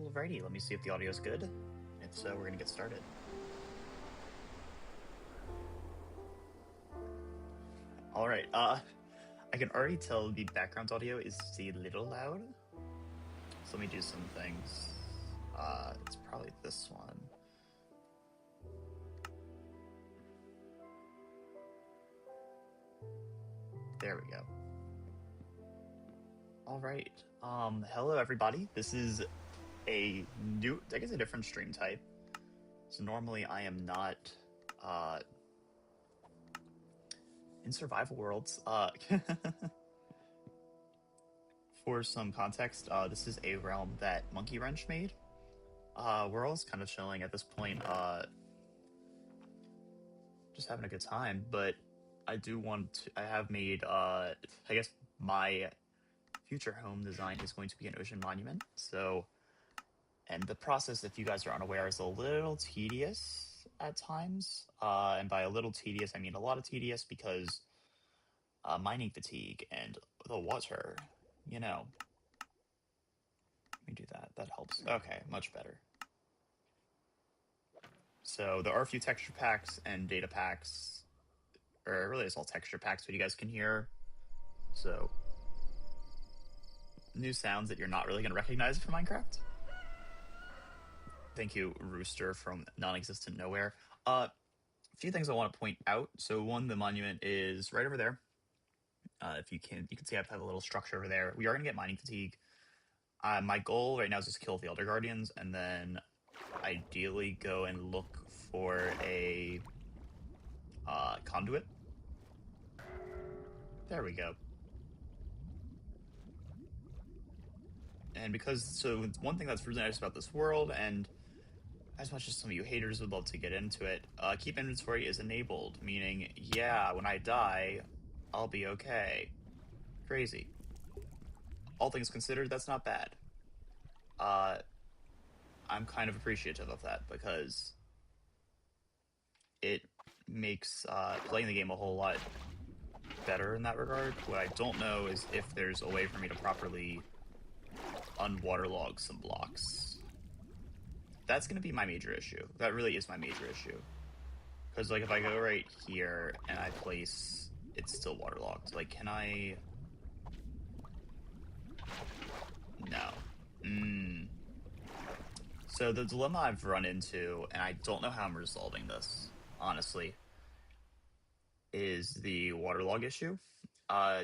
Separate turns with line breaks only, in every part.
Alrighty, let me see if the audio is good. If so, we're gonna get started. Alright, I can already tell the background audio is a little loud. So let me do some things. It's probably this one. There we go. Alright, hello everybody. This is a different stream type. So normally I am not, in survival worlds. For some context, this is a realm that Monkey Wrench made. We're all kind of chilling at this point, just having a good time, but I have made, I guess my future home design is going to be an ocean monument, and the process, if you guys are unaware, is a little tedious at times, and by a little tedious, I mean a lot of tedious, because mining fatigue and the water, you know. Let me do that. That helps. Okay, much better. So there are a few texture packs and data packs, or really it's all texture packs, but you guys can hear. So new sounds that you're not really going to recognize from Minecraft. Thank you, Rooster from non-existent nowhere. A few things I want to point out. So one, the monument is right over there. If you can see I have a little structure over there. We are going to get mining fatigue. My goal right now is just kill the Elder Guardians, and then ideally go and look for a conduit. There we go. And one thing that's really nice about this world, and as much as some of you haters would love to get into it, keep inventory is enabled, meaning, yeah, when I die, I'll be okay. Crazy. All things considered, that's not bad. I'm kind of appreciative of that, because it makes playing the game a whole lot better in that regard. What I don't know is if there's a way for me to properly unwaterlog some blocks. That's going to be my major issue. That really is my major issue. Because, like, if I go right here and I place... It's still waterlogged. Like, can I... No. So the dilemma I've run into, and I don't know how I'm resolving this, honestly, is the waterlog issue.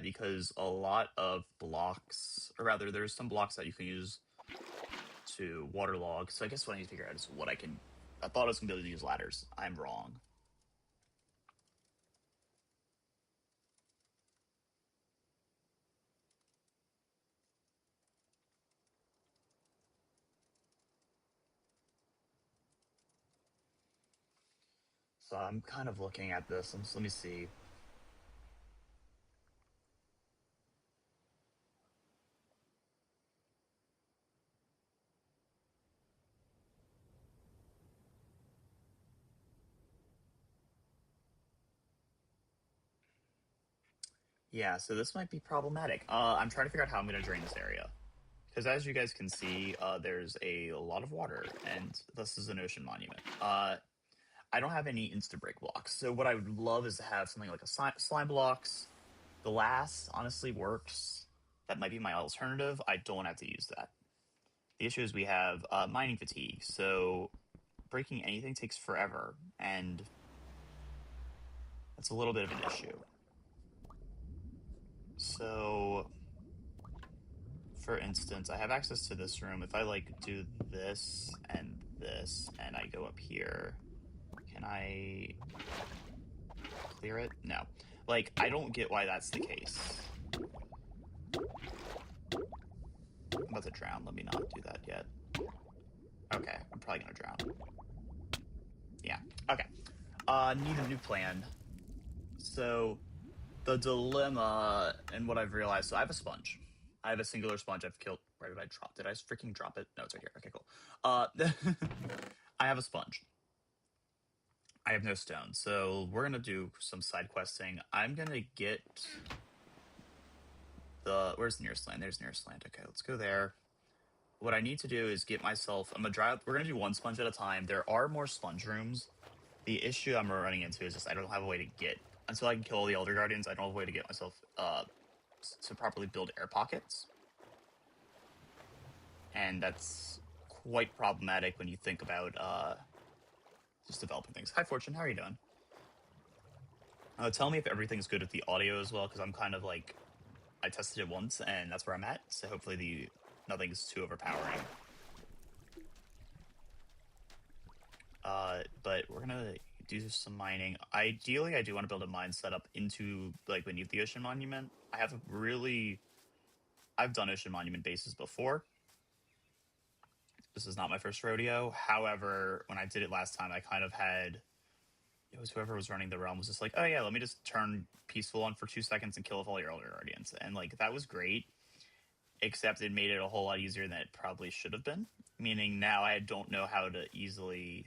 Because a lot of blocks... Or rather, there's some blocks that you can use to waterlog. So I guess what I need to figure out is what I can... I thought I was going to be able to use ladders. I'm wrong. So I'm kind of looking at this. Let me see. Yeah, so this might be problematic. I'm trying to figure out how I'm going to drain this area. Because as you guys can see, there's a lot of water, and this is an ocean monument. I don't have any insta-break blocks, so what I would love is to have something like a slime blocks. Glass, honestly, works. That might be my alternative. I don't have to use that. The issue is we have mining fatigue, so breaking anything takes forever, and that's a little bit of an issue. So, for instance, I have access to this room. If I, like, do this, and I go up here, can I clear it? No. Like, I don't get why that's the case. I'm about to drown. Let me not do that yet. Okay, I'm probably gonna drown. Yeah, okay. Need a new plan. So, the dilemma, and what I've realized, so I have a sponge. I have a singular sponge I've killed. Where did I drop? Did I freaking drop it? No, it's right here. Okay, cool. I have a sponge. I have no stone, so we're gonna do some side questing. I'm gonna get where's the nearest land? There's nearest land. Okay, let's go there. what I need to do is get myself. I'm gonna dry up. We're gonna do one sponge at a time. There are more sponge rooms. The issue I'm running into is just I don't have a way to get until I can kill all the Elder Guardians. I don't have a way to get myself to properly build air pockets, and that's quite problematic when you think about just developing things. Hi, Fortune. How are you doing? Tell me if everything's good with the audio as well, because I'm kind of like I tested it once and that's where I'm at. So hopefully nothing's too overpowering. But we're gonna do some mining. Ideally, I do want to build a mine setup into like beneath the Ocean Monument. I've done Ocean Monument bases before. This is not my first rodeo. However, when I did it last time, I kind of had it was whoever was running the realm was just like, oh yeah, let me just turn peaceful on for 2 seconds and kill off all your Elder Guardians, and like that was great. Except it made it a whole lot easier than it probably should have been. Meaning now I don't know how to easily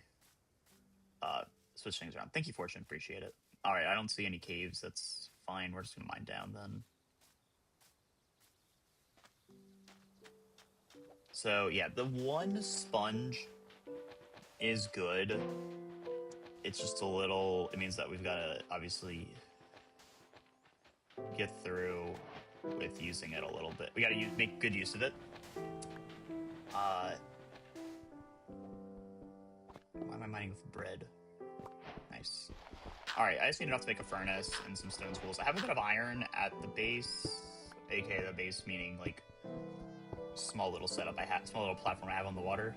switch things around. Thank you, Fortune. Appreciate it. All right, I don't see any caves. That's fine. We're just gonna mine down then. So yeah, the one sponge is good. It's just a little. It means that we've got to obviously get through with using it a little bit. We got to make good use of it. Why am I mining with bread? Nice. All right, I just need enough to make a furnace and some stone tools. I have a bit of iron at the base, aka the base meaning like small little setup I have, small little platform I have on the water.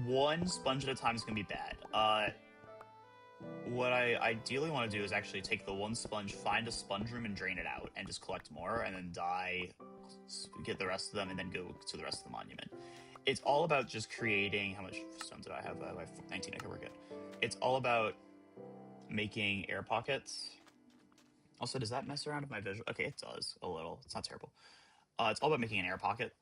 One sponge at a time is gonna be bad. What I ideally want to do is actually take the one sponge, find a sponge room, and drain it out, and just collect more, and then get the rest of them, and then go to the rest of the monument. It's all about just creating. How much stone did I have? I have 19. Okay, we're good. It's all about making air pockets. Also, does that mess around with my visual? Okay, it does a little. It's not terrible. It's all about making an air pocket.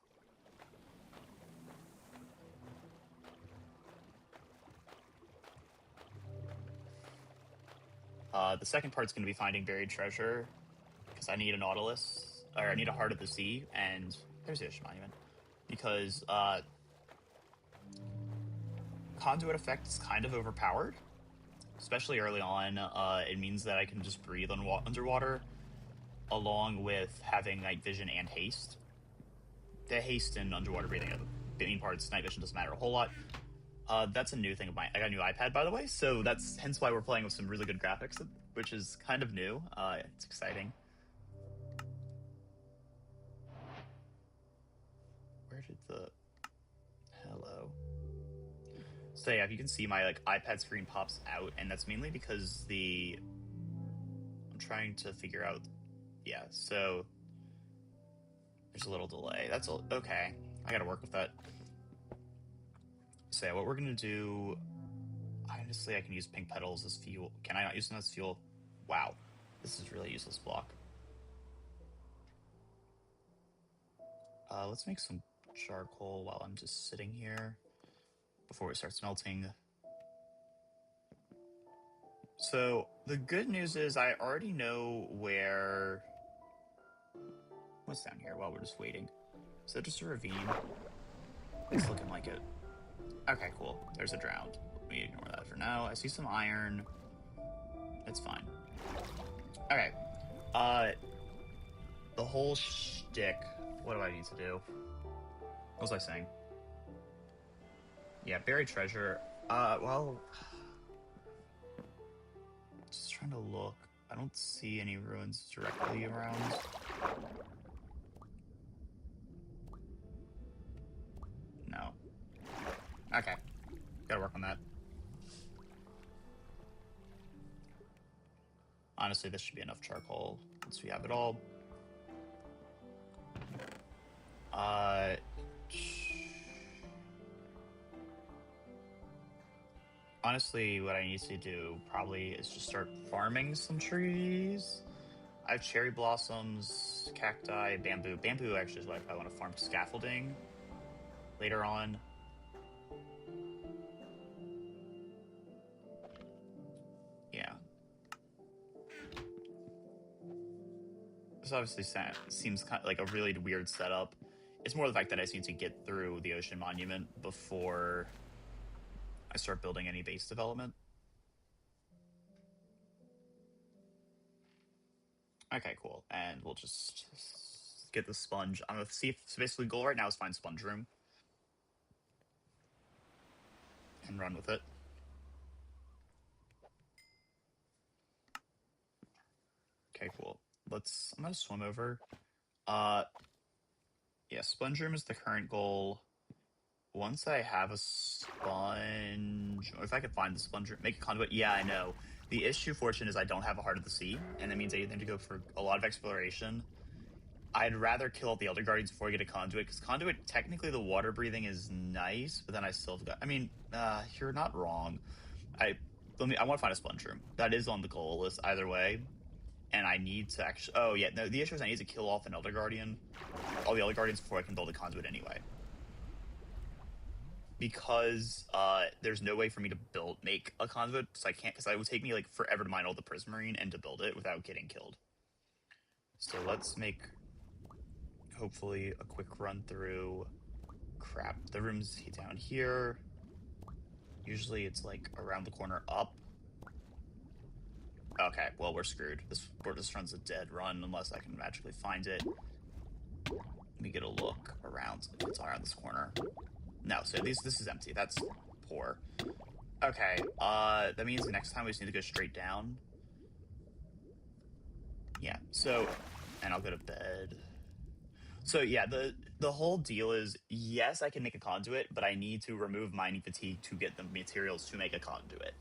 The second part's going to be finding buried treasure, because I need a Nautilus, or I need a Heart of the Sea, and there's the Ocean Monument. Because Conduit Effect is kind of overpowered, especially early on. It means that I can just breathe underwater, along with having Night Vision and Haste. The Haste and underwater breathing are the main parts. Night Vision doesn't matter a whole lot. That's a new thing of mine. I got a new iPad, by the way, so that's hence why we're playing with some really good graphics, which is kind of new. It's exciting. Where did the... Hello. So yeah, if you can see, my like iPad screen pops out, and that's mainly because I'm trying to figure out... Yeah, so... There's a little delay. That's okay. I gotta work with that. So yeah, what we're gonna do... Honestly, I can use pink petals as fuel. Can I not use them as fuel? Wow. This is really useless block. Let's make some charcoal while I'm just sitting here before it starts melting. So the good news is I already know where... What's down here while we're just waiting? Is that just a ravine? It's looking like it. Okay, cool. There's a drowned. Let me ignore that for now. I see some iron. It's fine. Okay. The whole shtick. What do I need to do? What was I saying? Yeah, buried treasure. Well... Just trying to look. I don't see any ruins directly around. No. Okay. Gotta work on that. Honestly, this should be enough charcoal once we have it all. Honestly, what I need to do probably is just start farming some trees. I have cherry blossoms, cacti, bamboo. Bamboo actually is what I probably want to farm scaffolding later on. Yeah. this obviously seems kind of like a really weird setup. It's more the fact that I just need to get through the ocean monument before I start building any base development. Okay, cool. And we'll just get the sponge. I'm gonna see. So basically, goal right now is find sponge room and run with it. Okay, cool. I'm gonna swim over. Uh, yeah, sponge room is the current goal. Once I have a sponge, or if I could find the sponge room, make a conduit. Yeah, I know. The issue, fortune, is I don't have a Heart of the Sea, and that means I either need to go for a lot of exploration. I'd rather kill out the Elder Guardians before I get a conduit, because conduit, technically the water breathing is nice, but then I still got. I mean, you're not wrong. I I want to find a sponge room. That is on the goal list either way, and I need to actually. Oh yeah, no. The issue is I need to kill off an Elder Guardian, all the Elder Guardians before I can build a conduit anyway. Because there's no way for me to make a conduit, so I can't. Because it would take me like forever to mine all the Prismarine and to build it without getting killed. So let's make hopefully a quick run through. Crap, the room's down here. Usually it's like around the corner up. Okay, well, we're screwed. This run's a dead run unless I can magically find it. Let me get a look around. It's around this corner. No, so this is empty. That's poor. Okay, that means next time we just need to go straight down. Yeah, so, and I'll go to bed. So yeah, the whole deal is, yes, I can make a conduit, but I need to remove mining fatigue to get the materials to make a conduit.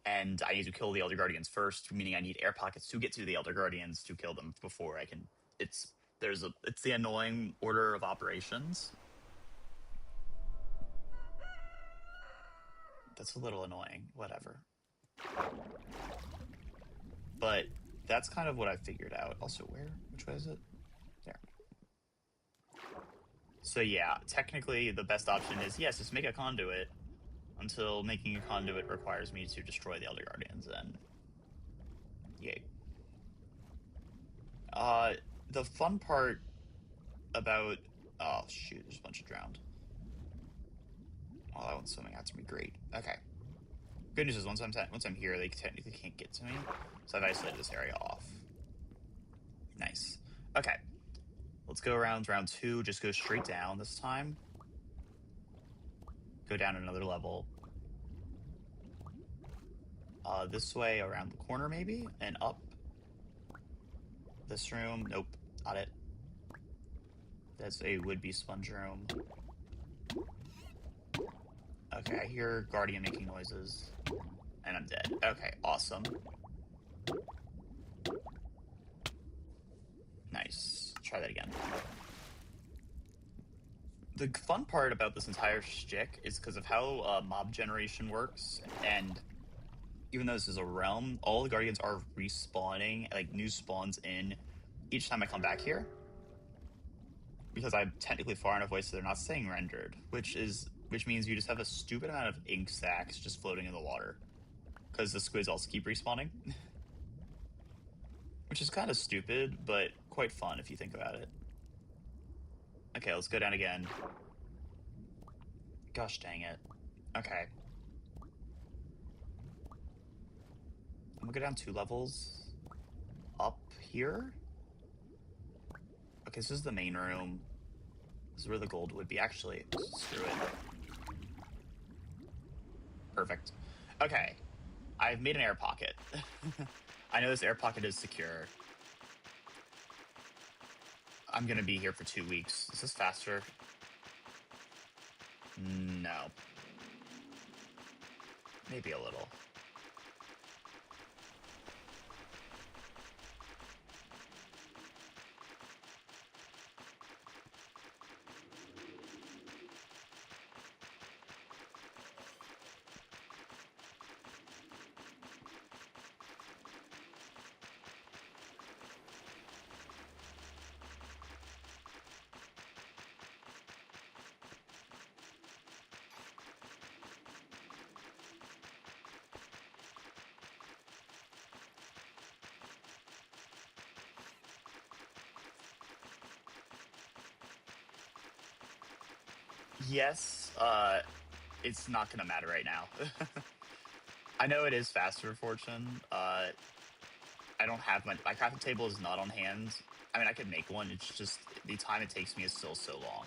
And I need to kill the Elder Guardians first, meaning I need air pockets to get to the Elder Guardians to kill them before I can. It's the annoying order of operations. That's a little annoying. Whatever. But that's kind of what I figured out. Also, which way is it? There. So yeah, technically the best option is, yes, just make a conduit, until making a conduit requires me to destroy the Elder Guardians, and yay. The fun part about... Oh, shoot, there's a bunch of drowned. Oh, that one's swimming after me. Great. Okay. Good news is once I'm here, they technically can't get to me, so I've isolated this area off. Nice. Okay. Let's go around round 2. Just go straight down this time. Go down another level. This way around the corner maybe, and up. This room. Nope, not it. That's a would-be sponge room. Okay, I hear Guardian making noises. And I'm dead. Okay, awesome. Nice. Try that again. The fun part about this entire shtick is because of how mob generation works, and even though this is a realm, all the Guardians are respawning, like new spawns in each time I come back here. Because I'm technically far enough away so they're not staying rendered, which means you just have a stupid amount of ink sacks just floating in the water. Because the squids also keep respawning. Which is kind of stupid, but quite fun if you think about it. Okay, let's go down again. Gosh dang it. Okay. I'm gonna go down 2 levels. Up here? Okay, this is the main room. This is where the gold would be. Actually, screw it. Perfect. Okay. I've made an air pocket. I know this air pocket is secure. I'm gonna be here for 2 weeks. Is this faster? No. Maybe a little. Yes, it's not gonna matter right now. I know it is faster fortune. I don't have my crafting table is not on hand. I mean, I could make one. It's just the time it takes me is still so long.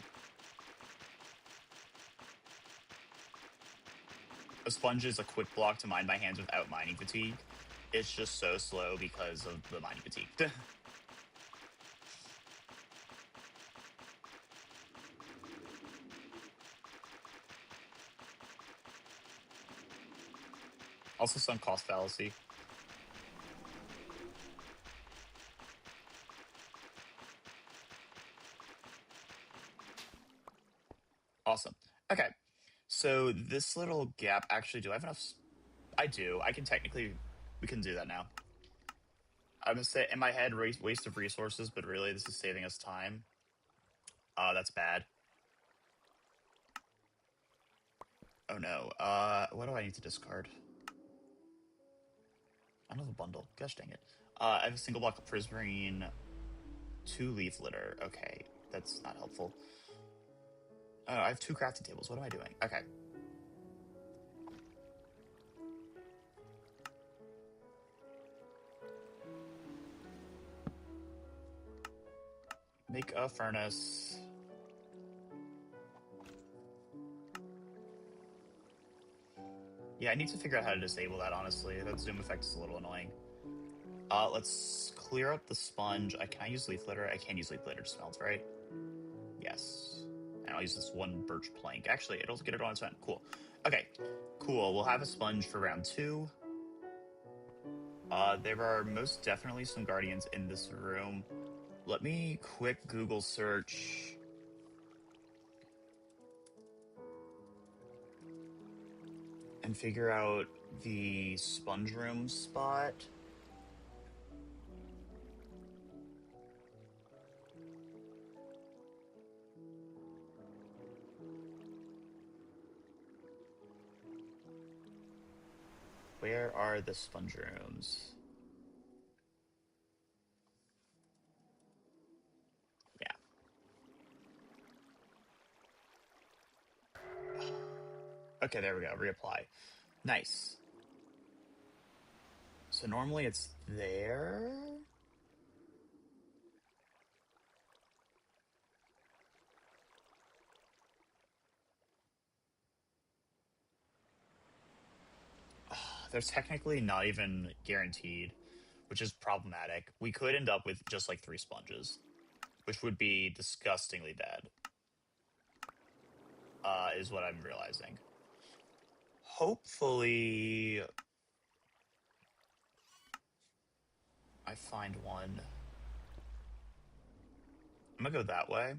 A sponge is a quick block to mine by hands without mining fatigue. It's just so slow because of the mining fatigue. Also, some cost fallacy. Awesome. Okay, so this little gap. Actually, do I have enough? I do. I can technically. We can do that now. I'm gonna say in my head, waste of resources, but really, this is saving us time. That's bad. Oh no. What do I need to discard? Another bundle. Gosh dang it. I have a single block of prismarine, 2 leaf litter. Okay, that's not helpful. Oh, I have 2 crafting tables. What am I doing? Okay. Make a furnace. Yeah, I need to figure out how to disable that, honestly. That zoom effect is a little annoying. Let's clear up the sponge. Can I use leaf litter? I can use leaf litter to smelt, right? Yes. And I'll use this 1 birch plank. Actually, it'll get it on its own. Cool. Okay, cool. We'll have a sponge for round 2. There are most definitely some guardians in this room. Let me quick Google search. And figure out the sponge room spot. Where are the sponge rooms? Yeah. Okay, there we go. Reapply. Nice. So normally it's there. There's technically not even guaranteed, which is problematic. We could end up with just like 3 sponges, which would be disgustingly bad, is what I'm realizing. Hopefully, I find one. I'm gonna go that way.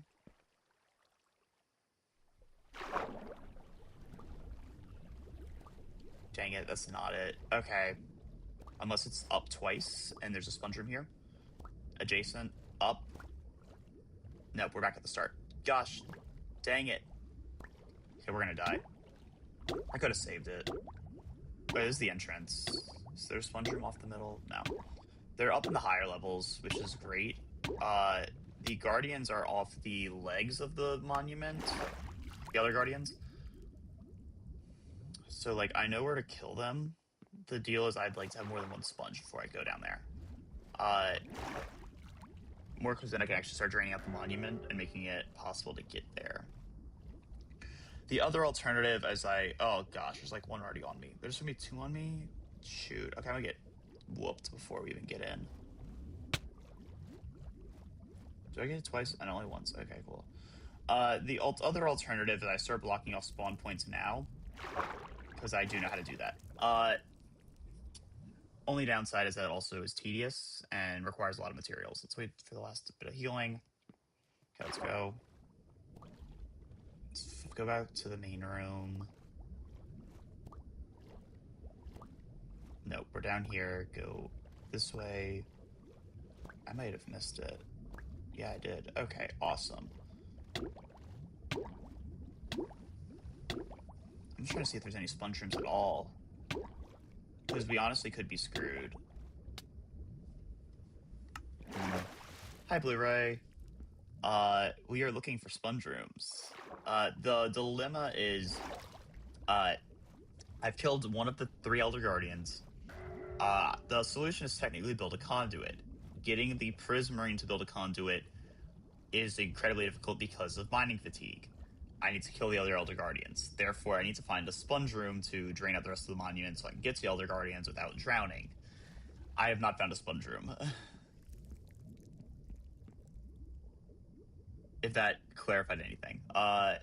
Dang it, that's not it. Okay. Unless it's up twice and there's a sponge room here. Adjacent. Up. Nope, we're back at the start. Gosh. Dang it. Okay, we're gonna die. I could have saved it. Wait, this is the entrance. Is there a sponge room off the middle? No. They're up in the higher levels, which is great. The guardians are off the legs of the monument. The other guardians. So, like, I know where to kill them. The deal is I'd like to have more than 1 sponge before I go down there. More because then I can actually start draining out the monument and making it possible to get there. The other alternative is oh gosh, there's like 1 already on me. There's gonna be 2 on me? Shoot. Okay, I'm gonna get whooped before we even get in. Do I get it twice? And only once. Okay, cool. The other alternative is I start blocking off spawn points now, because I do know how to do that. Only downside is that it also is tedious and requires a lot of materials. Let's wait for the last bit of healing. Okay, let's go. Let's go back to the main room. Nope, we're down here. Go this way. I might have missed it. Yeah, I did. Okay, awesome. I'm just trying to see if there's any sponge rooms at all, because we honestly could be screwed. Hi, Blu-ray. We are looking for sponge rooms. The dilemma is, uh, I've killed one of the three Elder Guardians. The solution is technically build a conduit. Getting the Prismarine to build a conduit is incredibly difficult because of mining fatigue. I need to kill the other Elder Guardians. Therefore, I need to find a sponge room to drain out the rest of the monument so I can get to the Elder Guardians without drowning. I have not found a sponge room. If that clarified anything. Let's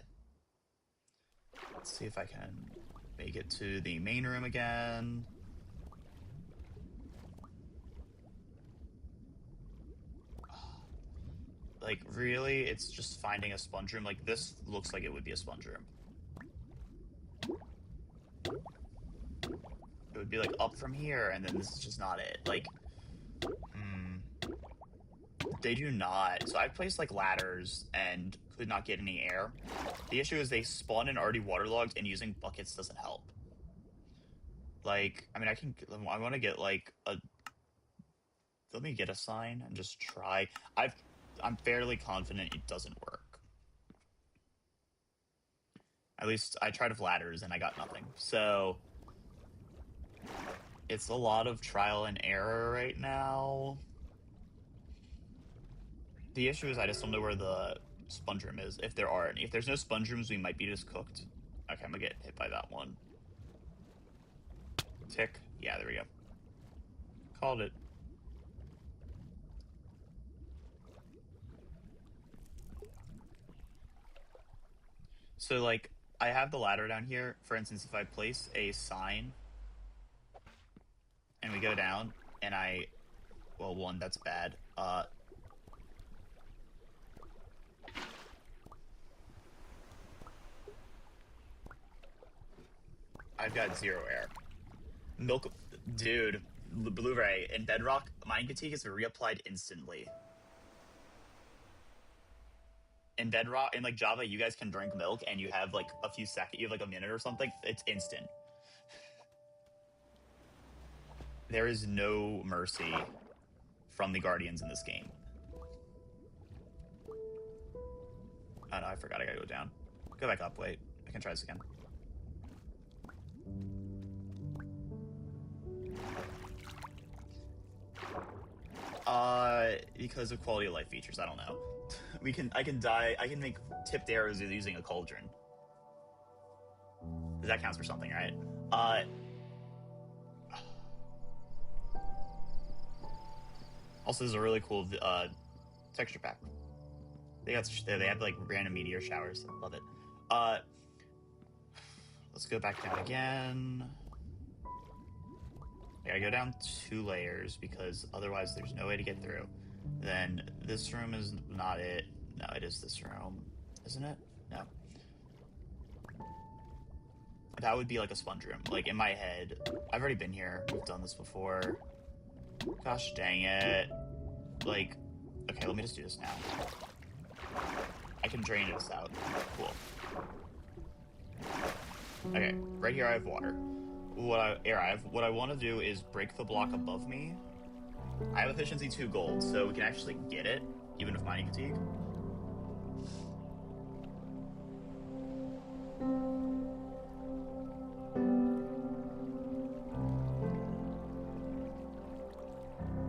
see if I can make it to the main room again. Like, really? It's just finding a sponge room? Like, this looks like it would be a sponge room. It would be, like, up from here, and then this is just not it. Like, they do not. So I've placed, like, ladders and could not get any air. The issue is they spawn in already waterlogged, and using buckets doesn't help. Like, I mean, I want to get, like, let me get a sign and just try. I'm fairly confident it doesn't work. At least I tried with ladders and I got nothing. So it's a lot of trial and error right now. The issue is I just don't know where the sponge room is, if there are any. If there's no sponge rooms, we might be just cooked. Okay, I'm gonna get hit by that one. Tick. Yeah, there we go. Called it. So, like, I have the ladder down here. For instance, if I place a sign and we go down and well, one, that's bad. I've got zero air. Milk, dude, Blu-ray in Bedrock, mining fatigue is reapplied instantly. In Bedrock, in like Java, you guys can drink milk and you have like a few seconds, you have like a minute or something. It's instant. There is no mercy from the Guardians in this game. Oh no, I forgot I gotta go down. Go back up, wait. I can try this again. Because of quality of life features, I don't know. I can make tipped arrows using a cauldron. That counts for something, right? Also, there's a really cool texture pack. They have like random meteor showers. Love it. Let's go back down again. I gotta go down 2 layers because otherwise there's no way to get through. Then this room is not it. No, it is this room. Isn't it? No. That would be like a sponge room. Like, in my head, I've already been here. We've done this before. Gosh dang it. Like, okay, let me just do this now. I can drain this out. Cool. Okay, right here I have water. What I want to do is break the block above me. I have efficiency 2 gold, so we can actually get it, even with mining fatigue.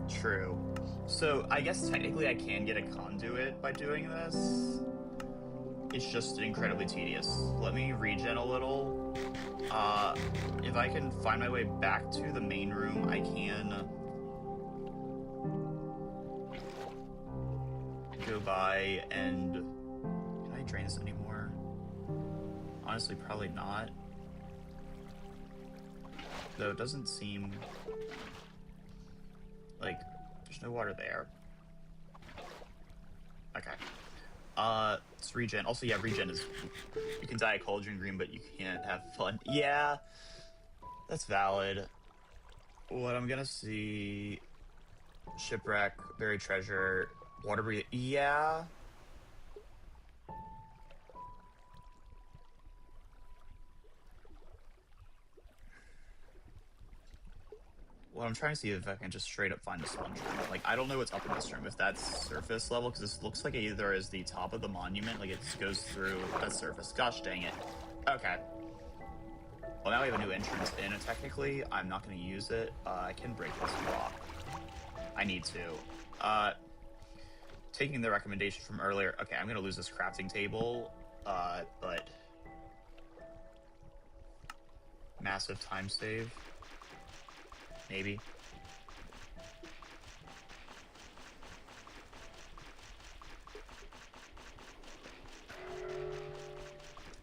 True. So I guess technically I can get a conduit by doing this. It's just incredibly tedious. Let me regen a little. If I can find my way back to the main room, I can go by and... Can I drain this anymore? Honestly, probably not. Though it doesn't seem like there's no water there. Okay. It's regen. Also, yeah, regen is... You can die a cauldron green, but you can't have fun. Yeah, that's valid. What I'm gonna see... Shipwreck, buried treasure, water breathing. Yeah. What I'm trying to see if I can just straight up find a sponge room. Like, I don't know what's up in this room. If that's surface level, because this looks like it either is the top of the monument, like it just goes through that surface. Gosh dang it. Okay. Well, now we have a new entrance in, and technically, I'm not going to use it. I can break this block. I need to. Taking the recommendation from earlier, okay, I'm going to lose this crafting table, but... Massive time save. Maybe.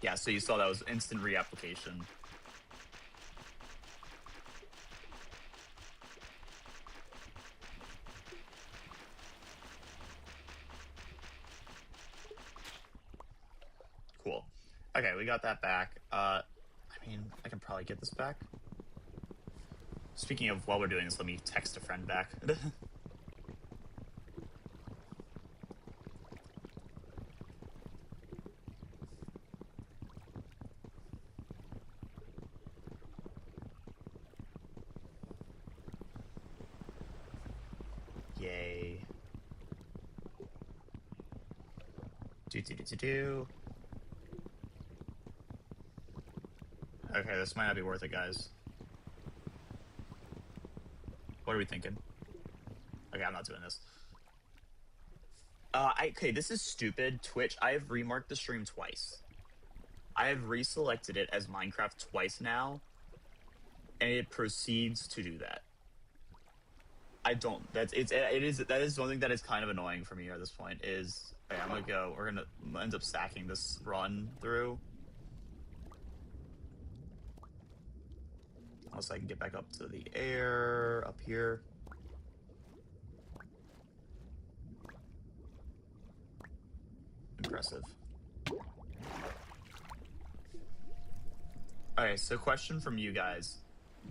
Yeah, so you saw that was instant reapplication. Cool. Okay, we got that back. I mean, I can probably get this back. Speaking of, while we're doing this, let me text a friend back. Yay. Do. Okay, this might not be worth it, guys. What are we thinking? Okay, I'm not doing this. Okay, this is stupid. Twitch, I have remarked the stream twice. I have reselected it as Minecraft twice now, and it proceeds to do that. I don't. That is one thing that is kind of annoying for me at this point. Is okay, I'm gonna go. We're gonna end up stacking this run through. Also, I can get back up to the air up here. Impressive. Okay, so question from you guys.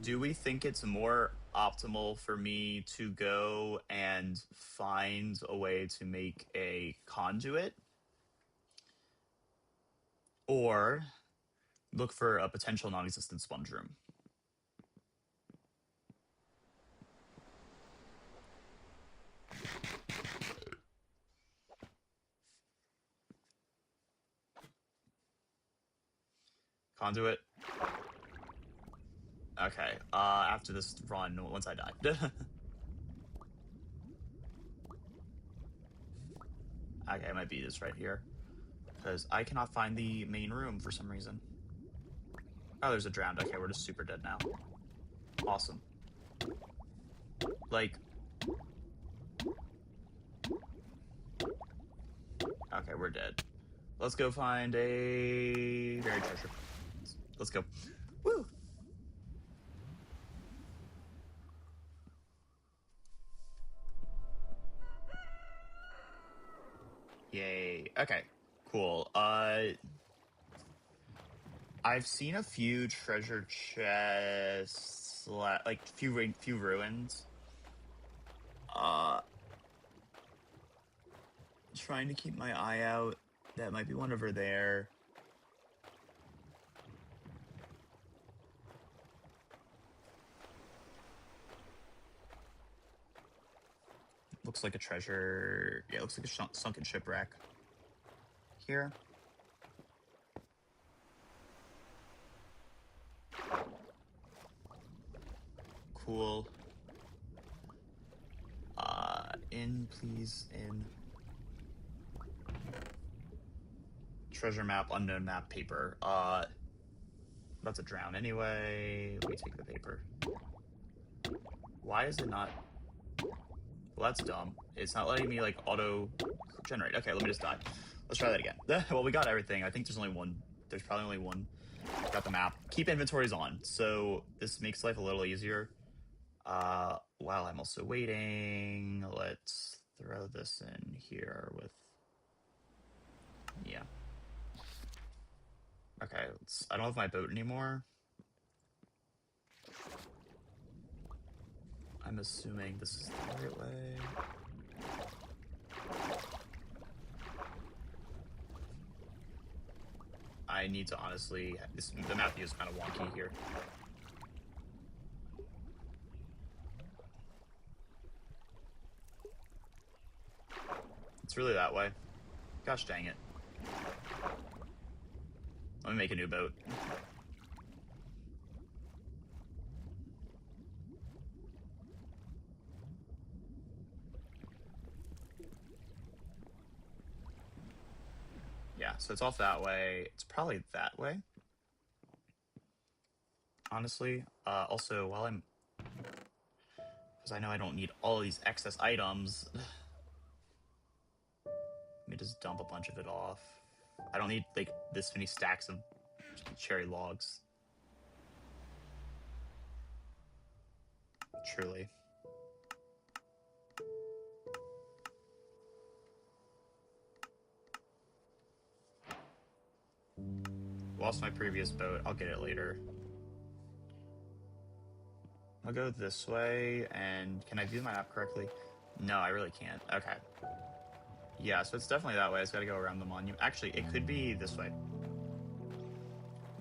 Do we think it's more optimal for me to go and find a way to make a conduit? Or look for a potential non-existent sponge room? Conduit? Okay, after this run, once I die. Okay, it might be this right here. Because I cannot find the main room for some reason. Oh, there's a drowned. Okay, we're just super dead now. Awesome. Like... Okay, we're dead. Let's go find a buried treasure. Let's go. Woo! Yay. Okay, cool. I've seen a few treasure chests, like few ruins. Trying to keep my eye out. That might be one over there. Looks like a treasure. Yeah, looks like a sunken shipwreck. Here. Cool. In, please, in. Treasure map, unknown map, paper. About to drown anyway. We take the paper. Why is it not... Well, that's dumb. It's not letting me, like, auto-generate. Okay, let me just die. Let's try that again. Well, we got everything. I think there's only one. There's probably only one. Got the map. Keep inventories on. So this makes life a little easier. While I'm also waiting, let's throw this in here with... Yeah. Okay, I don't have my boat anymore. I'm assuming this is the right way. I need to honestly... the map view is kind of wonky here. really that way. Gosh dang it. Let me make a new boat. Yeah, so it's off that way. It's probably that way. Honestly. Also, while I'm... Because I know I don't need all these excess items. Let me just dump a bunch of it off. I don't need, like, this many stacks of cherry logs. Truly. Lost my previous boat. I'll get it later. I'll go this way, and can I view my map correctly? No, I really can't. Okay. Yeah, so it's definitely that way. It's got to go around the monument. Actually, it could be this way.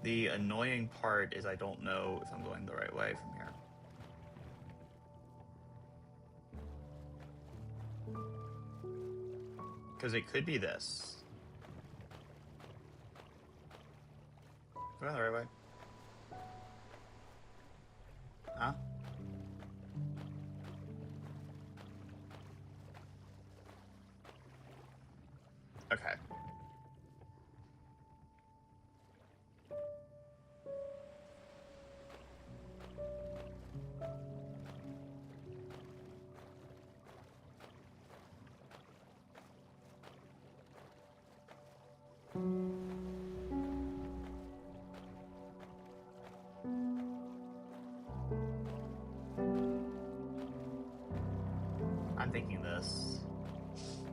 The annoying part is I don't know if I'm going the right way from here. Because it could be this. Am I going the right way? Huh? Okay. I'm thinking this.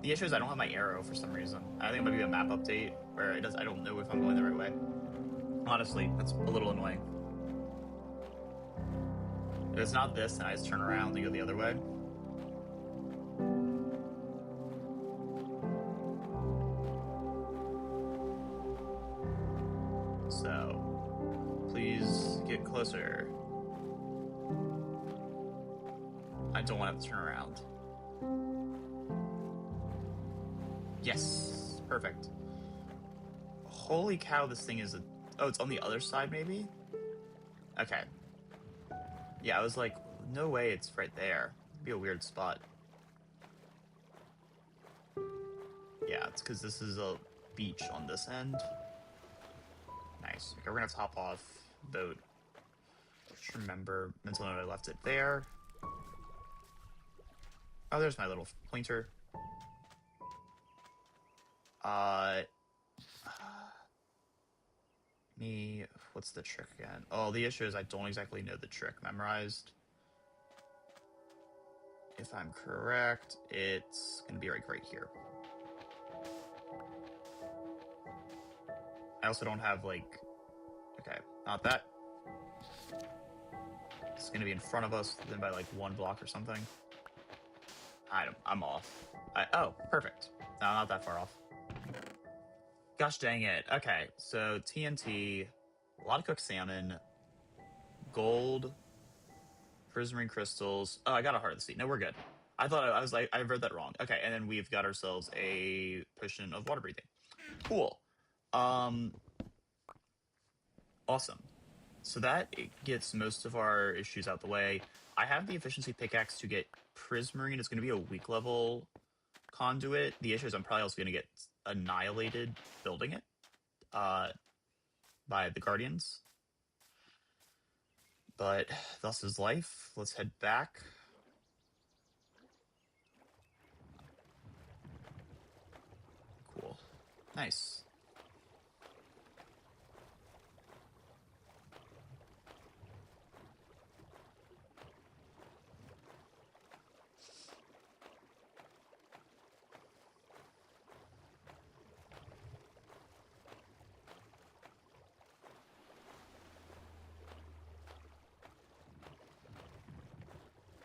The issue is I don't have my arrow for some reason. I think it might be a map update where it does. I don't know if I'm going the right way. Honestly, that's a little annoying. If it's not this, then I just turn around and go the other way. So, please get closer. I don't want to have to turn around. Yes, perfect. Holy cow, this thing is a... Oh, it's on the other side, maybe? Okay. Yeah, I was like, no way it's right there. It'd be a weird spot. Yeah, it's because this is a beach on this end. Nice. Okay, we're gonna have to hop off boat. Just remember, mental note I left it there. Oh, there's my little pointer. What's the trick again? Oh, the issue is I don't exactly know the trick memorized. If I'm correct, it's gonna be right here. I also don't have, like... Okay, not that. It's gonna be in front of us, then by like one block or something. I'm off. Oh, perfect. No, not that far off. Gosh dang it. Okay, so TNT, a lot of cooked salmon, gold, prismarine crystals. Oh, I got a heart of the sea. No, we're good. I thought I was like, I read that wrong. Okay, and then we've got ourselves a potion of water breathing. Cool. Awesome. So that gets most of our issues out the way. I have the efficiency pickaxe to get prismarine. It's going to be a weak level conduit. The issue is I'm probably also going to get annihilated building it by the Guardians. But thus is life. Let's head back. Cool. Nice.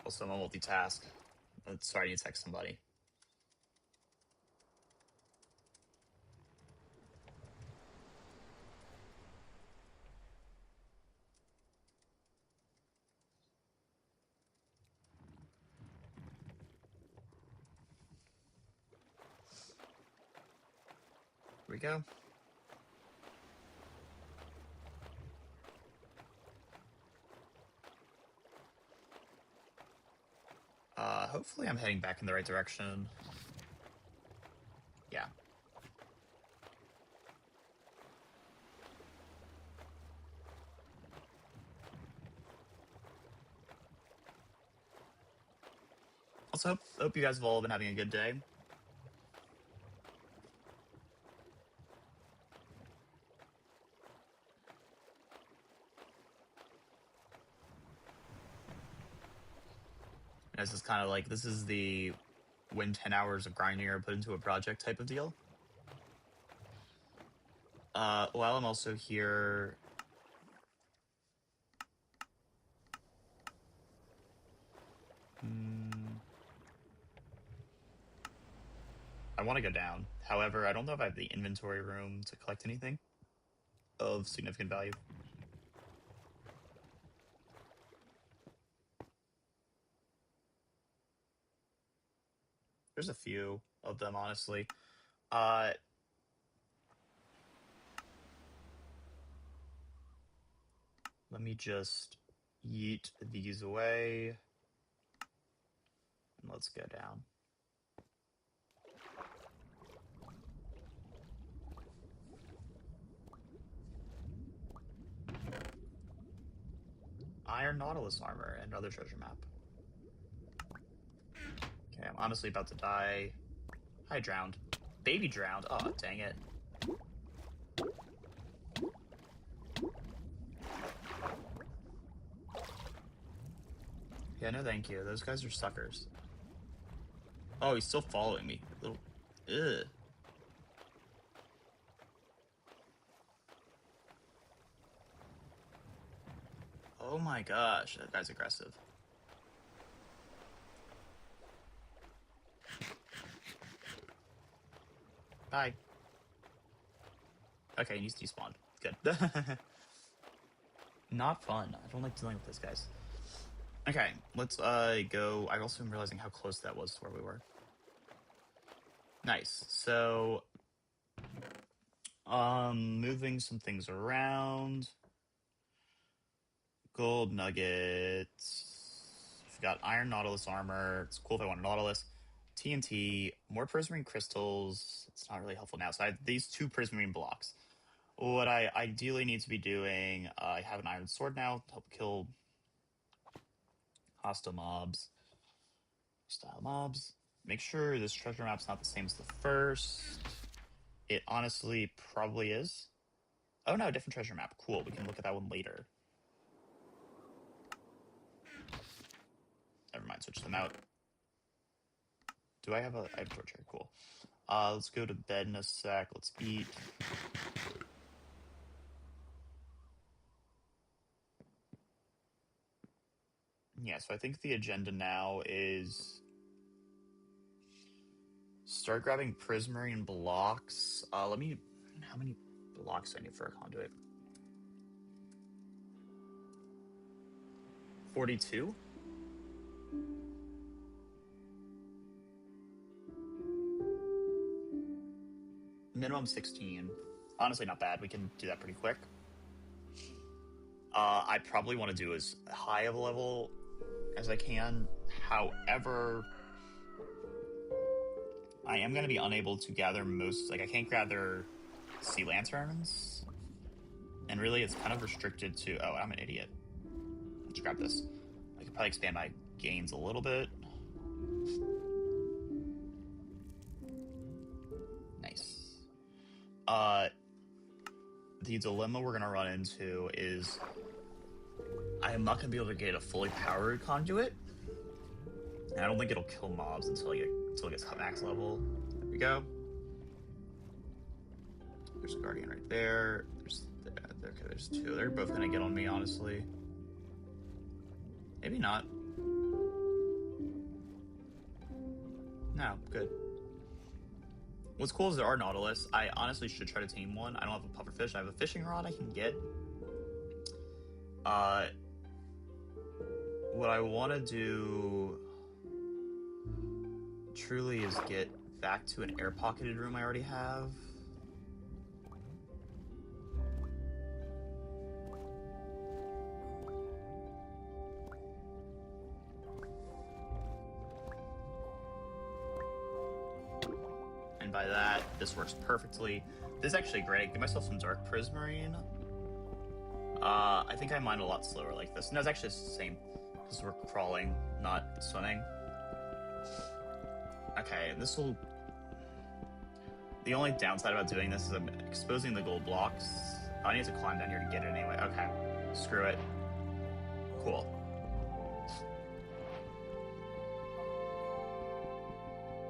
Also, I'm a multitask. Sorry, I need to text somebody. we go. Hopefully I'm heading back in the right direction. Yeah. Also, hope you guys have all been having a good day. This is kind of like, this is the when 10 hours of grinding are put into a project type of deal. While I'm also here, I want to go down. However, I don't know if I have the inventory room to collect anything of significant value. There's a few of them, honestly. Let me just yeet these away. And let's go down. Iron Nautilus armor and another treasure map. Okay, I'm honestly about to die. Hi, drowned. Baby drowned. Oh, dang it. Yeah, no thank you. Those guys are suckers. Oh, he's still following me. Little... Ugh. Oh my gosh, that guy's aggressive. Bye. Okay, he's despawned. Good. Not fun. I don't like dealing with those guys. Okay, let's go. I also am realizing how close that was to where we were. Nice. So, moving some things around. Gold nuggets. We've got iron Nautilus armor. It's cool if I want a Nautilus. TNT, more prismarine crystals. It's not really helpful now. So I have these 2 prismarine blocks. What I ideally need to be doing, I have an iron sword now to help kill hostile mobs. Style mobs. Make sure this treasure map's not the same as the first. It honestly probably is. Oh no, different treasure map. Cool, we can look at that one later. Never mind, switch them out. Do I have a... I have a torch here, cool. Let's go to bed in a sec. Let's eat. Yeah, so I think the agenda now is... start grabbing prismarine blocks. Let me... How many blocks do I need for a conduit? 42? Minimum 16. Honestly, not bad. We can do that pretty quick. I probably want to do as high of a level as I can. However, I am going to be unable to gather most... Like, I can't gather sea lanterns. And really, it's kind of restricted to... Oh, I'm an idiot. Let's grab this. I could probably expand my gains a little bit. Nice. The dilemma we're going to run into is I am not going to be able to get a fully powered conduit. And I don't think it'll kill mobs until it gets max level. There we go. There's a guardian right there. Okay, there's 2. They're both going to get on me, honestly. Maybe not. No, good. What's cool is there are Nautilus. I honestly should try to tame one. I don't have a pufferfish. I have a fishing rod I can get. What I want to do truly is get back to an air-pocketed room I already have. modify that. This works perfectly. This is actually great. Give myself some dark prismarine. I think I mine a lot slower like this. No, it's actually the same, because we're crawling, not swimming. Okay, this will... The only downside about doing this is I'm exposing the gold blocks. I need to climb down here to get it anyway. Okay, screw it. Cool.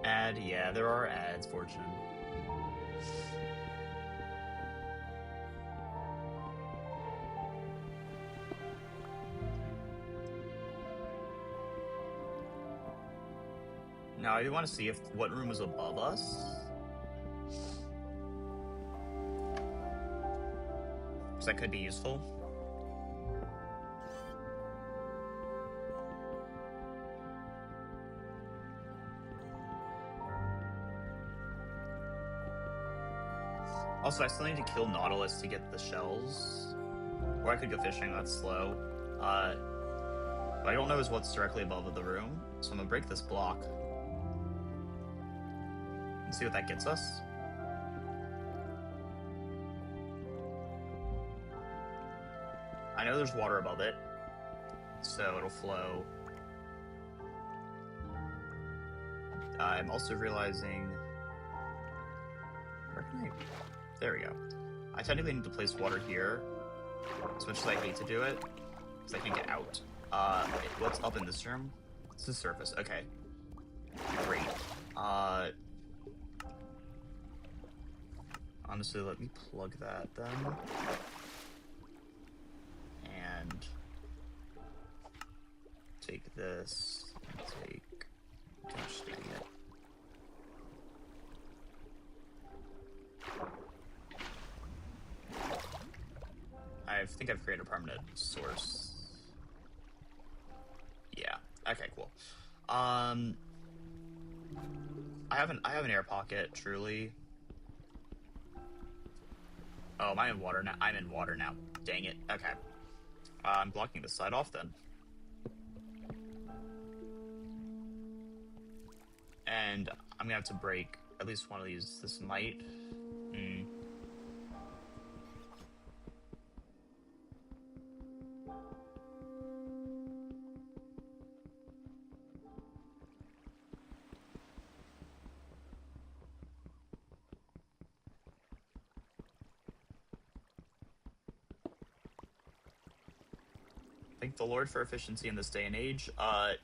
Add, yeah, there are ads, Fortune. Now I do want to see if what room is above us. Because that could be useful. Also, I still need to kill Nautilus to get the shells. Or I could go fishing, that's slow. What I don't know is what's directly above the room, so I'm gonna break this block. And see what that gets us. I know there's water above it, so it'll flow. I'm also realizing... Where can I... There we go. I technically need to place water here, as much as I hate to do it, because I can't get out. What's up in this room? It's the surface. Okay. Great. Honestly, let me plug that then. And take this, and take... Gosh dang it. I think I've created a permanent source. Yeah. Okay, cool. I have an air pocket, truly. Oh, am I in water now? I'm in water now. Dang it. Okay. I'm blocking this side off then. And I'm gonna have to break at least one of these. This might... Thank the Lord for efficiency in this day and age. I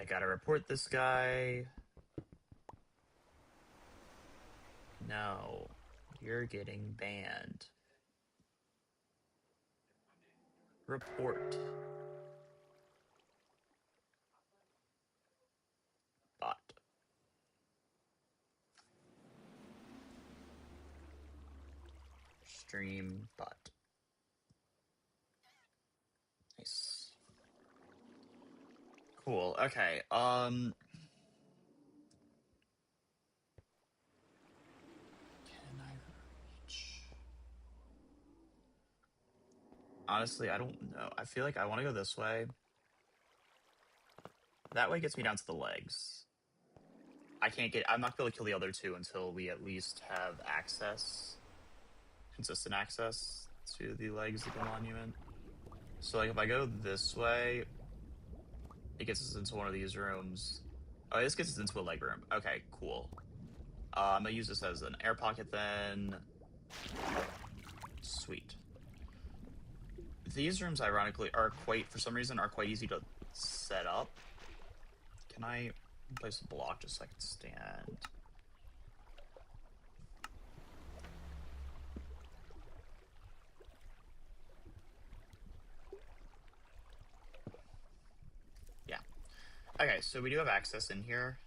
gotta report this guy. No, you're getting banned. Report. Bot. Stream bot. Nice. Cool. Okay. Can I reach? Honestly, I don't know. I feel like I want to go this way. That way gets me down to the legs. I'm not going to kill the other two until we at least have access, consistent access to the legs of the monument. So, like, if I go this way, it gets us into one of these rooms. Oh, this gets us into a leg room. Okay, cool. I'm gonna use this as an air pocket then. Sweet. These rooms, ironically, for some reason, are quite easy to set up. Can I place a block just so I can stand? Yeah. Okay, so we do have access in here,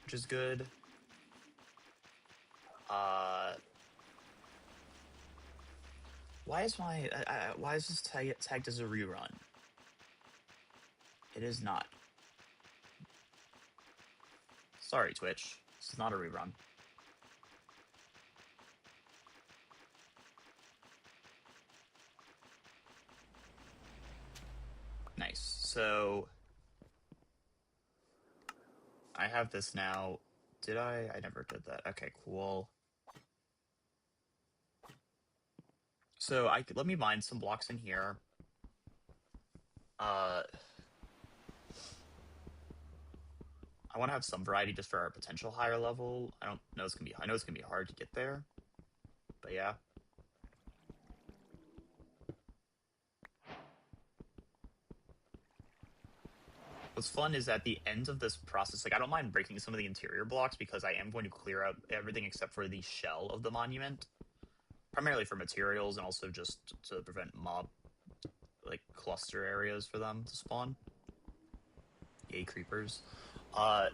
which is good. Why is this tagged as a rerun? It is not. Sorry, Twitch. This is not a rerun. Nice. So I have this now. Did I? I never did that. Okay, cool. So let me mine some blocks in here. Uh, I want to have some variety just for our potential higher level. I don't know it's gonna be. I know it's gonna be hard to get there, but yeah. What's fun is at the end of this process, like I don't mind breaking some of the interior blocks because I am going to clear out everything except for the shell of the monument, primarily for materials and also just to prevent mob like cluster areas for them to spawn. Yay, creepers. Uh,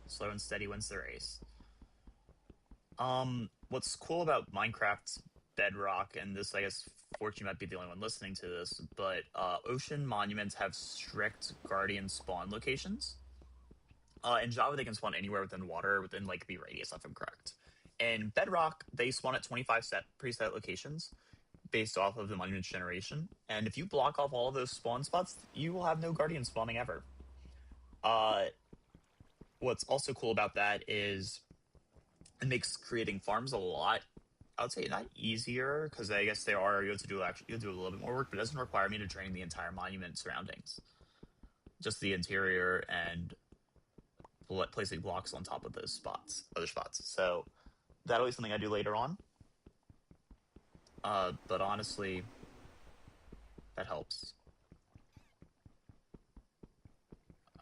Slow and steady wins the race. What's cool about Minecraft's Bedrock, and this, I guess, Fortune might be the only one listening to this, but ocean monuments have strict guardian spawn locations. In Java, they can spawn anywhere within water within like the radius, if I'm correct. In Bedrock, they spawn at 25 set preset locations based off of the monument generation. And if you block off all of those spawn spots, you will have no guardian spawning ever. Uh, what's also cool about that is it makes creating farms a lot. I would say not easier because I guess there are you have to do actually you have to do a little bit more work, but it doesn't require me to drain the entire monument surroundings, just the interior and placing blocks on top of those spots, other spots. So that'll be something I do later on. But honestly, that helps.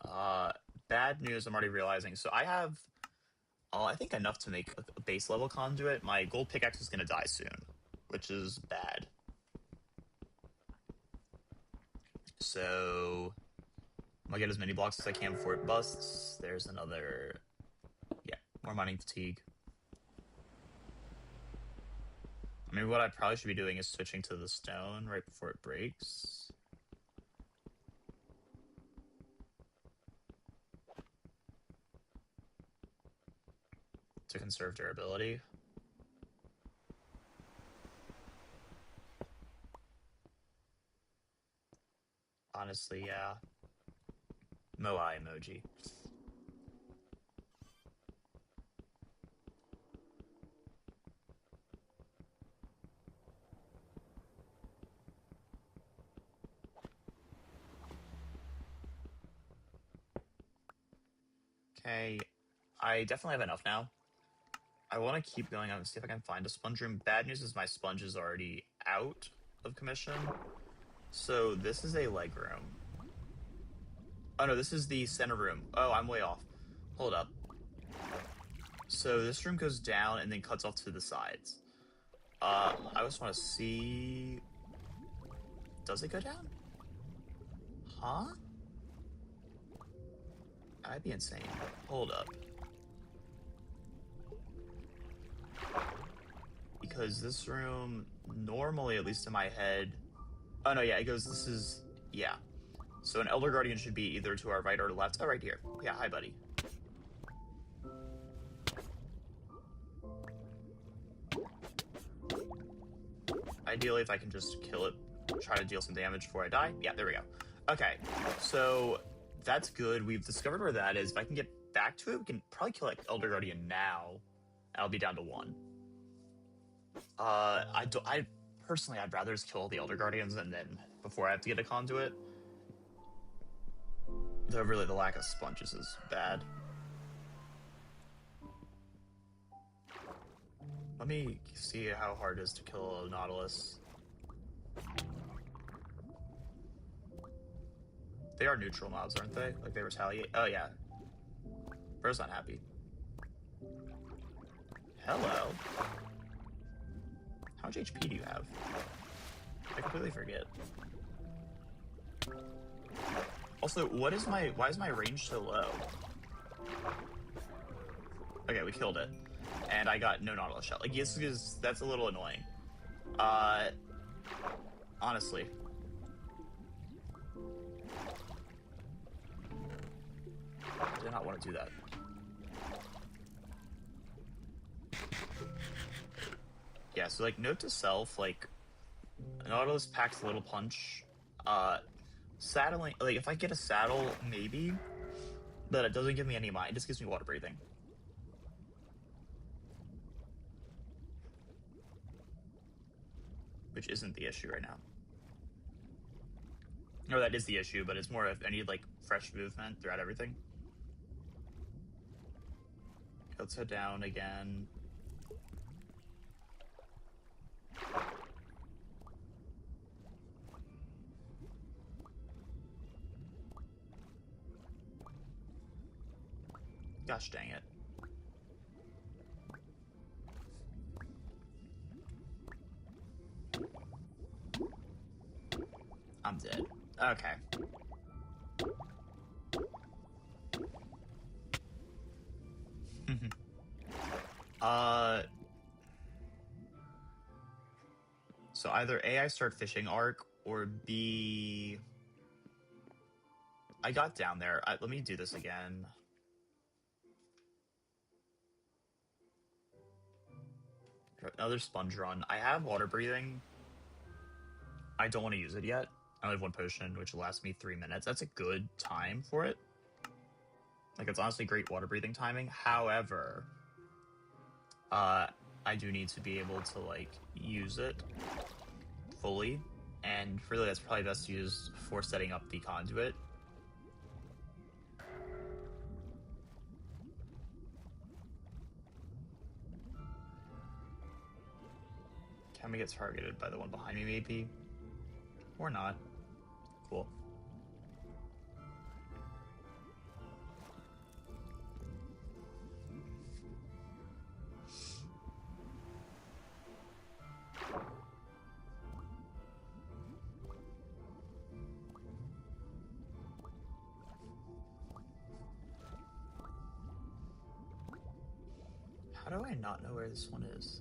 Uh, Bad news. I'm already realizing. So I have, I think enough to make a base level conduit. My gold pickaxe is gonna die soon, which is bad. So I'm gonna get as many blocks as I can before it busts. There's another, yeah, more mining fatigue. I mean, what I probably should be doing is switching to the stone right before it breaks. To conserve durability. Honestly, yeah. Moai emoji. Okay, I definitely have enough now. I want to keep going on and see if I can find a sponge room. Bad news is my sponge is already out of commission. So this is a leg room. Oh no, this is the center room. Oh, I'm way off. Hold up. So this room goes down and then cuts off to the sides. I just want to see... Does it go down? Huh? I'd be insane. Hold up. Because this room, normally, at least in my head... Oh, no, yeah, it goes... This is... Yeah. So an Elder Guardian should be either to our right or left. Oh, right here. Yeah, hi, buddy. Ideally, if I can just kill it, try to deal some damage before I die. Yeah, there we go. Okay, so that's good. We've discovered where that is. If I can get back to it, we can probably kill like Elder Guardian now. I'll be down to 1. I personally, I'd rather just kill all the Elder Guardians and then before I have to get a conduit. Though really, the lack of sponges is bad. Let me see how hard it is to kill a Nautilus. They are neutral mobs, aren't they? Like they retaliate. Oh yeah. Bro's not happy. Hello. How much HP do you have? I completely forget. Also, why is my range so low? Okay, we killed it. And I got no Nautilus shell. Like, yes, that's a little annoying. I did not want to do that. Yeah, so like note to self, like Nautilus packs a little punch. Saddling, like if I get a saddle, maybe, but it doesn't give me any mind. It just gives me water breathing. Which isn't the issue right now. No, that is the issue, but it's more if I need like fresh movement throughout everything. Let's head down again. Gosh dang it. I'm dead. Okay. So either A, I start fishing arc, or B, I got down there. Let me do this again. Another sponge run. I have water breathing. I don't want to use it yet. I only have one potion, which will last me 3 minutes. That's a good time for it. Like, it's honestly great water breathing timing. However, I do need to be able to, like, use it fully. And really, that's probably best used for setting up the conduit. Can we get targeted by the one behind me, maybe? Or not. Cool. How do I not know where this one is?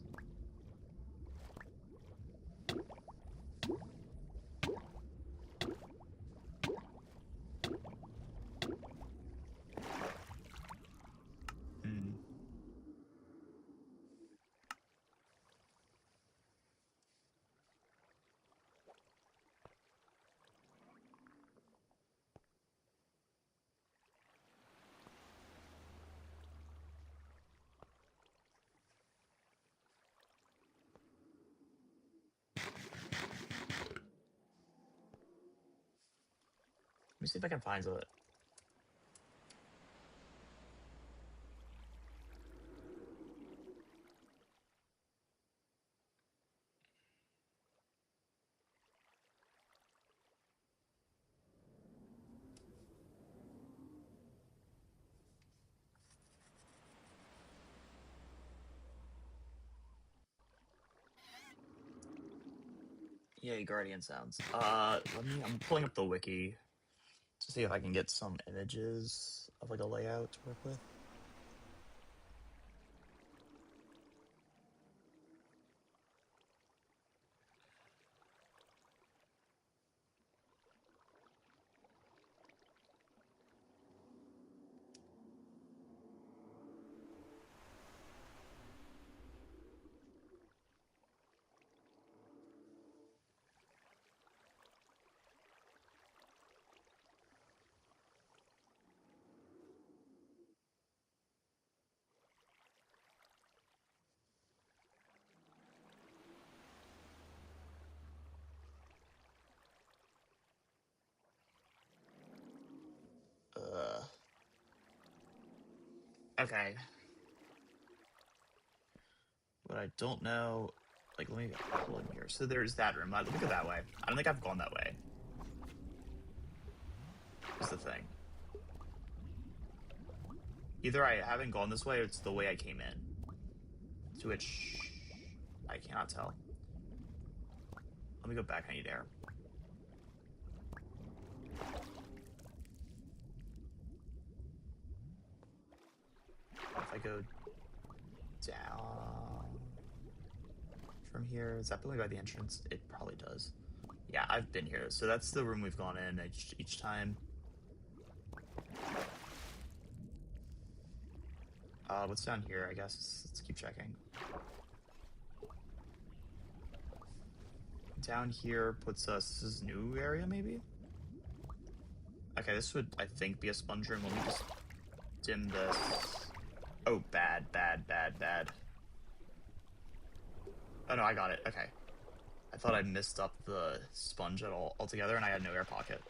Let me see if I can find it. Yay, Guardian sounds. I'm pulling up the wiki to see if I can get some images of like a layout to work with. Okay. But I don't know. Like, let me pull in here. So there's that room. Let me go that way. I don't think I've gone that way. Is the thing. Either I haven't gone this way or it's the way I came in. To which I cannot tell. Let me go back. I need air. If I go down from here, is that building by the entrance? It probably does. Yeah, I've been here. So that's the room we've gone in each time. What's down here, I guess? Let's keep checking. Down here puts us... This is new area, maybe? Okay, this would, I think, be a sponge room. Let me just dim this. Oh, bad, bad, bad, bad. Oh, no, I got it. Okay. I thought I messed up the sponge altogether, and I had no air pocket.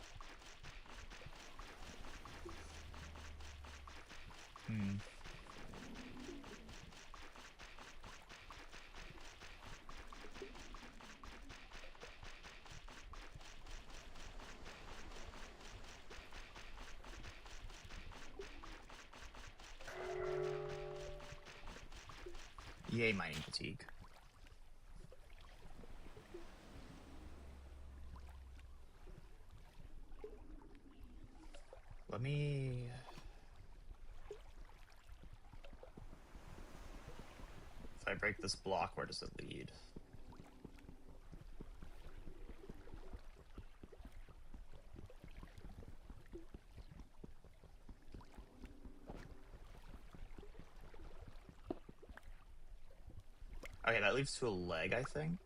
Hmm. Yay, mining fatigue. Let me... If I break this block, where does it lead? Okay, that leads to a leg, I think.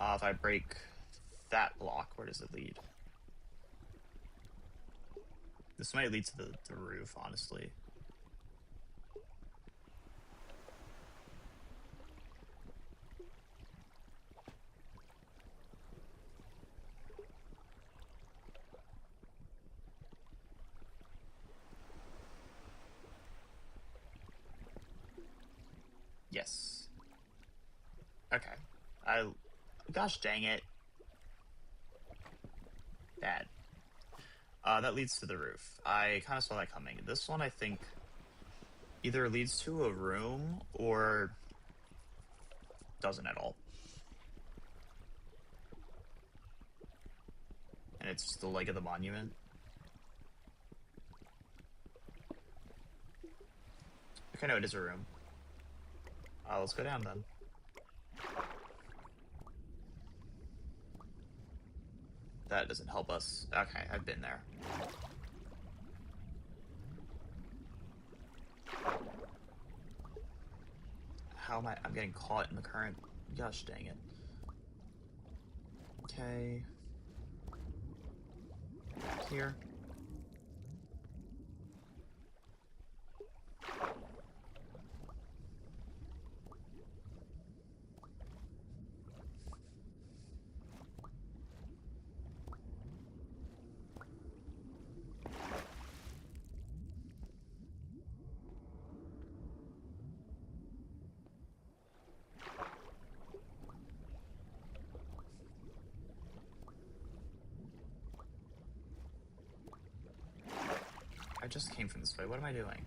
If I break that block, where does it lead? This might lead to the roof, honestly. Yes. Okay. Gosh dang it. Bad. That leads to the roof. I kind of saw that coming. This one, I think, either leads to a room or doesn't at all. And it's the leg of the monument. Okay, no, it is a room. Let's go down then. That doesn't help us. Okay, I've been there. How am I? I'm getting caught in the current. Gosh dang it. Okay. Back here. I just came from this way. What am I doing?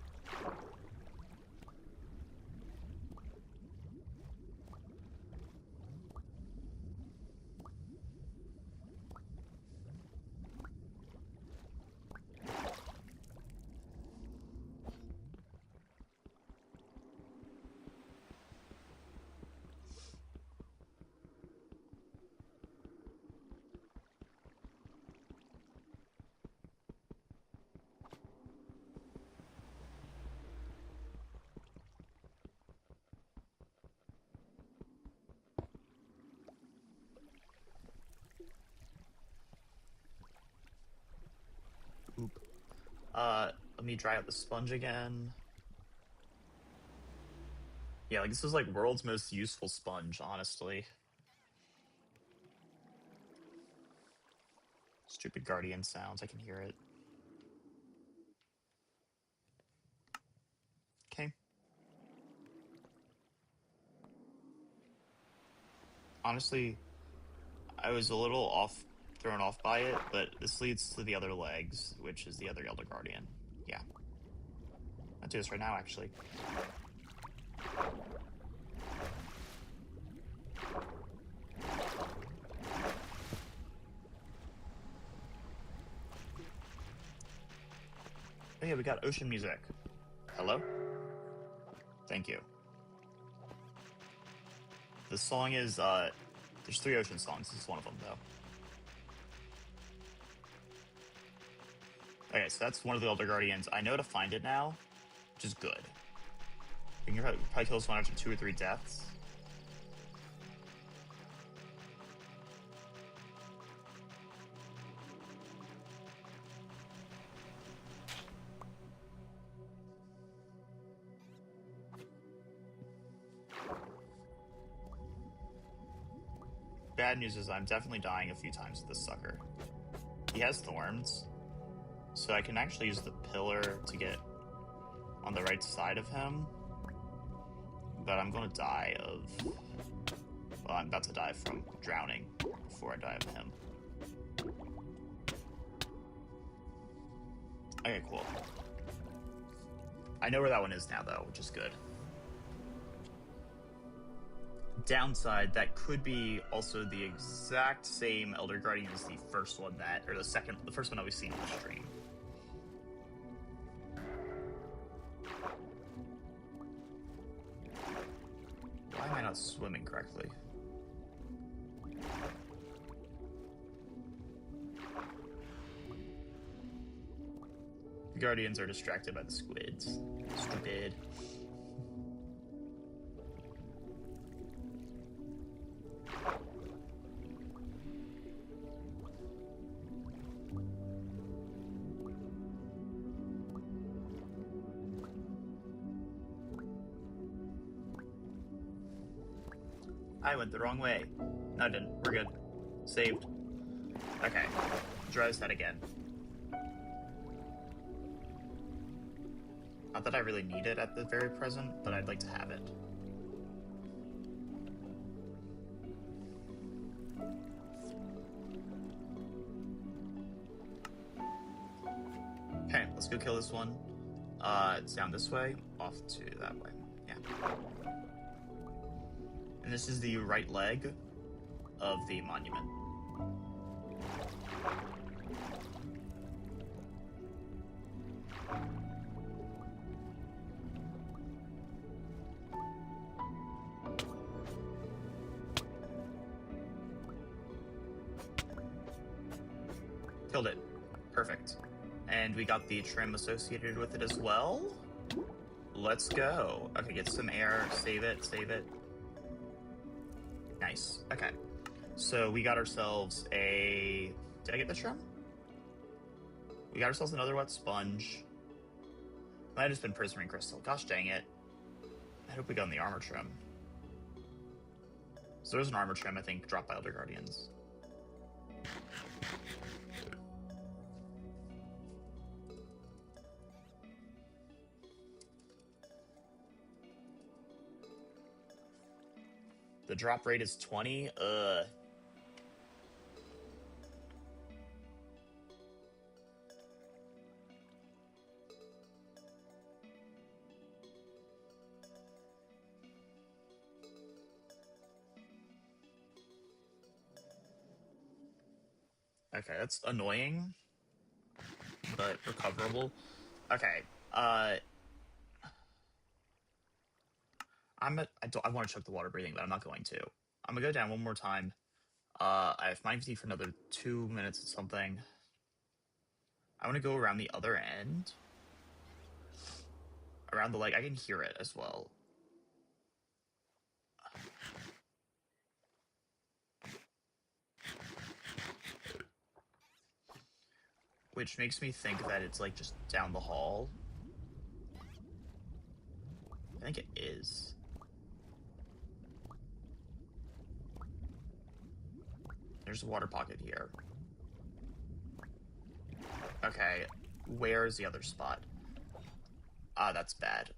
Oop. Let me dry out the sponge again. Yeah, like this is like world's most useful sponge, honestly. Stupid guardian sounds, I can hear it. Okay. Honestly, I was a little thrown off by it, but this leads to the other legs, which is the other Elder Guardian. Yeah. I'll do this right now, actually. Oh yeah, we got ocean music. Hello? Thank you. This song is, there's 3 ocean songs. This is one of them, though. Okay, so that's one of the Elder Guardians. I know to find it now. which is good. We can probably kill this one after 2 or 3 deaths. Bad news is I'm definitely dying a few times with this sucker. He has thorns, so I can actually use the pillar to get on the right side of him. But I'm going to die of... Well, I'm about to die from drowning before I die of him. Okay, cool. I know where that one is now, though, which is good. Downside, that could be also the exact same Elder Guardian as the first one or the first one that we've seen on the stream. Why am I not swimming correctly? The Guardians are distracted by the squids. Stupid. I went the wrong way. No, I didn't. We're good. Saved. Okay. Try that again. Not that I really need it at the very present, but I'd like to have it. Okay, let's go kill this one. It's down this way, off to that way. Yeah. And this is the right leg of the monument. Killed it. Perfect. And we got the trim associated with it as well. Let's go. Okay, get some air. Save it, save it. Nice. Okay. So we got ourselves a... Did I get the trim? We got ourselves another wet sponge. Might have just been prismarine crystal. Gosh dang it. I hope we got in the armor trim. So there's an armor trim, I think, dropped by Elder Guardians. The drop rate is 20. Okay, that's annoying, but recoverable. Okay, I want to choke the water breathing, but I'm not going to. I'm gonna go down one more time. I have mind fatigue for another 2 minutes or something. I want to go around the other end. Around the leg. I can hear it as well. Which makes me think that it's like just down the hall. I think it is. There's a water pocket here. Okay, where's the other spot? Ah, that's bad.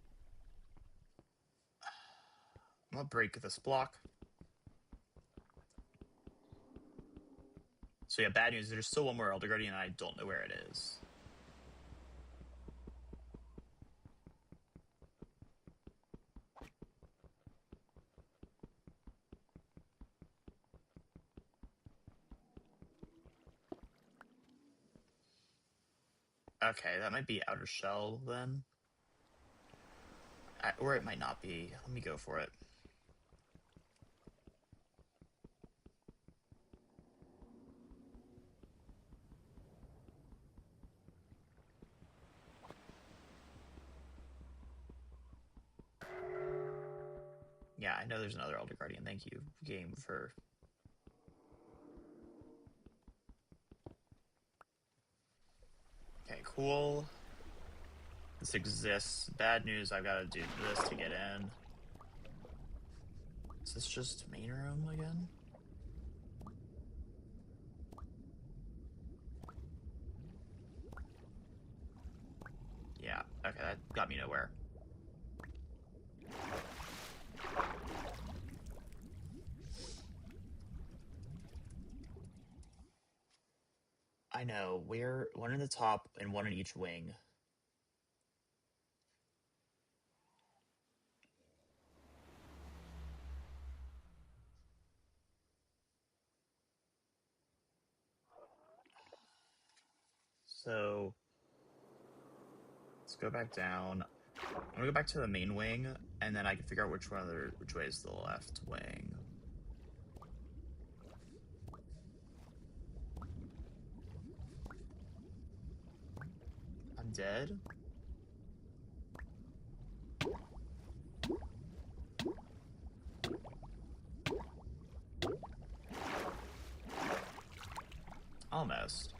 I'm gonna break this block. So yeah, bad news, there's still one more Elder Guardian and I don't know where it is. Okay, that might be Outer Shell then. Or it might not be. Let me go for it. Yeah, I know there's another Elder Guardian. Thank you, game, for... Okay, cool. This exists. Bad news, I've got to do this to get in. Is this just main room again? Yeah, okay, that got me nowhere. I know, we're one in the top and one in each wing. So let's go back down. I'm gonna go back to the main wing, and then I can figure out which way is the left wing. I'm dead? Almost.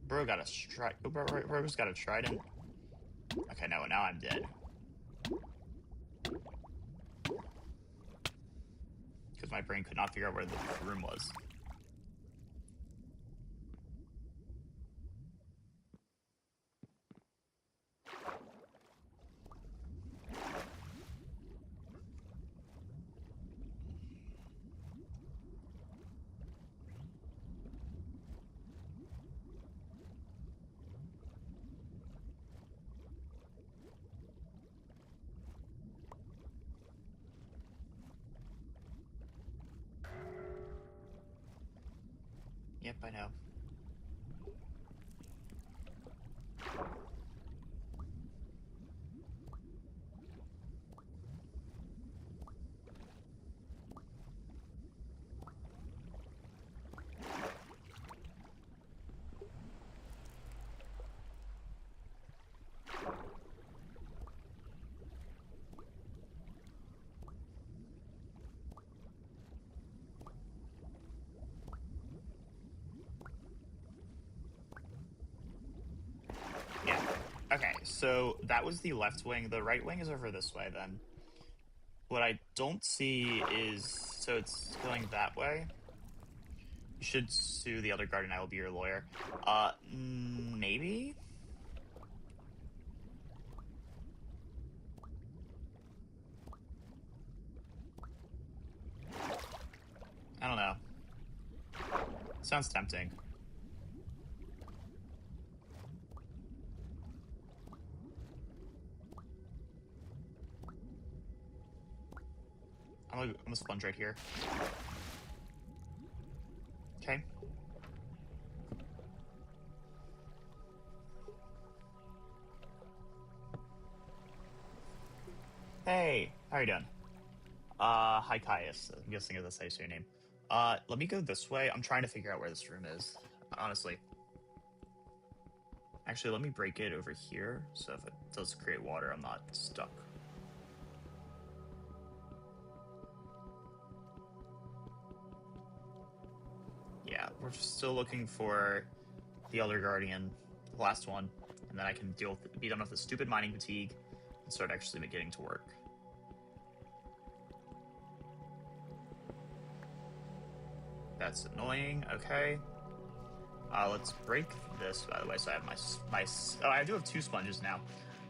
Bro got a strike. Bro's got a trident. Okay, now I'm dead. Because my brain could not figure out where the room was. Yep, I know. Yeah. Okay, so that was the left wing. The right wing is over this way, then. What I don't see is... So it's going that way. You should sue the Elder Guardian. I will be your lawyer. Maybe? I don't know. Sounds tempting. I'm gonna sponge right here. Okay. Hey, how are you doing? Hi Caius. I'm guessing that's how you say your name. Let me go this way. I'm trying to figure out where this room is, honestly. Actually, let me break it over here, so if it does create water, I'm not stuck. Yeah, we're still looking for the Elder Guardian, the last one, and then I can be done with the stupid mining fatigue and start actually getting to work. That's annoying. Okay. Let's break this, by the way, so I have my oh, I do have 2 sponges now.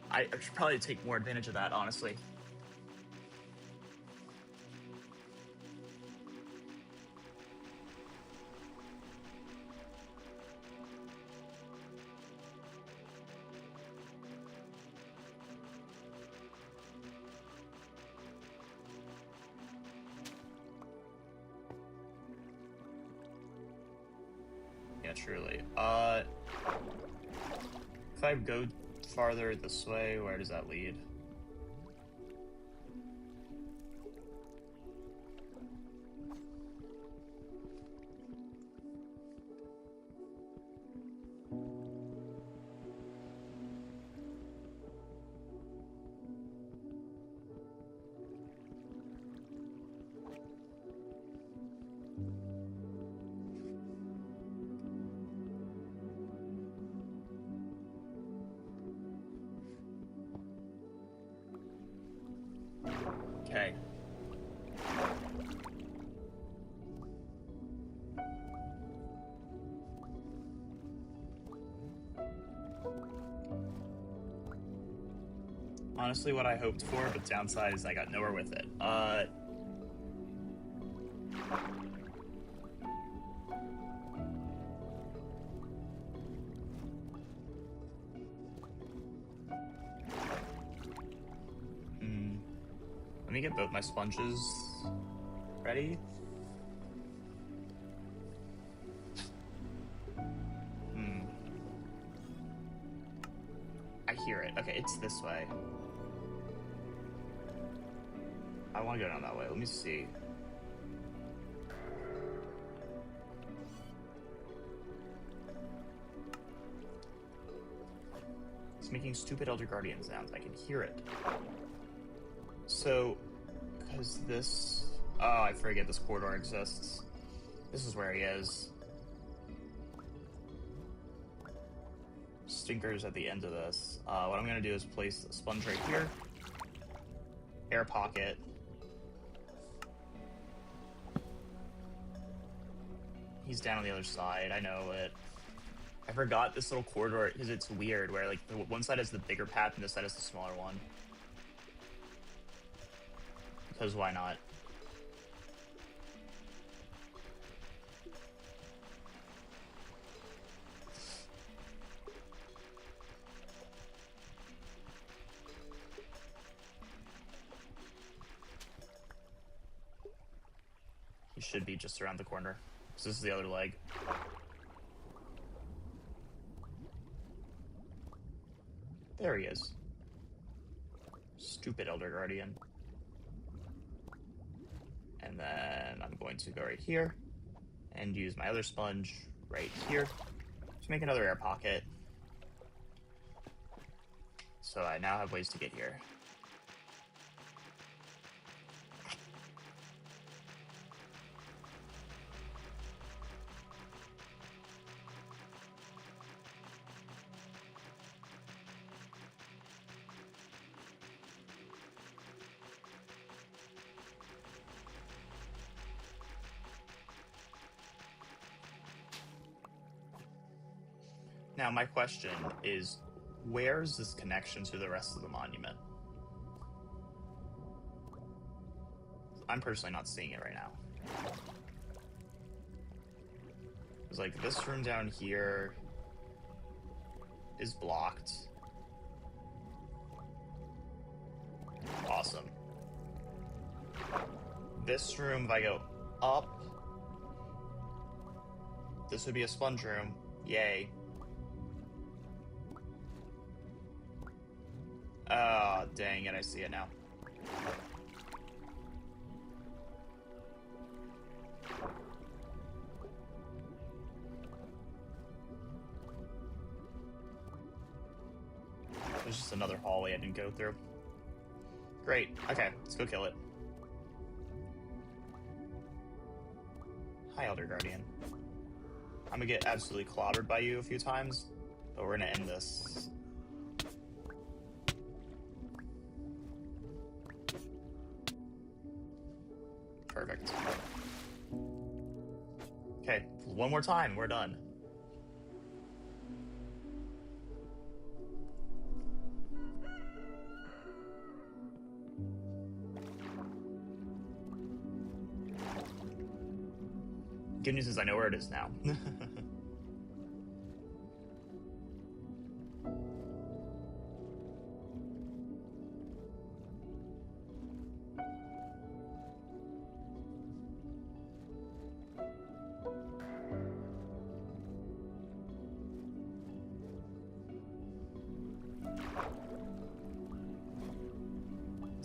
I should probably take more advantage of that, honestly. Yeah, truly. If I go farther this way, where does that lead? Okay. Honestly, what I hoped for, but downside is I got nowhere with it. Let me get both my sponges ready. I hear it. Okay, it's this way. I want to go down that way. Let me see. It's making stupid Elder Guardian sounds. I can hear it. So, because this... Oh, I forget this corridor exists. This is where he is. Stinkers at the end of this. What I'm going to do is place a sponge right here. Air pocket. He's down on the other side. I know it. I forgot this little corridor because it's weird where like the one side has the bigger path and this side has the smaller one. Because why not? He should be just around the corner. Because this is the other leg. There he is. Stupid Elder Guardian. And then I'm going to go right here and use my other sponge right here to make another air pocket. So I now have ways to get here. Now, my question is, where's this connection to the rest of the monument? I'm personally not seeing it right now. It's like this room down here is blocked. Awesome. This room, if I go up, this would be a sponge room. Yay. Ah, dang it, I see it now. There's just another hallway I didn't go through. Great. Okay, let's go kill it. Hi, Elder Guardian. I'm gonna get absolutely clobbered by you a few times, but we're gonna end this. Perfect. Okay, one more time, we're done. Good news is I know where it is now.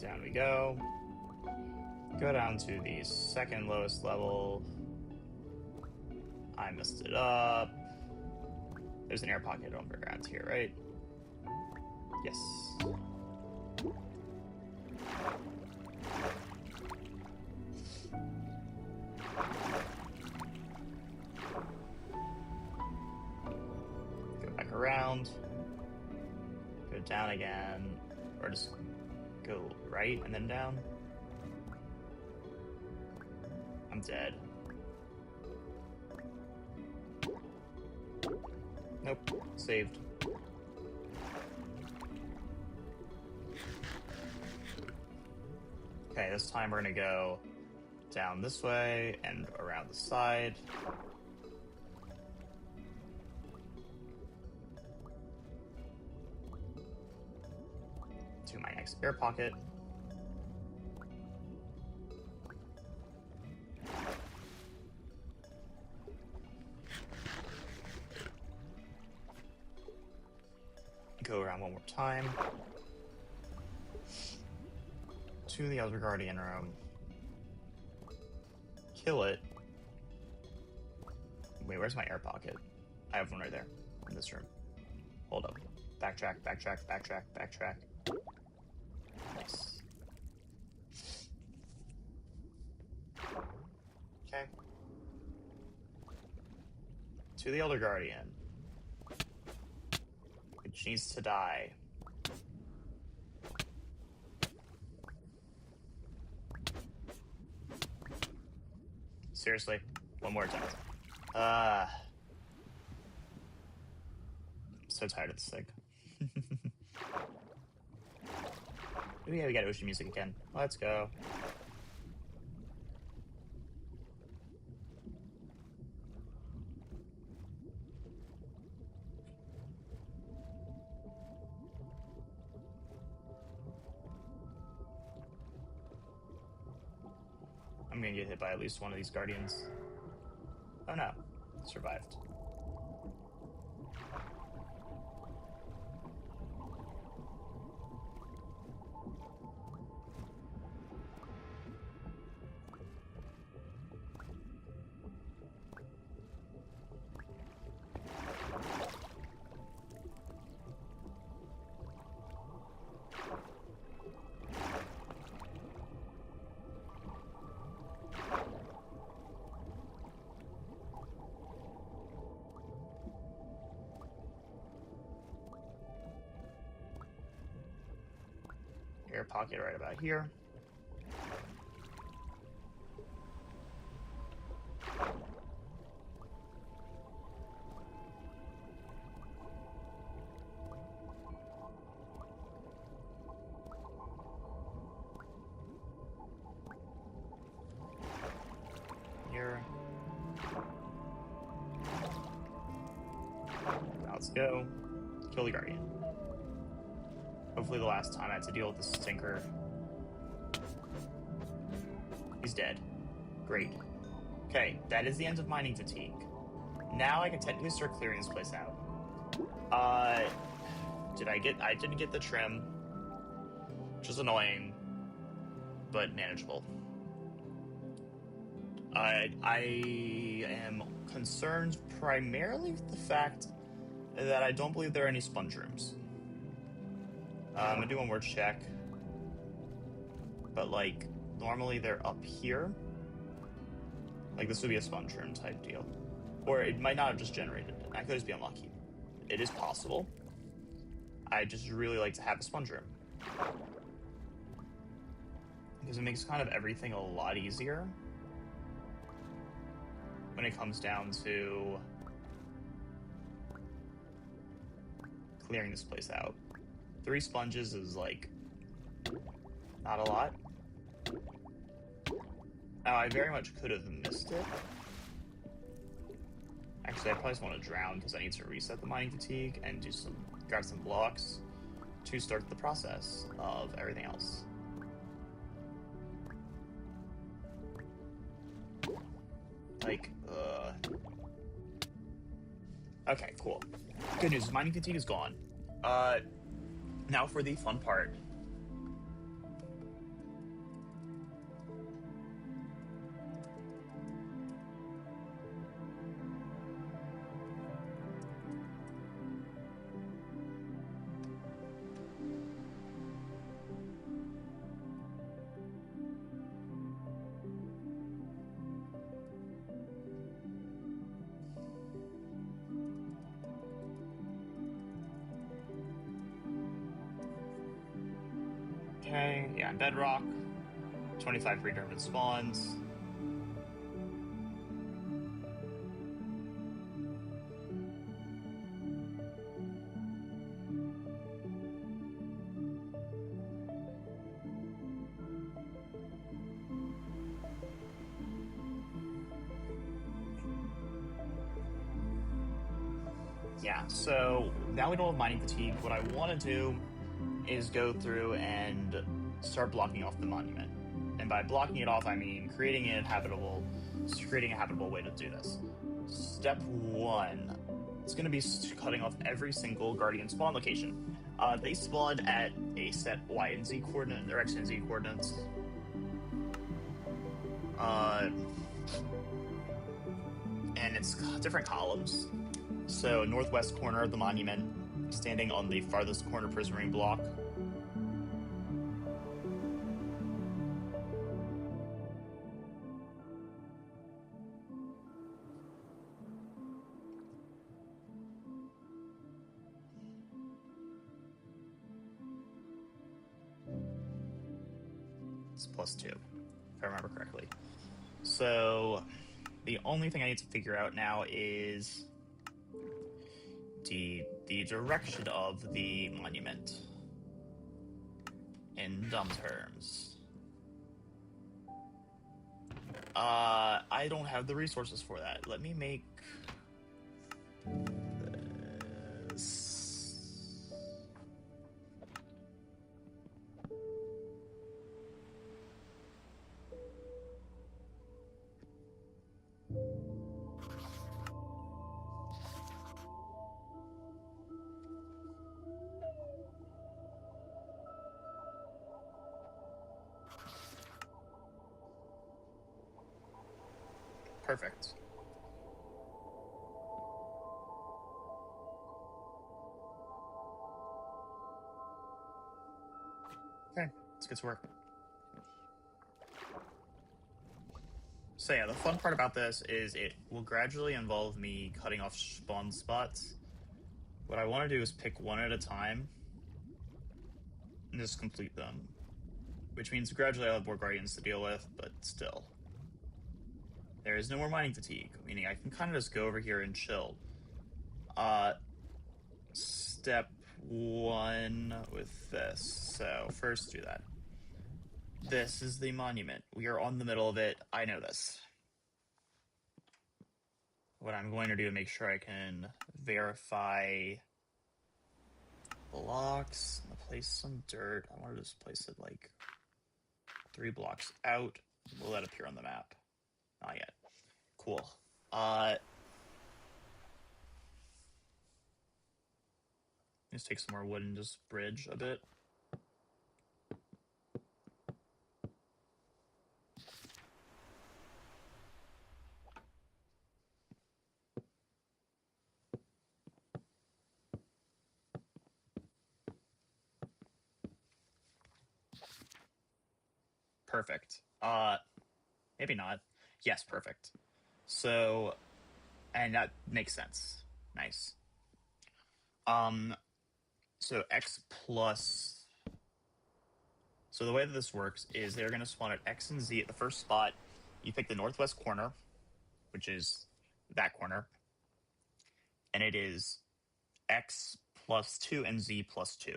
Down we go. Go down to the second lowest level. I messed it up. There's an air pocket underground here, right? Yes. Go back around. Go down again. Or just go right and then down. I'm dead. Nope. Saved. Okay, this time we're gonna go down this way and around the side. To my next air pocket. Go around one more time. To the Elder Guardian room. Kill it. Wait, where's my air pocket? I have one right there. In this room. Hold up. Backtrack, backtrack, backtrack, backtrack. Nice. Okay. To the Elder Guardian. Which needs to die. Seriously, one more time. I'm so tired of this thing. Oh yeah, we got ocean music again. Let's go. I'm gonna get hit by at least one of these guardians. Oh no, survived. Air pocket right about here. Here. Now let's go. Kill the guardian. Hopefully the last time I had to deal with this stinker. He's dead. Great. Okay, that is the end of mining fatigue. Now I can technically start clearing this place out. I didn't get the trim, which is annoying, but manageable. I am concerned primarily with the fact that I don't believe there are any sponge rooms. I'm gonna do one more check. But, like, normally they're up here. Like, this would be a sponge room type deal. Or it might not have just generated it. I could just be unlucky. It is possible. I just really like to have a sponge room. Because it makes kind of everything a lot easier when it comes down to clearing this place out. 3 sponges is, like, not a lot. Now, I very much could have missed it. Actually, I probably just want to drown because I need to reset the mining fatigue and grab some blocks to start the process of everything else. Like, okay, cool. Good news, mining fatigue is gone. Now for the fun part. Okay, yeah, bedrock. 25 predetermined spawns. Yeah, so now we don't have mining fatigue. What I want to do is go through and start blocking off the monument. And by blocking it off, I mean creating a habitable way to do this. Step one, it's going to be cutting off every single guardian spawn location. They spawn at a set Y and Z coordinate, their X and Z coordinates. And it's different columns. So northwest corner of the monument, standing on the farthest corner prismarine block. It's +2, if I remember correctly. So the only thing I need to figure out now is the direction of the monument in dumb terms. I don't have the resources for that. Let me make this. Perfect. Okay, let's get to work. So yeah, the fun part about this is it will gradually involve me cutting off spawn spots. What I want to do is pick one at a time and just complete them, which means gradually I'll have more guardians to deal with, but still. There is no more mining fatigue, meaning I can kind of just go over here and chill. Step one with this. So first do that. This is the monument. We are on the middle of it. I know this. What I'm going to do to make sure I can verify blocks, I'm gonna place some dirt. I want to just place it like 3 blocks out. Will that appear on the map? Not yet. Cool. Just take some more wood and just bridge a bit. Perfect. Maybe not. Yes, perfect. So, and that makes sense. Nice. So X plus. So the way that this works is they're going to spawn at X and Z at the first spot. You pick the northwest corner, which is that corner, and it is X +2 and Z +2.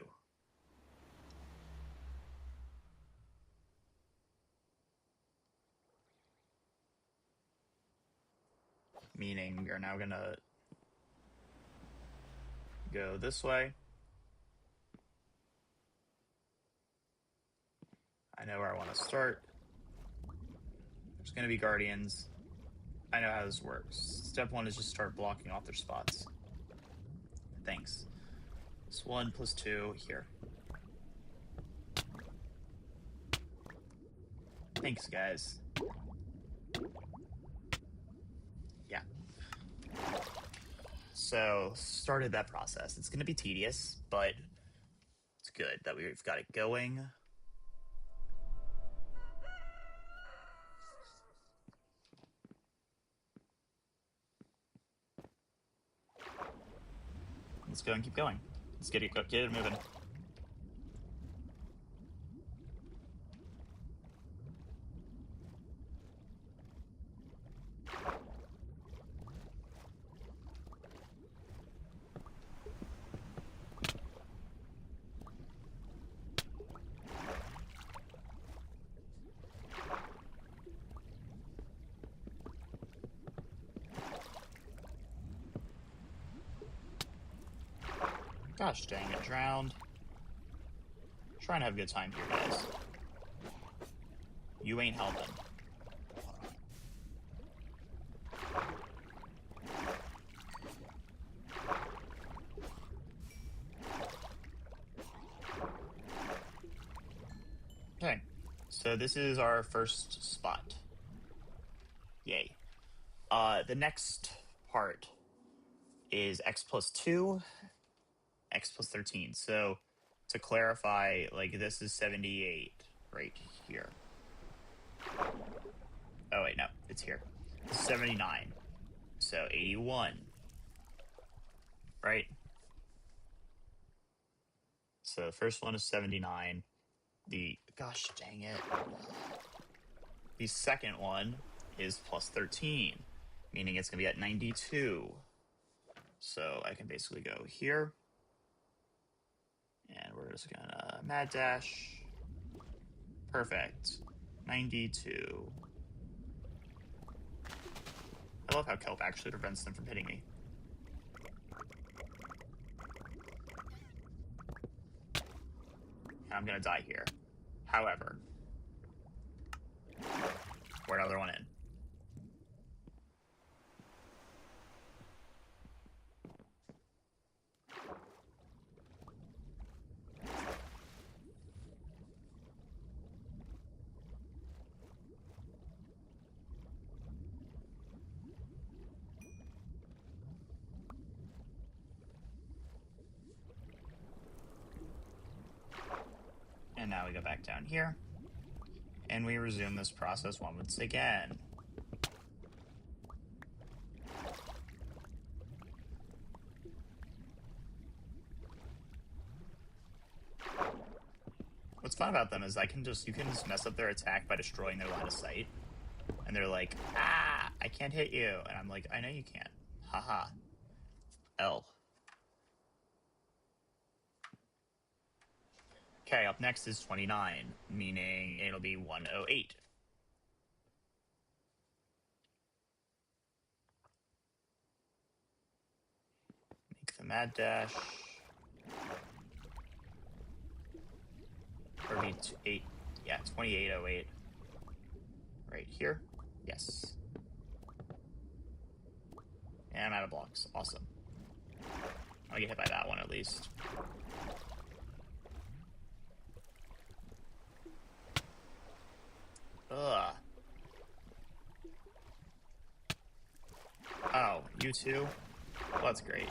Meaning we are now going to go this way. I know where I want to start. There's going to be guardians. I know how this works. Step one is just start blocking off their spots. Thanks. It's 1 + 2 here. Thanks, guys. Yeah. So, started that process. It's going to be tedious, but it's good that we've got it going. Let's go and keep going. Let's get it moving. Gosh dang it, drowned. Trying to have a good time here, guys. You ain't helping. Okay, so this is our first spot. Yay. The next part is x plus 2, x plus 13. So to clarify, like this is 78 right here. Oh wait, no, it's here. 79. So 81. Right? So the first one is 79. Gosh dang it. The second one is plus 13, meaning it's going to be at 92. So I can basically go here. And we're just going to mad dash. Perfect. 92. I love how kelp actually prevents them from hitting me. And I'm going to die here. However, we're another one in. And now we go back down here. And we resume this process once again. What's fun about them is you can just mess up their attack by destroying their line of sight. And they're like, ah, I can't hit you. And I'm like, I know you can't. Haha. L. Okay, up next is 29, meaning it'll be 108. Make the mad dash. Or be 2808. Right here. Yes. And I'm out of blocks. Awesome. I'll get hit by that one at least. Ugh. Oh, you too? Well, that's great.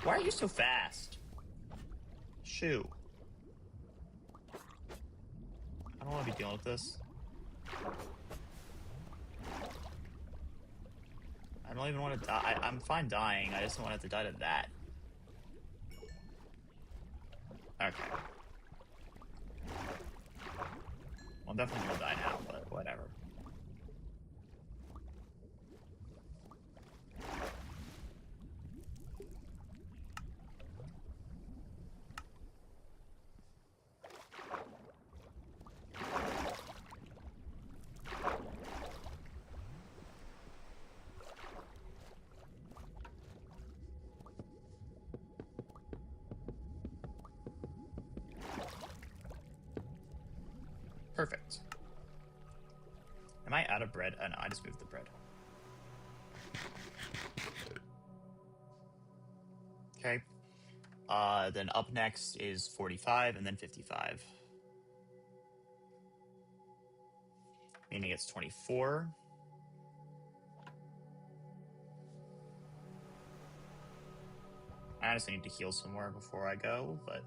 Why are you so fast? Shoo. I don't want to be dealing with this. I don't even want to die. I'm fine dying. I just don't want to have to die to that. Okay. Well, I'm definitely going to die now, but whatever. Perfect. Am I out of bread? Oh, no, I just moved the bread. Okay. Then up next is 45 and then 55. Meaning it's 24. I honestly need to heal some more before I go, but...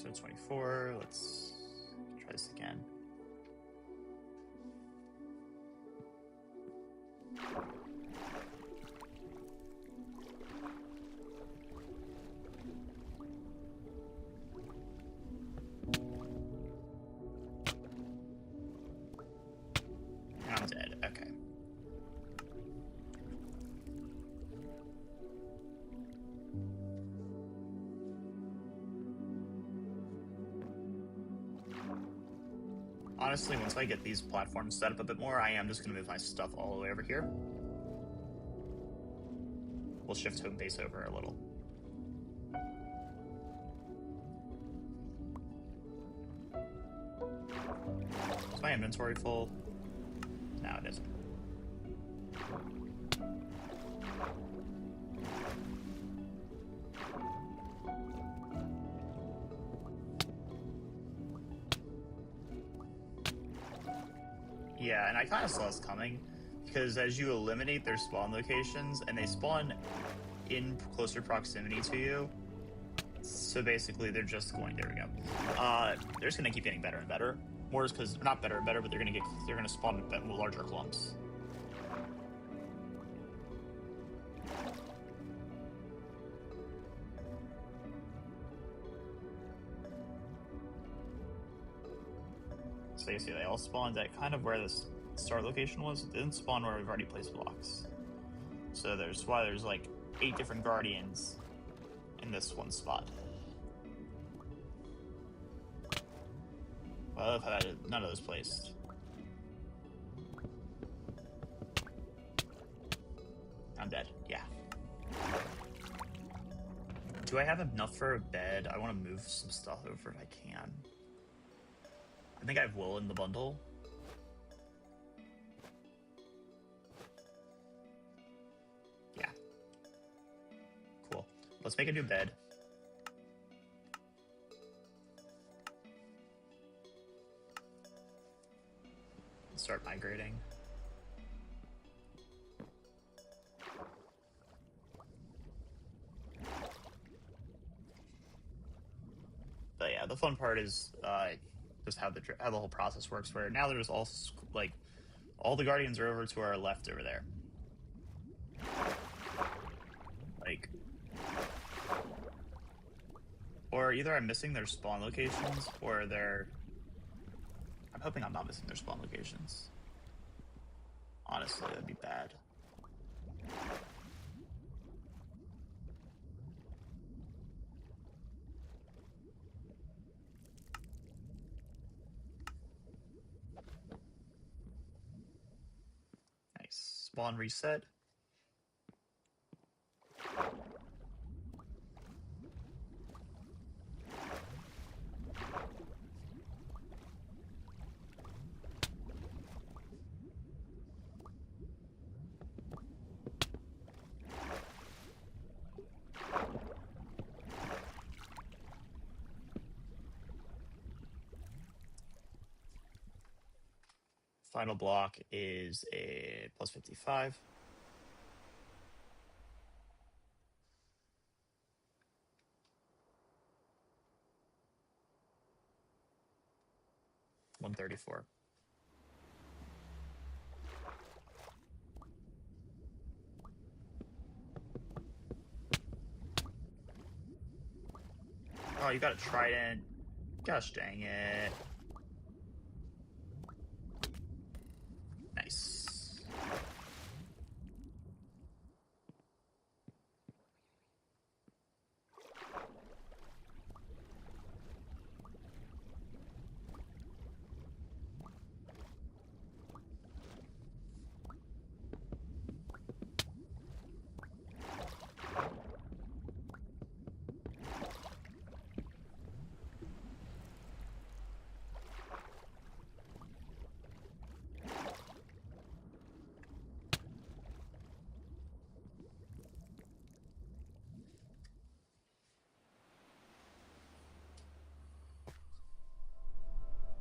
So 24, let's try this again. I'm dead, okay. Honestly, once I get these platforms set up a bit more, I am just going to move my stuff all the way over here. We'll shift home base over a little. Is my inventory full? No, it isn't. Yeah, and I kind of saw this coming, because as you eliminate their spawn locations, and they spawn in closer proximity to you, so basically they're just going, there we go. They're just going to keep getting better and better. More is because, not better and better, but they're going to spawn in larger clumps. So you see, they all spawned at kind of where this start location was. It didn't spawn where we've already placed blocks. So there's why there's like 8 different guardians in this one spot. Well, I love how none of those placed. I'm dead. Yeah. Do I have enough for a bed? I want to move some stuff over if I can. I think I have wool in the bundle. Yeah. Cool. Let's make a new bed. Let's start migrating. But yeah, the fun part is just how the whole process works. Where now there's all like all the guardians are over to our left over there. Like, or either I'm missing their spawn locations, or they're. I'm hoping I'm not missing their spawn locations. Honestly, that'd be bad. Nice. Spawn reset. Final block is a plus 55. $134. Oh, you got a trident. Gosh dang it. Nice.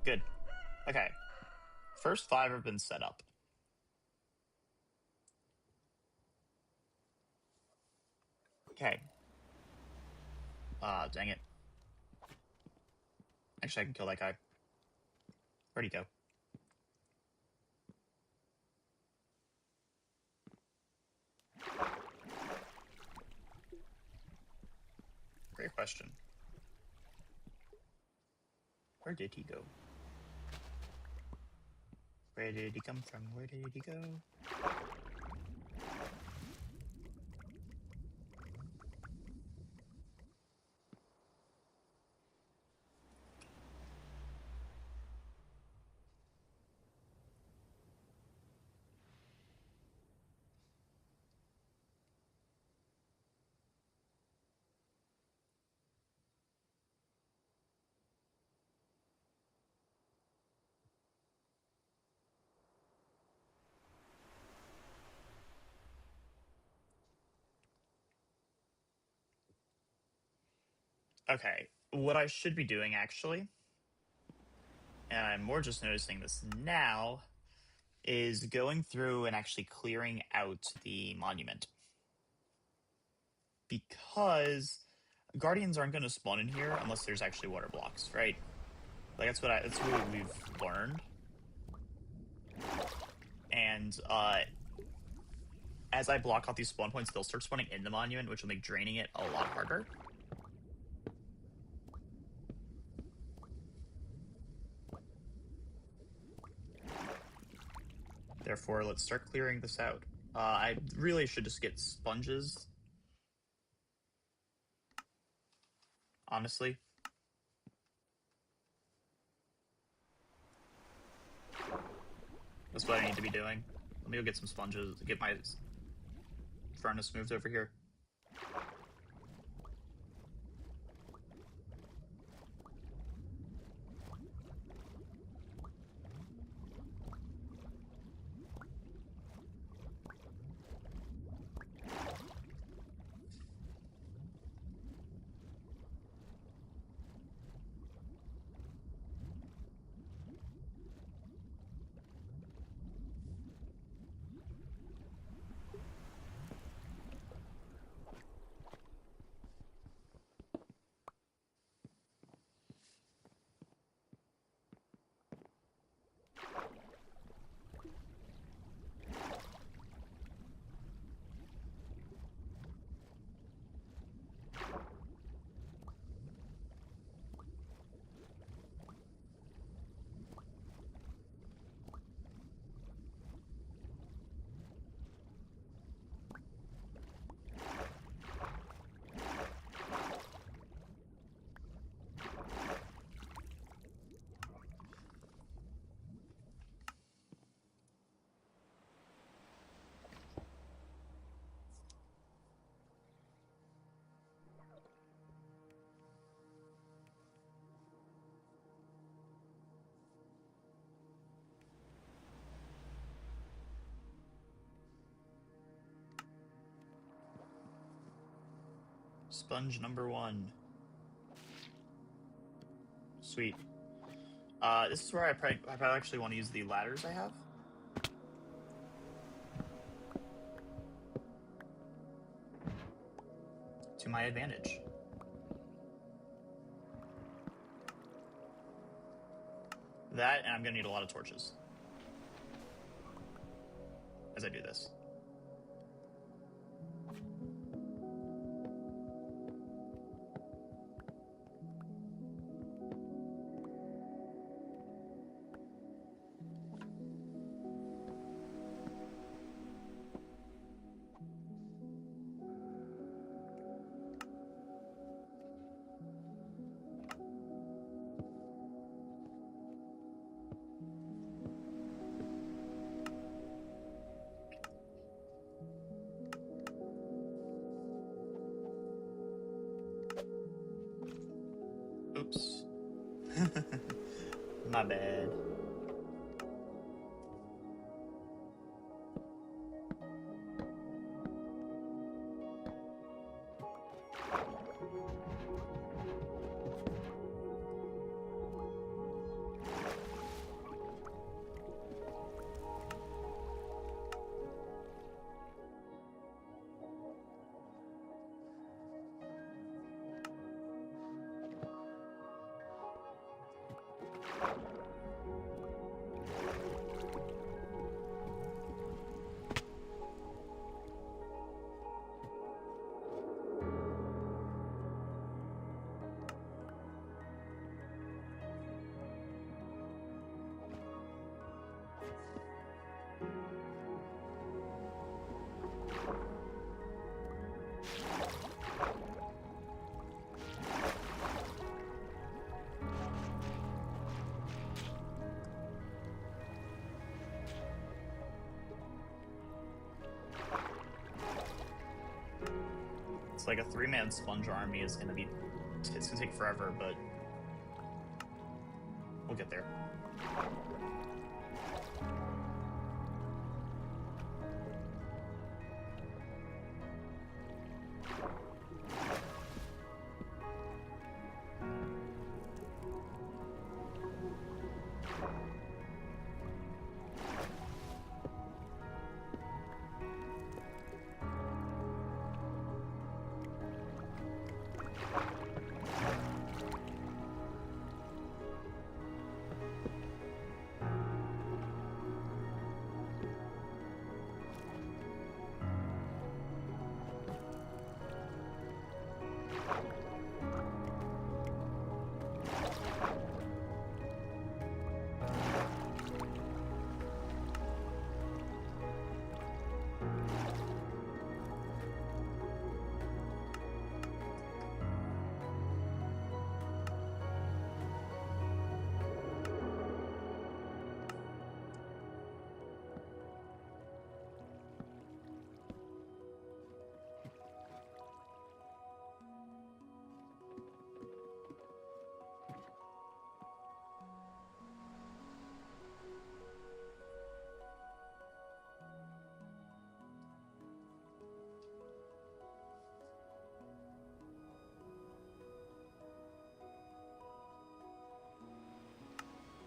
Good. Okay. First 5 have been set up. Okay. Dang it. Actually, I can kill that guy. Where'd he go? Great question. Where did he go? Where did he come from? Where did he go? Okay, what I should be doing actually, and I'm more just noticing this now, is going through and actually clearing out the monument. Because guardians aren't going to spawn in here unless there's actually water blocks, right? Like that's what we've learned. And as I block out these spawn points, they'll start spawning in the monument, which will make draining it a lot harder. Therefore, let's start clearing this out. I really should just get sponges. Honestly. That's what I need to be doing. Let me go get some sponges, get my furnace moved over here. Sponge number 1. Sweet. This is where I probably actually want to use the ladders I have. To my advantage. That, and I'm going to need a lot of torches. As I do this. Oops. My bad. like a 3-man sponge army is gonna be, it's gonna take forever, but we'll get there.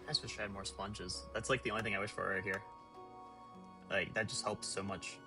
I just wish I had more sponges. That's like the only thing I wish for right here. Like, that just helps so much.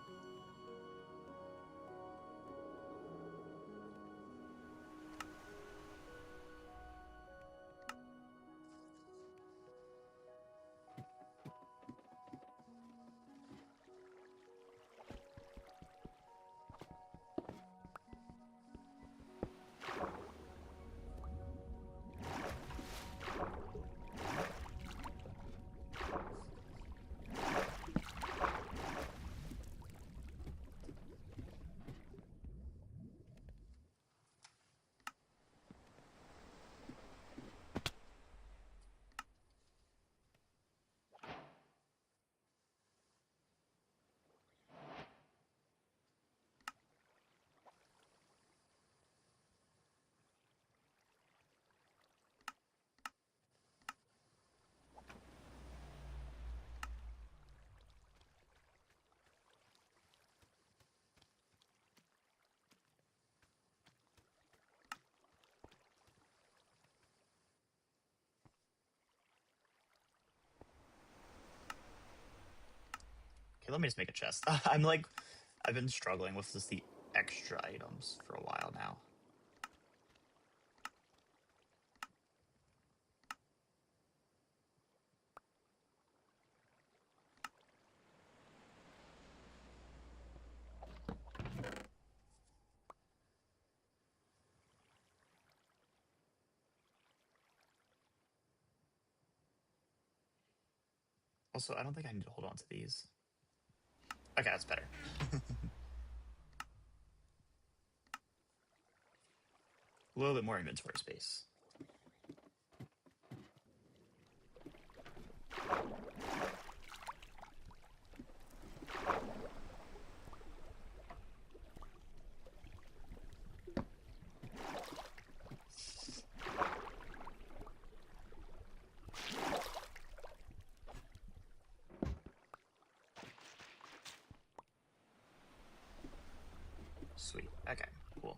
Okay, let me just make a chest. I'm like, I've been struggling with just the extra items for a while now. Also, I don't think I need to hold on to these. Okay, that's better. A little bit more inventory space. Sweet. Okay, cool.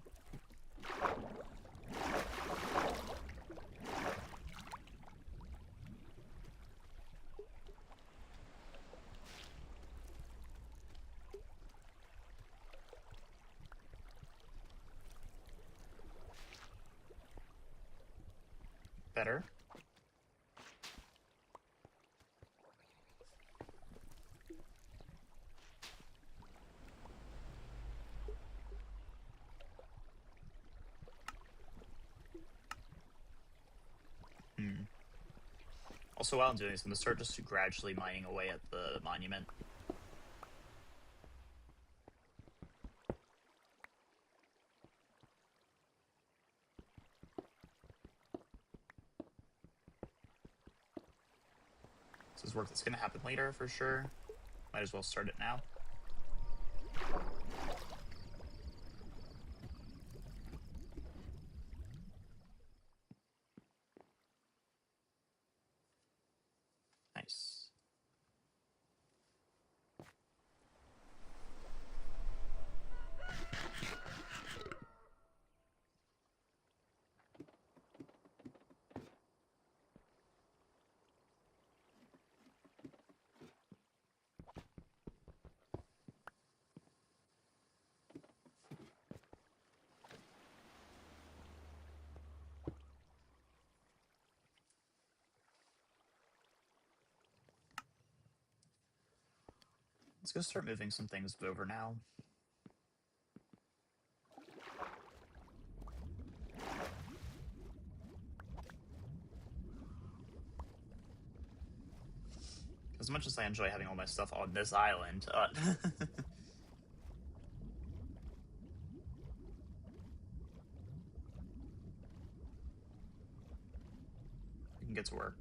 Better. Also, while I'm doing this, I'm going to start just gradually mining away at the monument. This is work that's going to happen later for sure. Might as well start it now. Let's go start moving some things over now. As much as I enjoy having all my stuff on this island, we can get to work.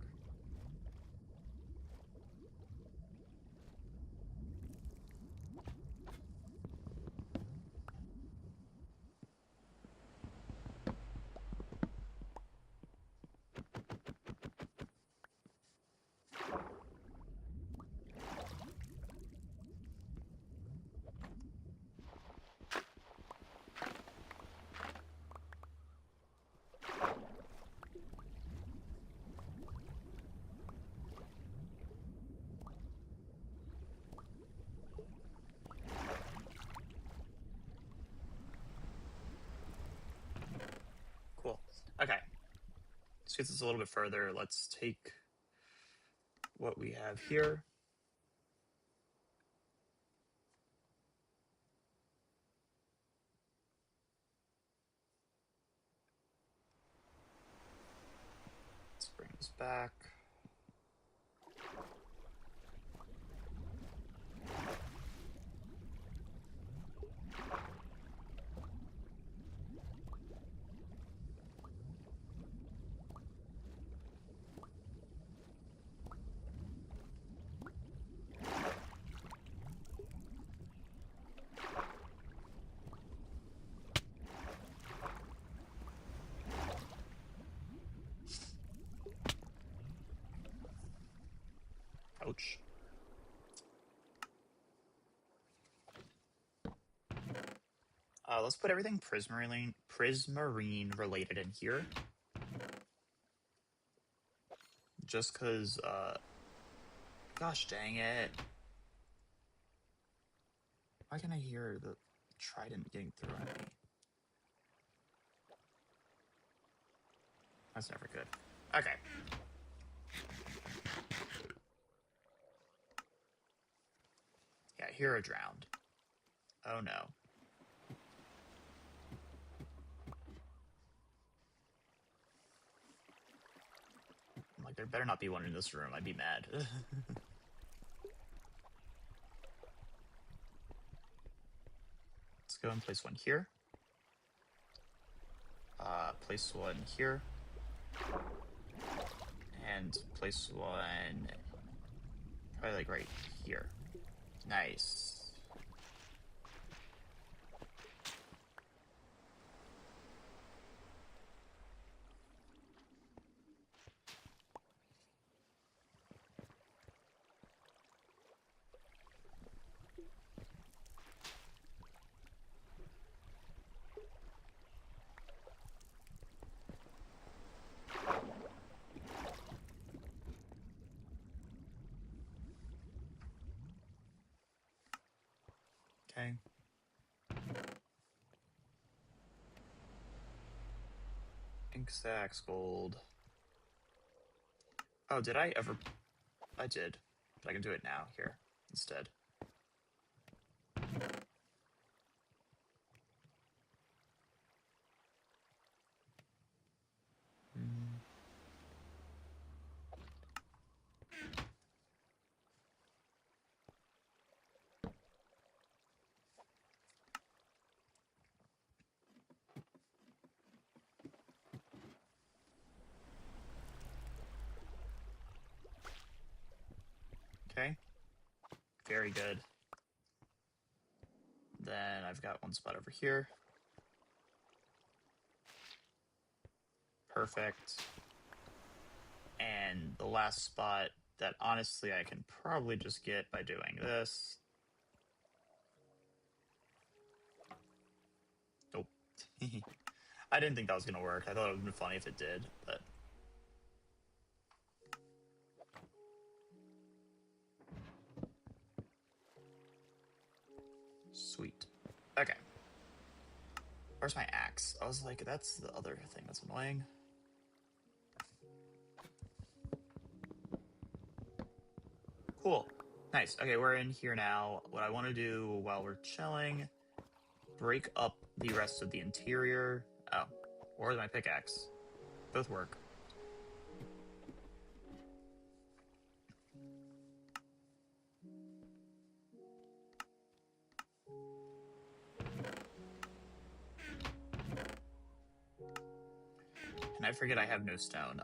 Cool. Okay. Let's get this a little bit further. Let's take what we have here. Let's bring this back. Ouch. Let's put everything prismarine related in here. Just because, gosh dang it. Why can I hear the trident getting through at me? That's never good. Okay. Yeah, hero drowned. Oh no. I'm like, there better not be one in this room. I'd be mad. Let's go and place one here. Place one here. And place one probably like right here. Nice. Okay. Ink sacks, gold. Oh, did I ever? I did. But I can do it now here instead. Okay. Very good. Then I've got one spot over here. Perfect. And the last spot that honestly I can probably just get by doing this. Nope. I didn't think that was going to work. I thought it would have been funny if it did, but... Sweet. Okay. Where's my axe? I was like, that's the other thing that's annoying. Cool. Nice. Okay, we're in here now. What I want to do while we're chilling, break up the rest of the interior. Oh, or my pickaxe. Both work. And I forget I have no stone.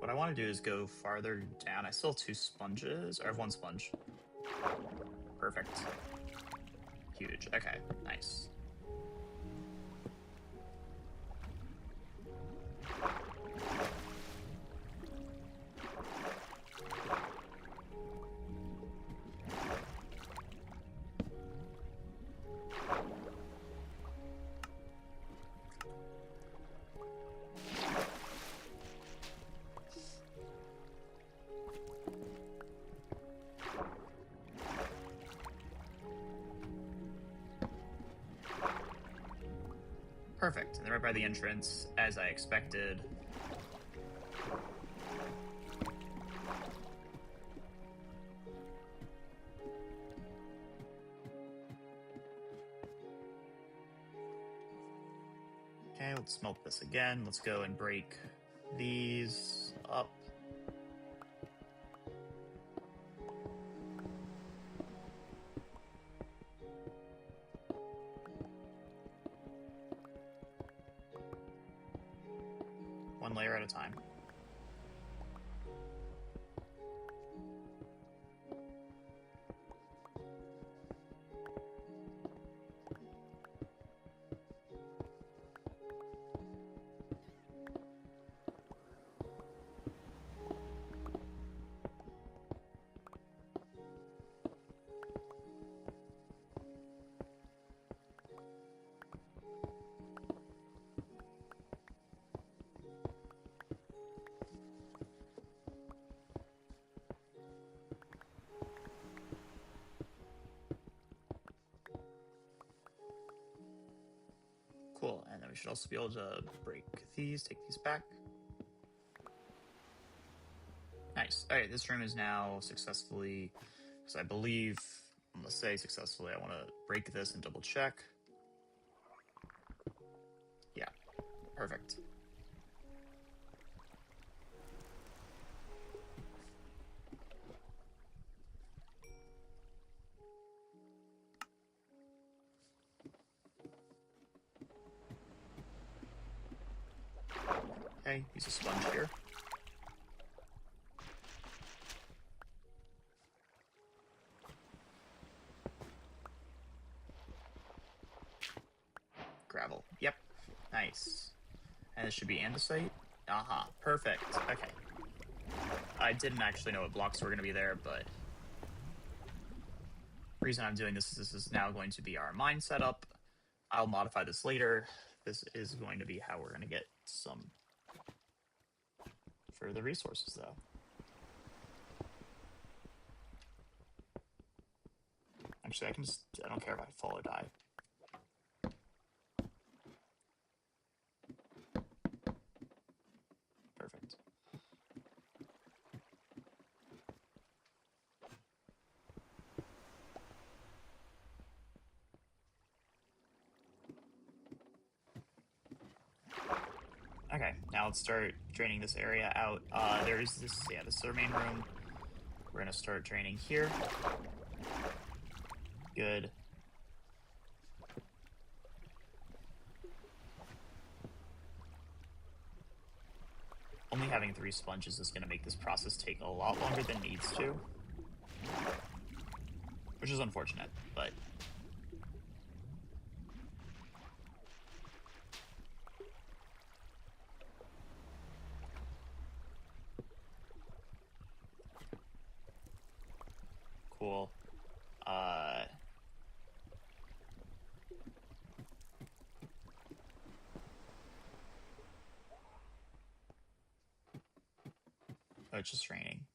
What I want to do is go farther down. I still have 2 sponges, or I have 1 sponge. Perfect. Huge. Okay, nice. Perfect. And then right by the entrance, as I expected. Okay, let's smelt this again. Let's go and break these up. One layer at a time. Cool, and then we should also be able to break these, take these back. Nice. All right, this room is now successfully, because I believe, let's say successfully, I want to break this and double check. Yeah, perfect. Okay, use a sponge here. Gravel. Yep. Nice. And this should be andesite. Uh-huh. Perfect. Okay. I didn't actually know what blocks were going to be there, but the reason I'm doing this is now going to be our mine setup. I'll modify this later. This is going to be how we're going to get some further resources, though. Actually, I don't care if I fall or die. Perfect. Okay, now let's start draining this area out. There's this, yeah, this is our main room. We're gonna start draining here. Good. Only having 3 sponges is gonna make this process take a lot longer than it needs to. Which is unfortunate, but... Cool. Oh, it's just raining.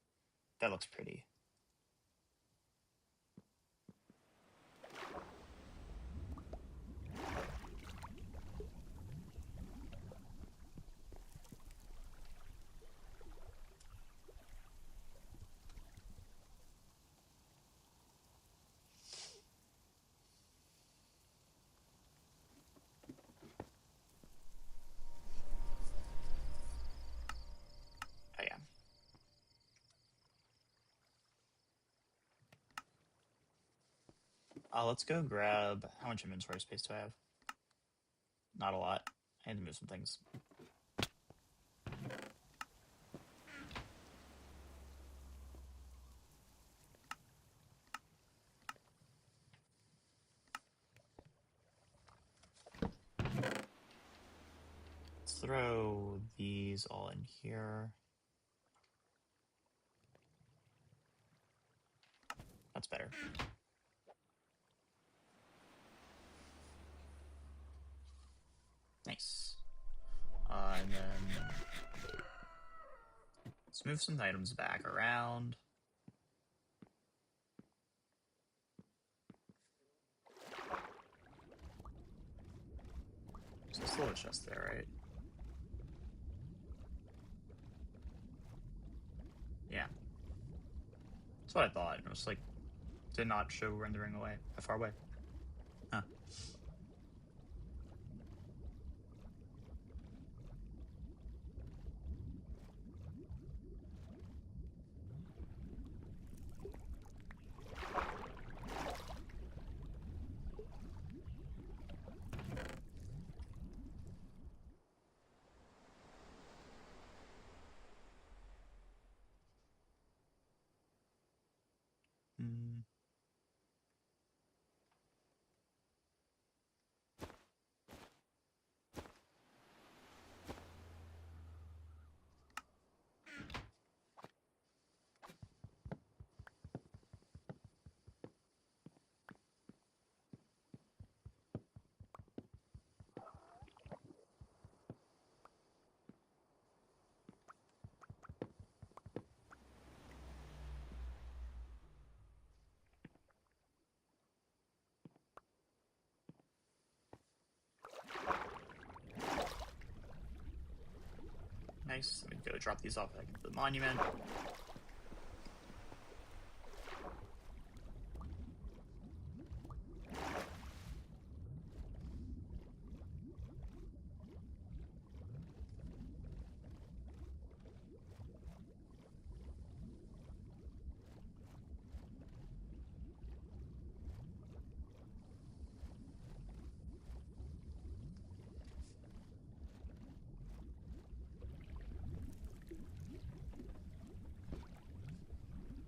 That looks pretty. Let's go grab... How much inventory space do I have? Not a lot. I need to move some things. Let's throw these all in here. That's better. Nice. And then let's move some items back around. So still a chest there, right? Yeah. That's what I thought. It was like, did not show rendering away. How far away? Huh. Mm. Nice. Let me go drop these off back into the monument.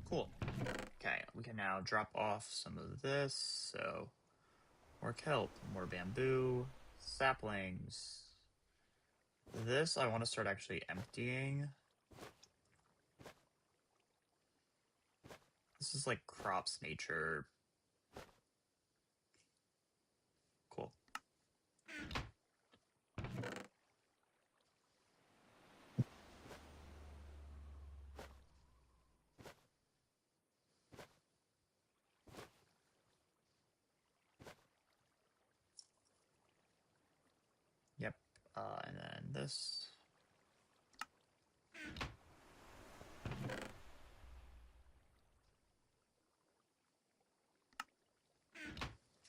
Cool. Okay, we can now drop off some of this. So, more kelp, more bamboo, saplings. This I want to start actually emptying. This is like crops, nature. Cool. Yep. And then this.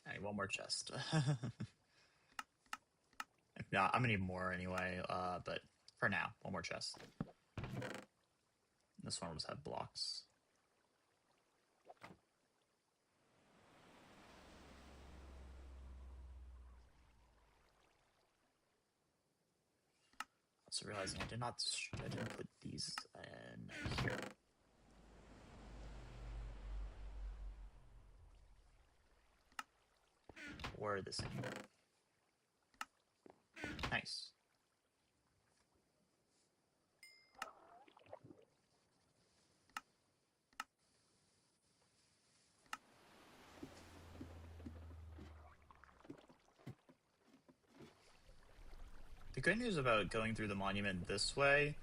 I need one more chest. If not, I'm gonna need more anyway. But for now, one more chest. This one will just have blocks. Also realizing I didn't put these in here. Or this in here. Nice. The good news about going through the monument this way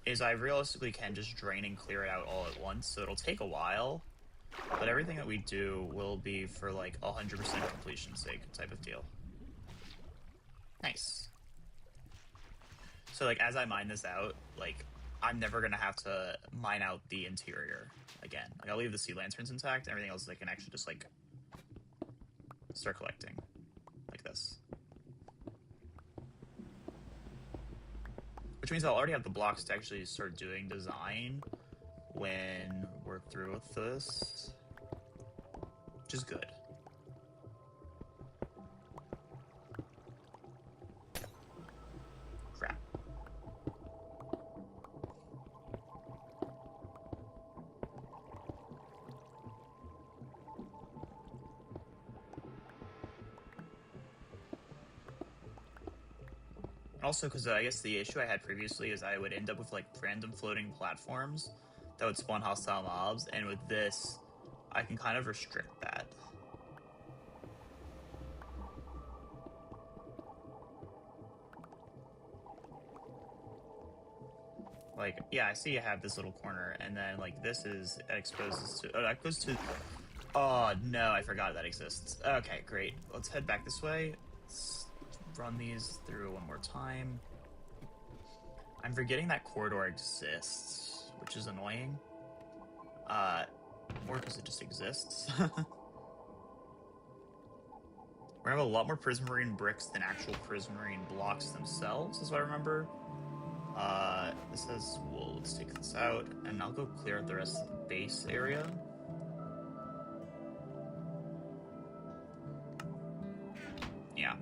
is I realistically can just drain and clear it out all at once, so it'll take a while, but everything that we do will be for like 100% completion sake type of deal. Nice. So like as I mine this out, like I'm never gonna have to mine out the interior again. Like I'll leave the sea lanterns intact, everything else I can actually just like start collecting like this. Which means I'll already have the blocks to actually start doing design when we're through with this, which is good. Also, because I guess the issue I had previously is I would end up with like random floating platforms that would spawn hostile mobs, and with this, I can kind of restrict that. Like, yeah, I see you have this little corner, and then like this is it exposes to. Oh, that goes to. Oh no, I forgot that exists. Okay, great. Let's head back this way. Let's run these through one more time. I'm forgetting that corridor exists, which is annoying. More because it just exists. We're gonna have a lot more prismarine bricks than actual prismarine blocks themselves, is what I remember. This says, well, let's take this out, and I'll go clear out the rest of the base area. Yeah.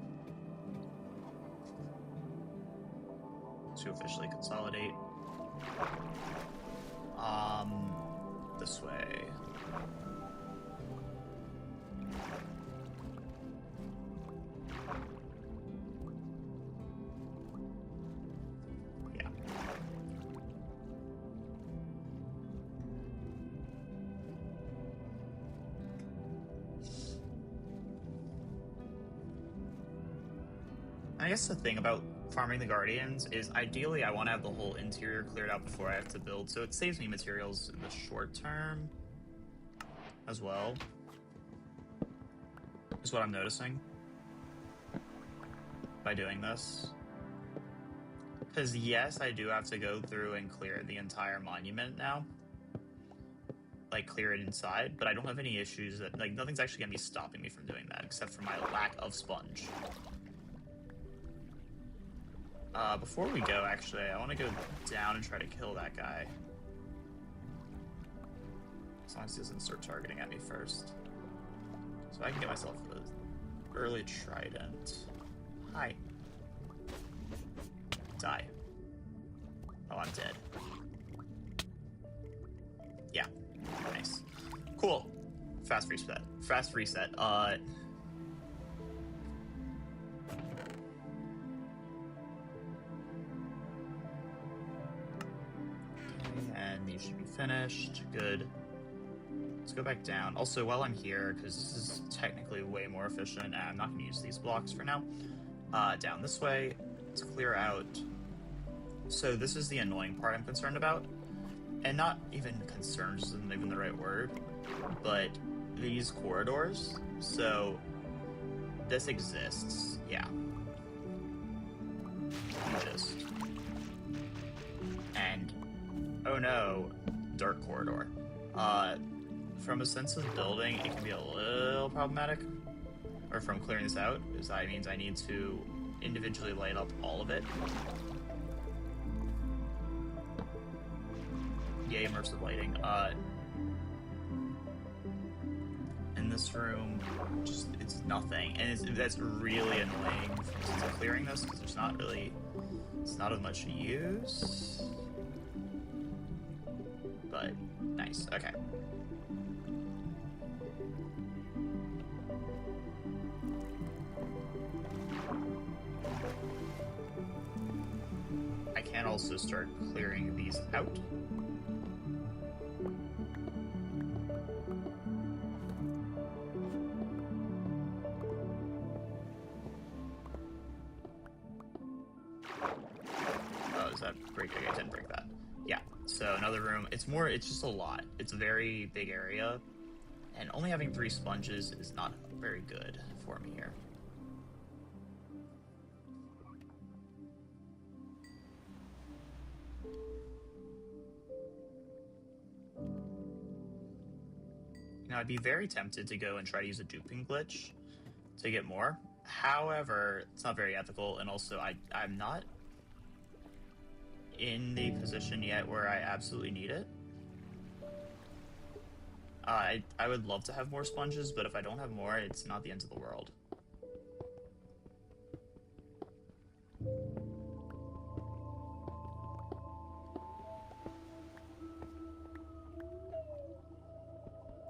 To officially consolidate. This way. Yeah. I guess the thing about farming the Guardians is ideally I want to have the whole interior cleared out before I have to build, so it saves me materials in the short term as well, is what I'm noticing by doing this. Because yes, I do have to go through and clear the entire monument now. Like, clear it inside, but I don't have any issues that, like, nothing's actually going to be stopping me from doing that, except for my lack of sponge. Before we go, actually, I want to go down and try to kill that guy. As long as he doesn't start targeting at me first. So I can get myself an early trident. Hi. Die. Oh, I'm dead. Yeah. Nice. Cool. Fast reset. Fast reset. And these should be finished. Good. Let's go back down. Also, while I'm here, because this is technically way more efficient, and I'm not going to use these blocks for now, down this way, let's clear out. So this is the annoying part I'm concerned about. And not even concerned isn't even the right word, but these corridors. So this exists, yeah. Just. And, oh no, dark corridor. From a sense of building, it can be a little problematic. Or from clearing this out, because that means I need to individually light up all of it. Yay, immersive lighting. In this room, just, it's nothing. And that's really annoying since I'm clearing this, because there's not really, it's not of much use. But, nice, okay. I can also start clearing these out. Oh, is that break? Okay, I didn't break that. Yeah, so another room. It's just a lot. It's a very big area, and only having 3 sponges is not very good for me here. Now, I'd be very tempted to go and try to use a duping glitch to get more. However, it's not very ethical, and also I'm not in the position yet where I absolutely need it. I would love to have more sponges, but if I don't have more, it's not the end of the world.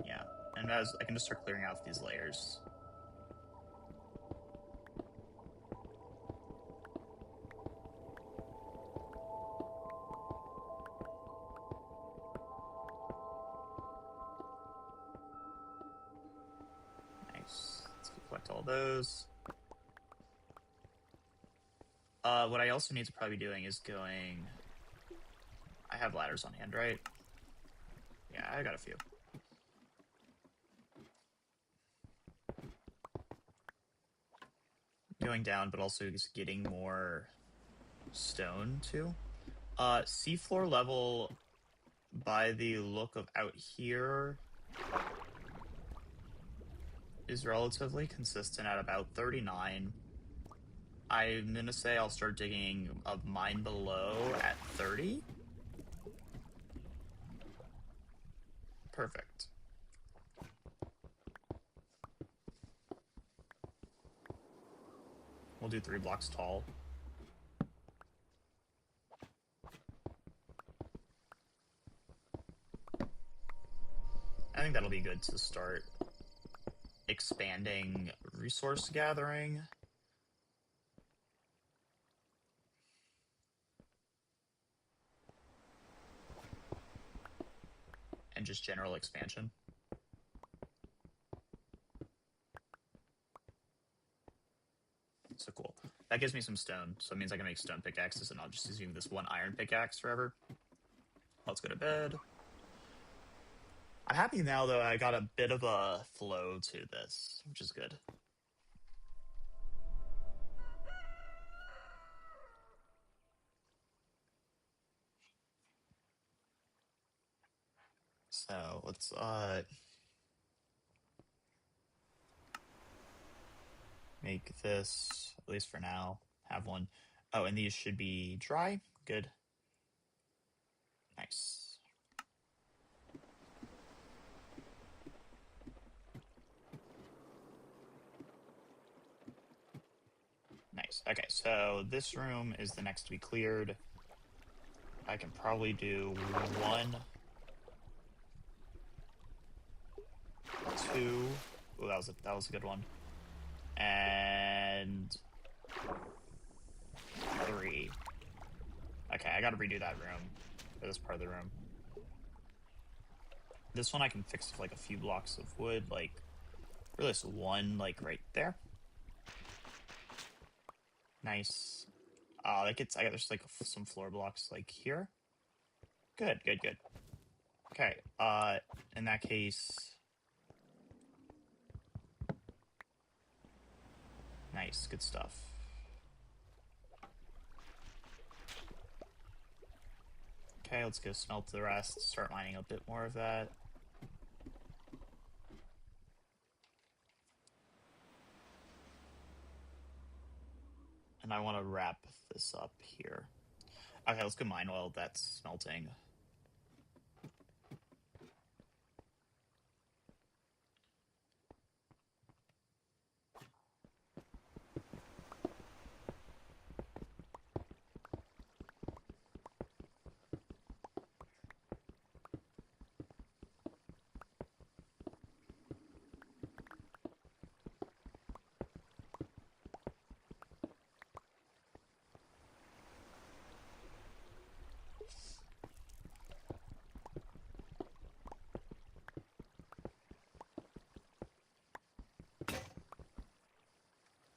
Yeah, and as I can just start clearing out these layers. collect all those. What I also need to probably be doing is going... I have ladders on hand, right? Yeah, I got a few. Going down, but also just getting more stone, too. Seafloor level, by the look of out here, is relatively consistent at about 39. I'm gonna say I'll start digging a mine below at 30. Perfect. We'll do 3 blocks tall. I think that'll be good to start expanding resource gathering. And just general expansion. So cool. That gives me some stone, so it means I can make stone pickaxes, and I'll just use this one iron pickaxe forever. Let's go to bed. I'm happy now, though, I got a bit of a flow to this, which is good. So let's make this, at least for now, have one. Oh, and these should be dry. Good. Nice. Nice. Okay, so this room is the next to be cleared. I can probably do 1, 2. Oh, that was a good one. And 3. Okay, I gotta redo that room, for this part of the room. This one I can fix with like a few blocks of wood, like really just 1, like right there. Nice. Like there's like some floor blocks like here. Good, good, good. Okay, in that case, nice, good stuff. Okay, let's go smelt the rest, start mining a bit more of that. And I want to wrap this up here. Okay, let's go mine while that's smelting.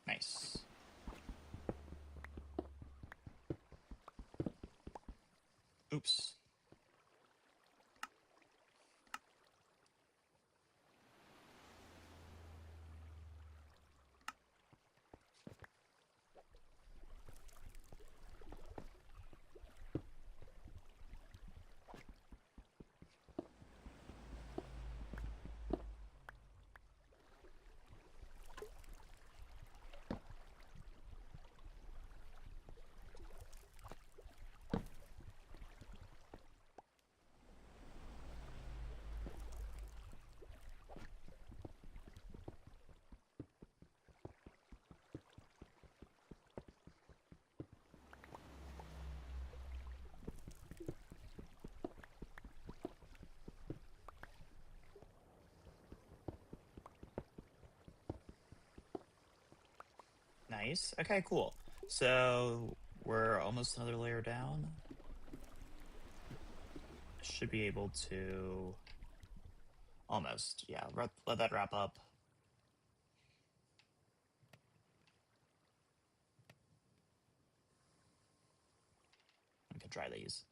Nice. Oops. Nice. Okay, cool. So we're almost another layer down. Should be able to... Almost, yeah. Let that wrap up. We can try these.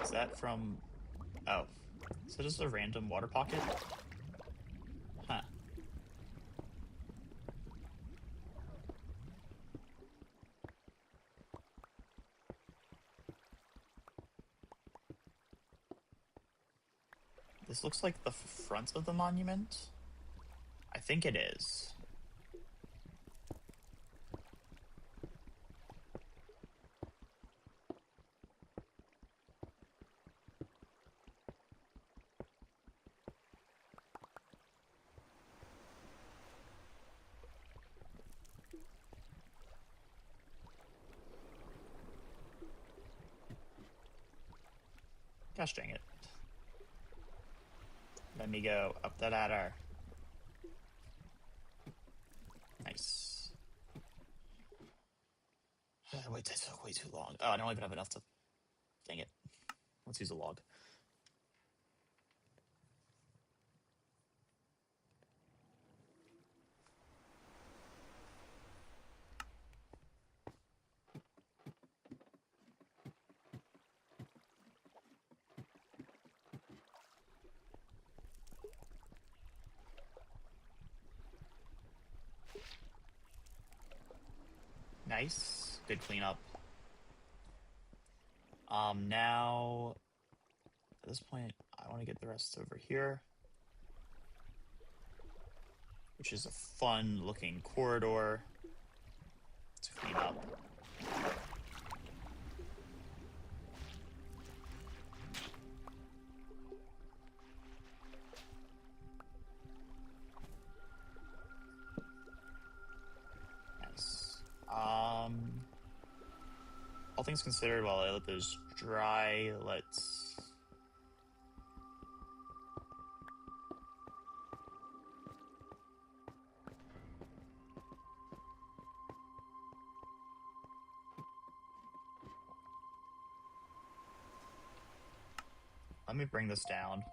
Is that from... Oh. So just a random water pocket? Huh. This looks like the front of the monument. I think it is. Gosh dang it. Let me go up the ladder. Nice. Wait, that took way too long. Oh, I don't even have enough to... Dang it. Let's use a log. Nice. Good cleanup. Now, at this point, I want to get the rest over here, which is a fun-looking corridor to clean up. Nice. All things considered, while I let those dry, let's... Let me bring this down.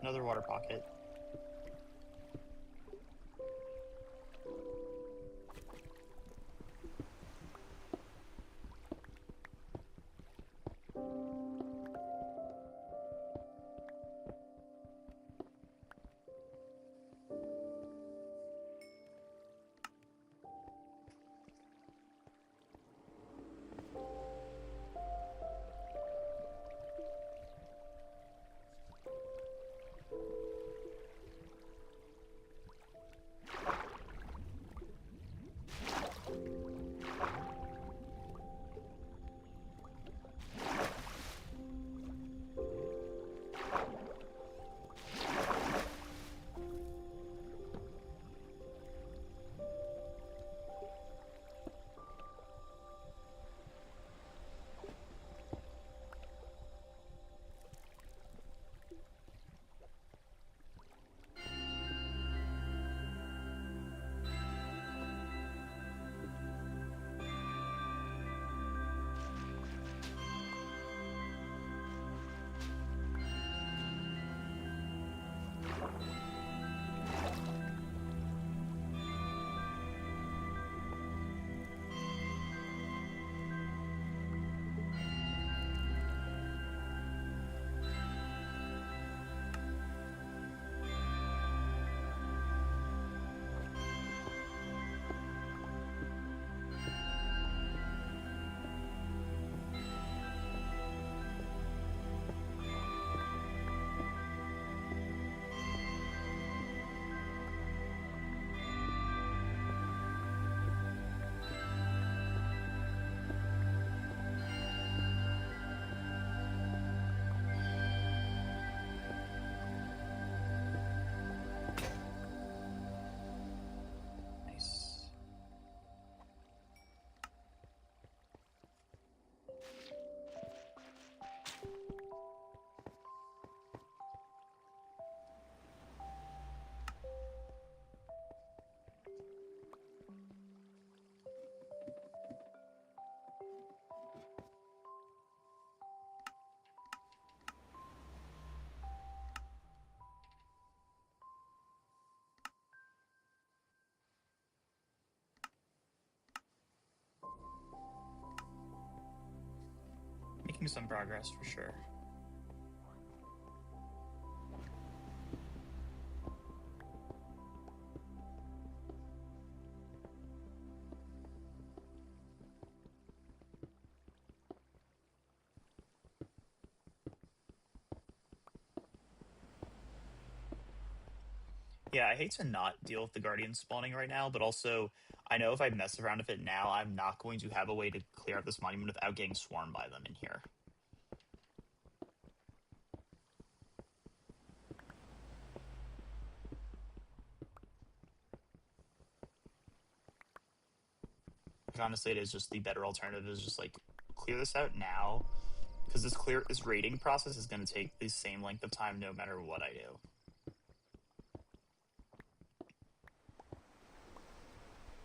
Another water pocket. Nice. Making some progress for sure. Yeah, I hate to not deal with the Guardian spawning right now, but also I know if I mess around with it now, I'm not going to have a way to clear out this monument without getting swarmed by them in here. Like, honestly, it is just the better alternative is just like clear this out now, because this raiding process is going to take the same length of time no matter what I do.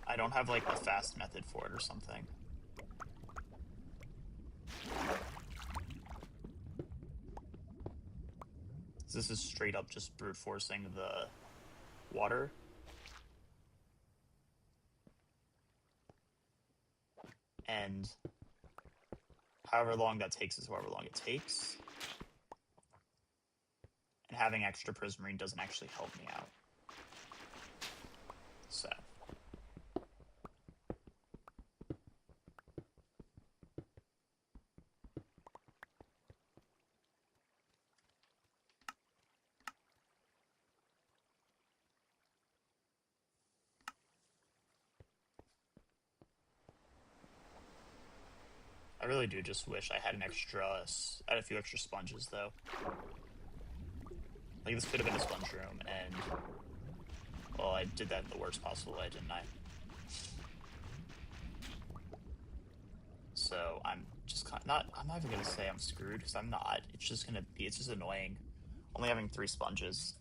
I don't have like a fast method for it or something. This is straight up just brute forcing the water. And however long that takes is however long it takes. And having extra prismarine doesn't actually help me out. So. I really do just wish I had a few extra sponges though. Like this could have been a sponge room, and well, I did that in the worst possible way, didn't I? So I'm just not. I'm not even gonna say I'm screwed because I'm not. It's just gonna be. It's just annoying. Only having 3 sponges.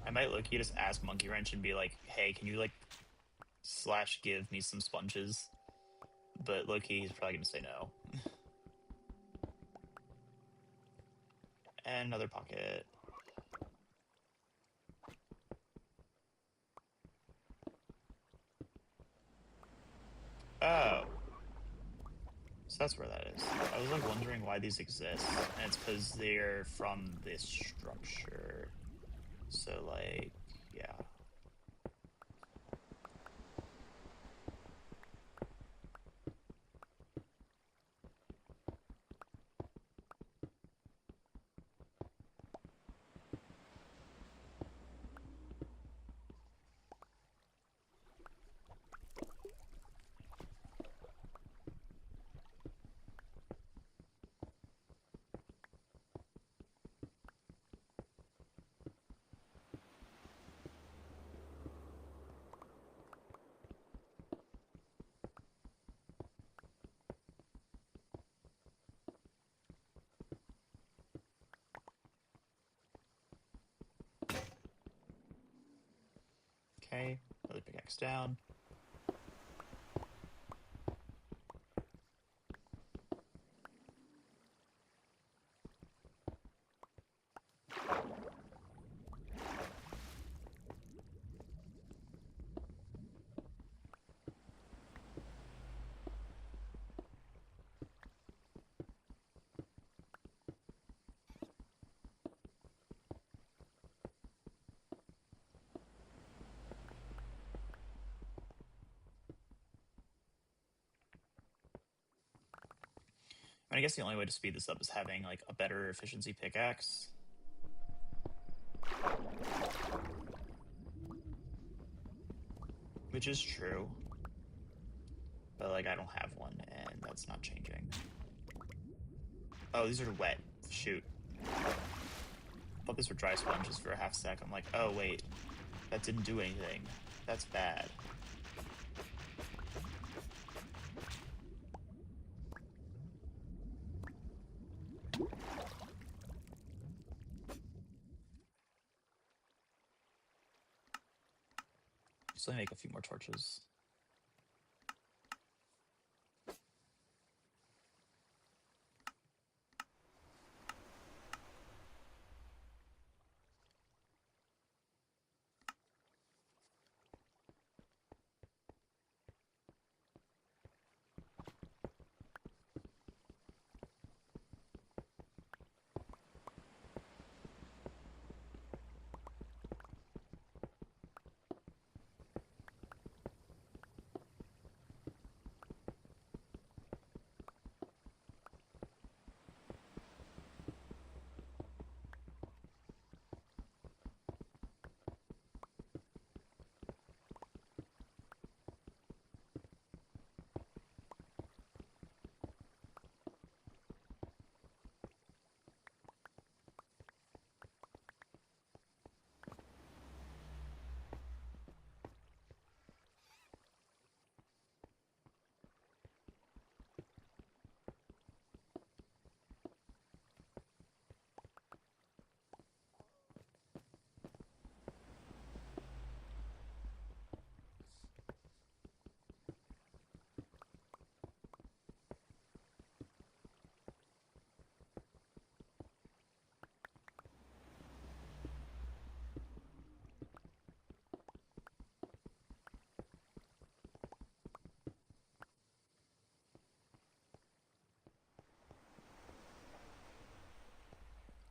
I might look. You just ask Monkey Wrench and be like, "Hey, can you like / give me some sponges?" But Loki, he's probably gonna say no. And another pocket. Oh. So that's where that is. I was like wondering why these exist, and it's because they're from this structure. So like, yeah. Okay, another pickaxe down. I guess the only way to speed this up is having like a better efficiency pickaxe. Which is true. But like I don't have one and that's not changing. Oh, these are wet. Shoot. I thought these were dry sponges for a half sec. I'm like, oh wait, that didn't do anything. That's bad. Just let me make a few more torches.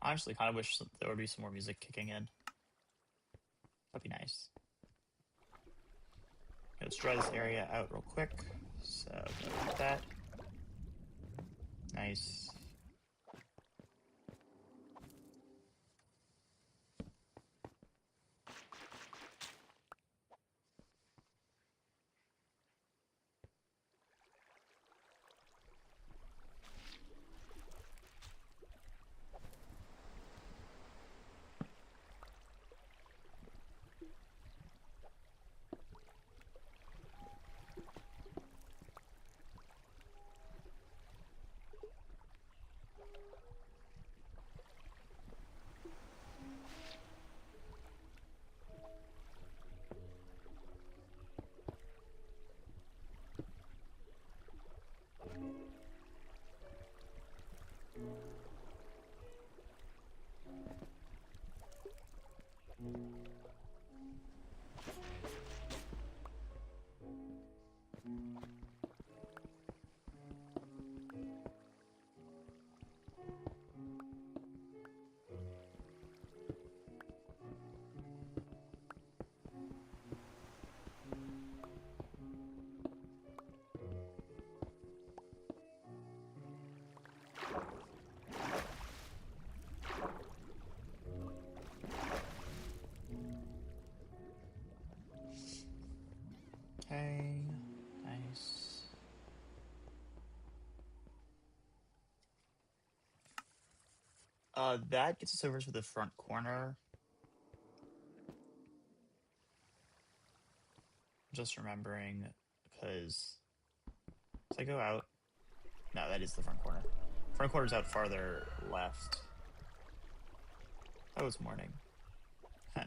Honestly, kind of wish there would be some more music kicking in. That'd be nice. Let's dry this area out real quick. So, go with that. Nice. Okay, nice. That gets us over to the front corner. Just remembering, because if I go out, no, that is the front corner. Front corner's out farther left. Oh, it's morning. Huh.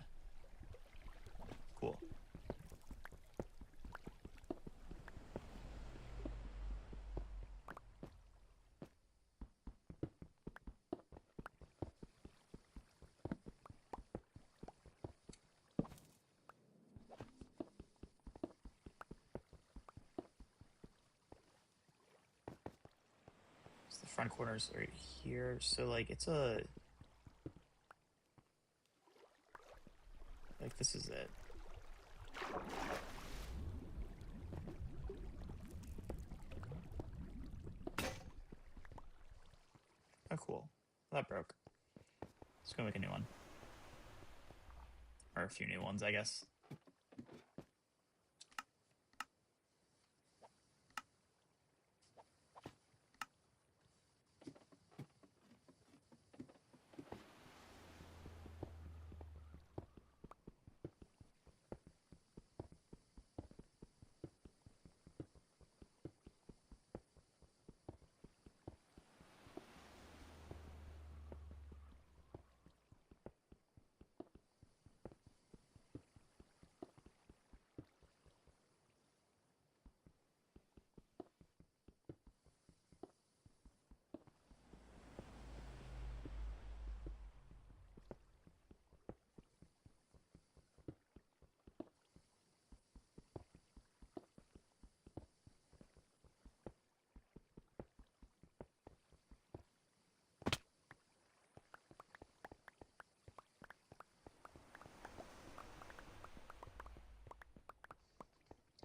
Cool. front corner's right here. So like it's a like this is it. Oh, cool. That broke. Let's go make a new one. Or a few new ones, I guess.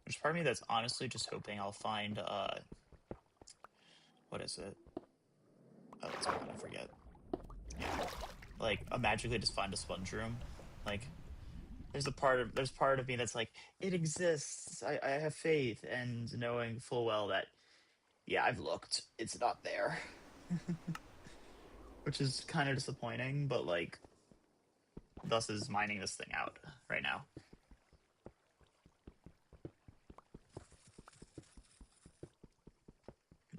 There's part of me that's honestly just hoping I'll find what is it? Oh, that's gone, I forget. Yeah. Like magically just find a sponge room. Like there's part of me that's like, it exists. I have faith, and knowing full well that yeah, I've looked. It's not there. Which is kind of disappointing, but like thus is mining this thing out right now.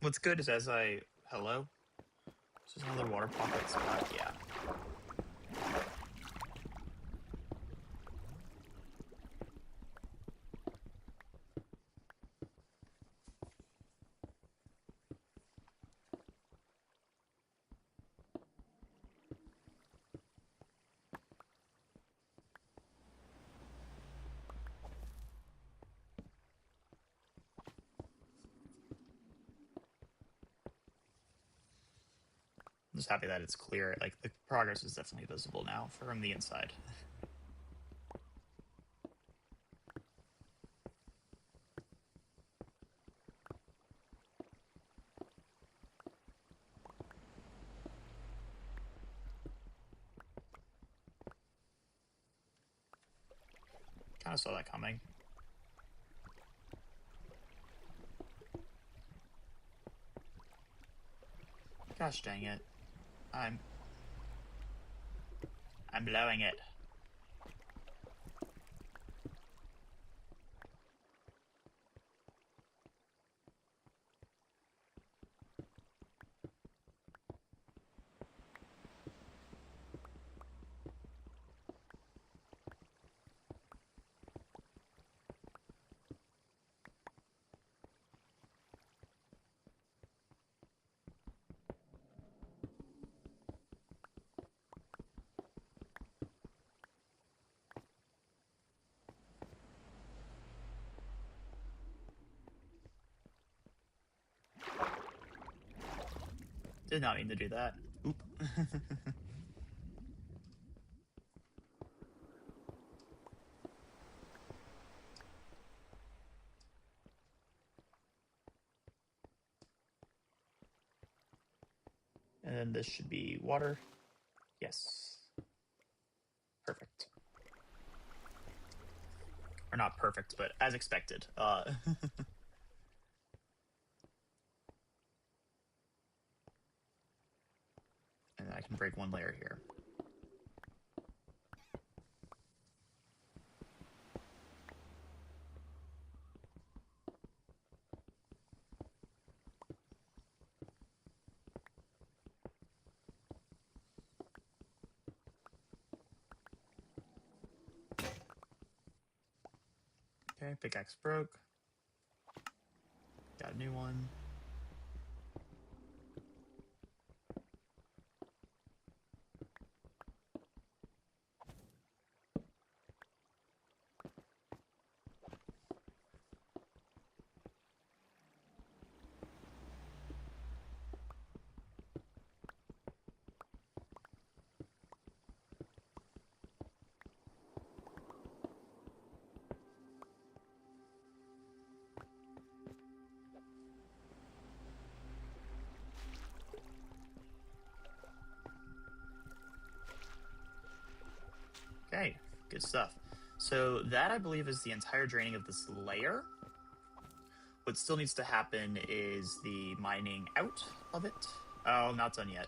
What's good is as I hello? Is this another water pocket spot? Yeah. I'm just happy that it's clear. Like the progress is definitely visible now from the inside. Kind of saw that coming. Gosh dang it. I'm blowing it. Did not mean to do that. Oop. And then this should be water. Yes. Perfect. Or not perfect, but as expected. And I can break one layer here. Okay, pickaxe broke. Got a new one. Okay, good stuff. So that, I believe, is the entire draining of this layer. What still needs to happen is the mining out of it. Oh, not done yet.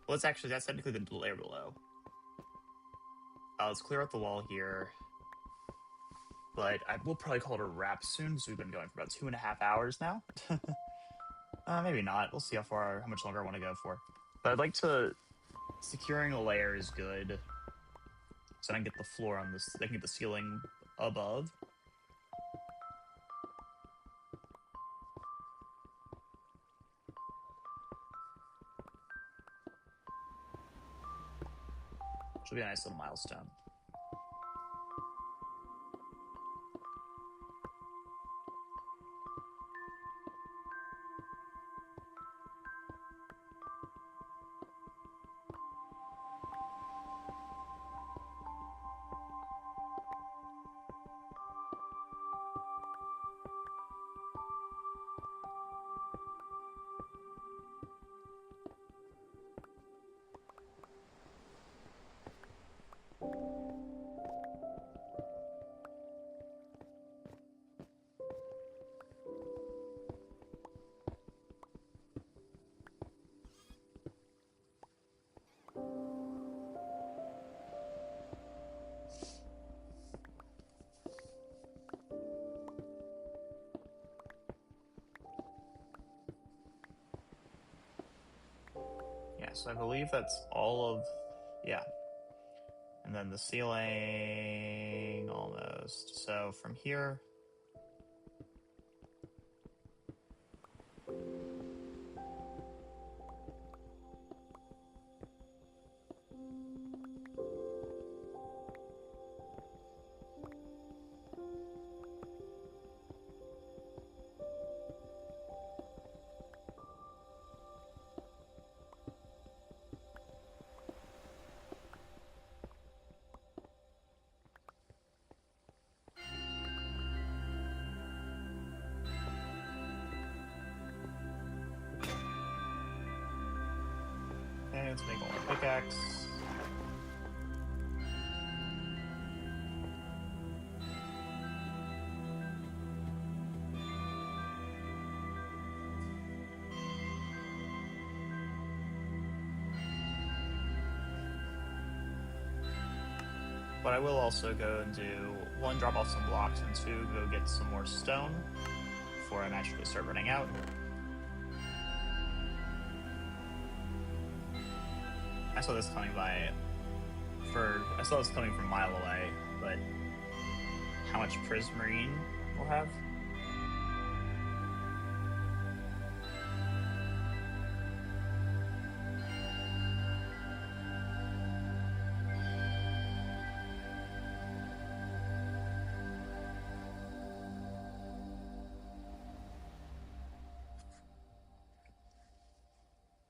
Well, that's technically the layer below. Let's clear out the wall here. But we'll probably call it a wrap soon, because we've been going for about 2.5 hours now. Maybe not. We'll see how much longer I want to go for. But I'd like to... Securing a layer is good. So I can get the floor on this... I can get the ceiling above. Which will be a nice little milestone. Yeah, so I believe that's all of... Yeah. And then the ceiling... almost. So from here... Okay, let's make a pickaxe. But I will also go and do, one, drop off some blocks, and two, go get some more stone before I magically start running out. I saw this coming from a mile away, but how much prismarine we'll have?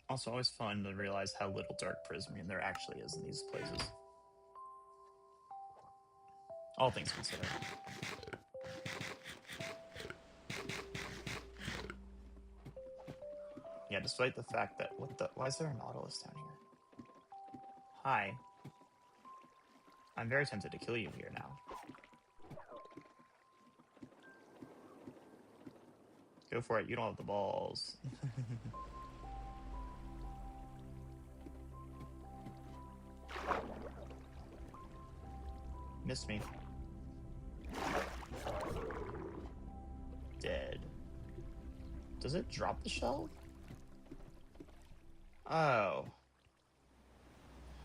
Also, always fun to realize how little dark prismarine there actually is in these places. All things considered. Yeah, despite the fact that... why is there a Nautilus down here? Hi. I'm very tempted to kill you here now. Go for it, you don't have the balls. Missed me. Dead. Does it drop the shell? Oh.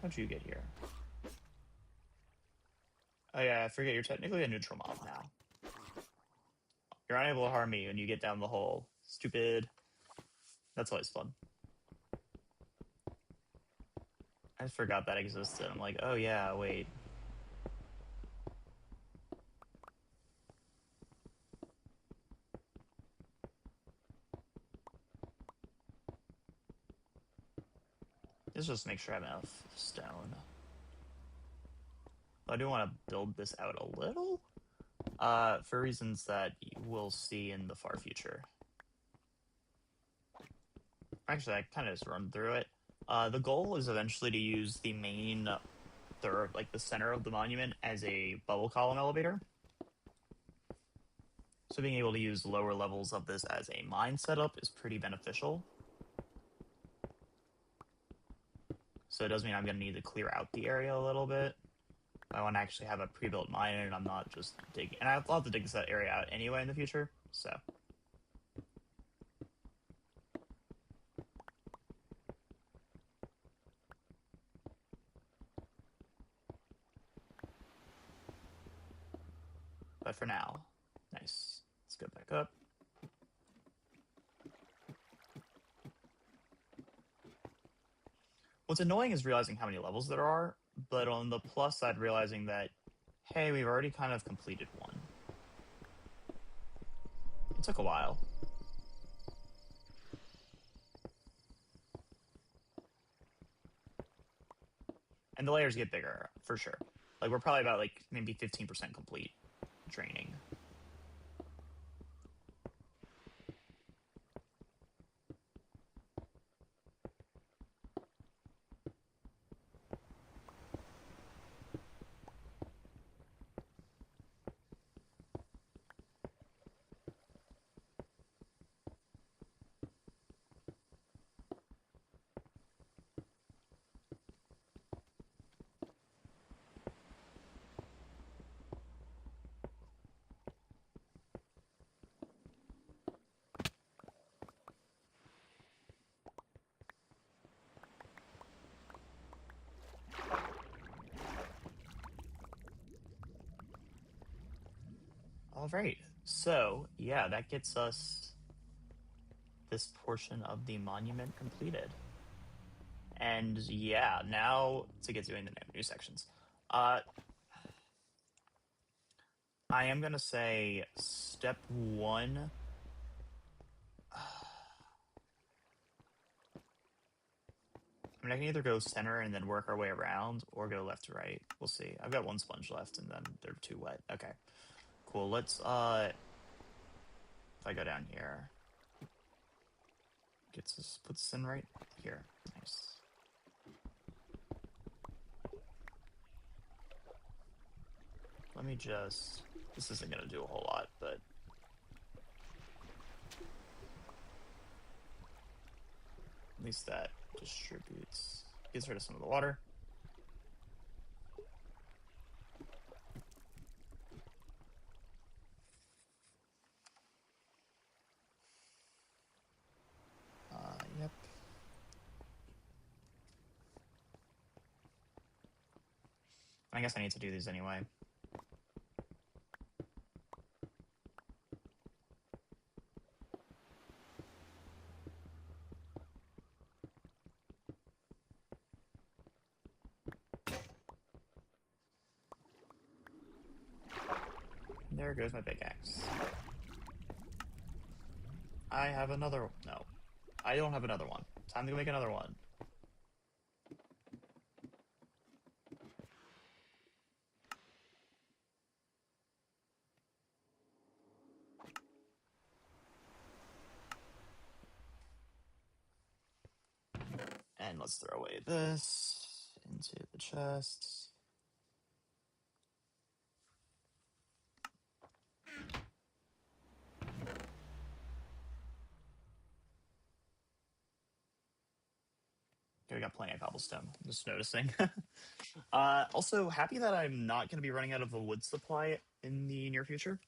How'd you get here? Oh yeah, I forget, you're technically a neutral mob now. You're unable to harm me when you get down the hole. Stupid. That's always fun. I forgot that existed. I'm like, oh yeah, wait. Let's just make sure I have enough stone. But I do want to build this out a little, for reasons that we'll see in the far future. Actually, I kind of just run through it. The goal is eventually to use the main third, like the center of the monument as a bubble column elevator. So being able to use lower levels of this as a mine setup is pretty beneficial. So it does mean I'm going to need to clear out the area a little bit. I want to actually have a pre-built mine and I'm not just digging. And I'll have to dig this area out anyway in the future, so. But for now, nice. Let's go back up. What's annoying is realizing how many levels there are, but on the plus side, realizing that, hey, we've already kind of completed one. It took a while. And the layers get bigger, for sure. Like, we're probably about, like, maybe 15% complete draining. All right. So, yeah, that gets us this portion of the monument completed. And yeah, now to get doing the new sections. I am going to say step one. I mean, I can either go center and then work our way around or go left to right. We'll see. I've got one sponge left and then they're too wet. Okay, cool. Let's, if I go down here, puts this in right here. Nice. Let me just, this isn't going to do a whole lot, but at least that distributes, gets rid of some of the water. Yep. I guess I need to do these anyway. There goes my pickaxe. I have another, no. I don't have another one. Time to go make another one. And let's throw away this into the chest. Okay, we got plenty of cobblestone. Just noticing. Also, happy that I'm not going to be running out of a wood supply in the near future.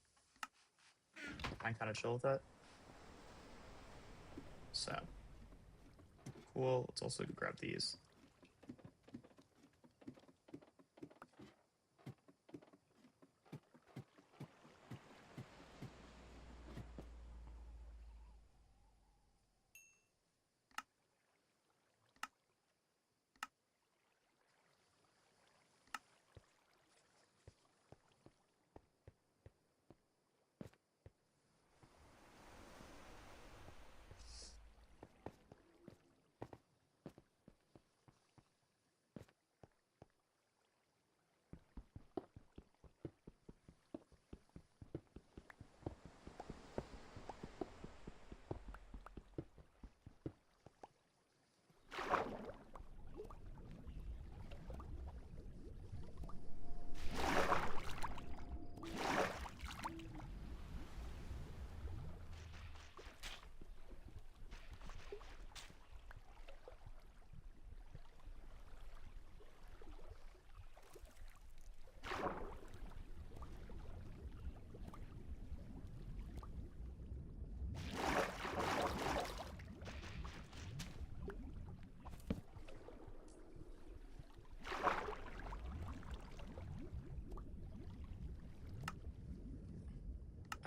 I'm kind of chill with that. So, cool. Let's also grab these.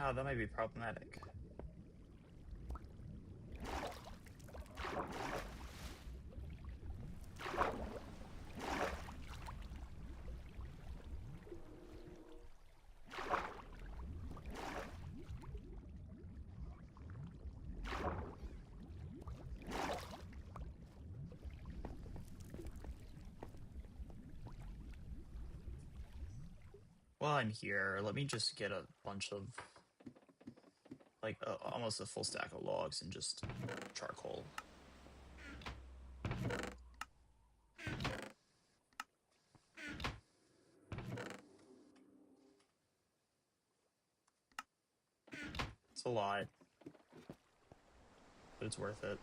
Oh, that might be problematic. While I'm here, let me just get a bunch of, like, almost a full stack of logs and just charcoal. It's a lot, but it's worth it.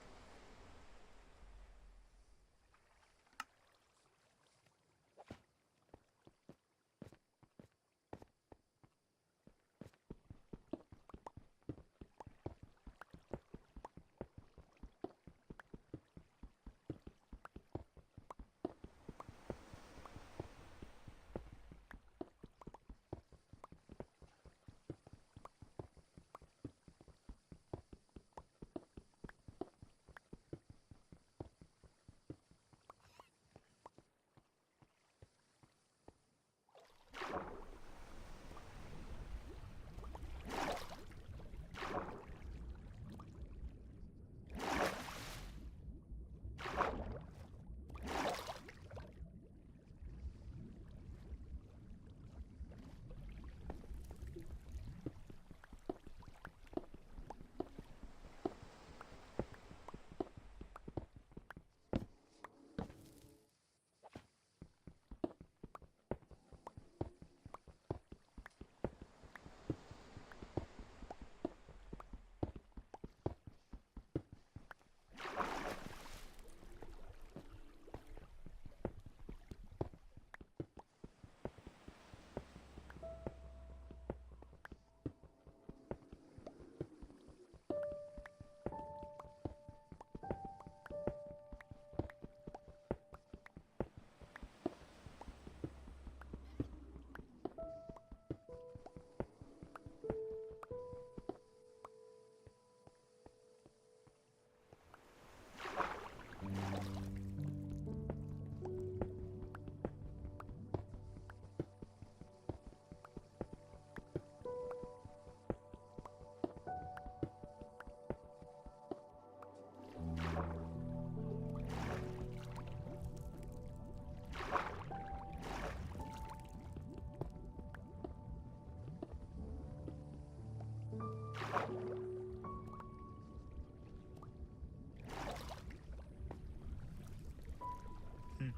Hmm.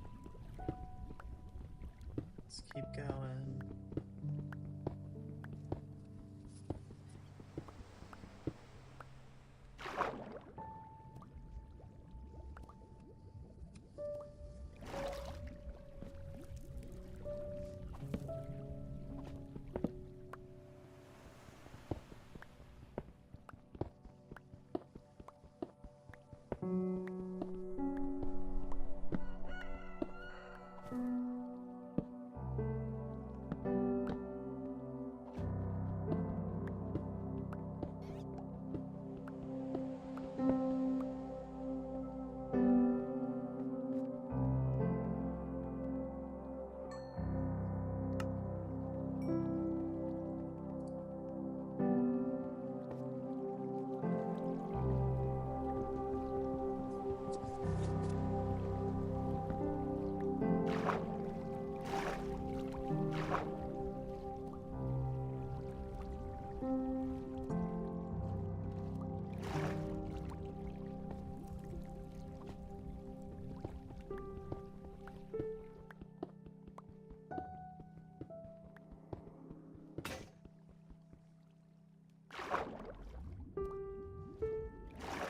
Let's keep going.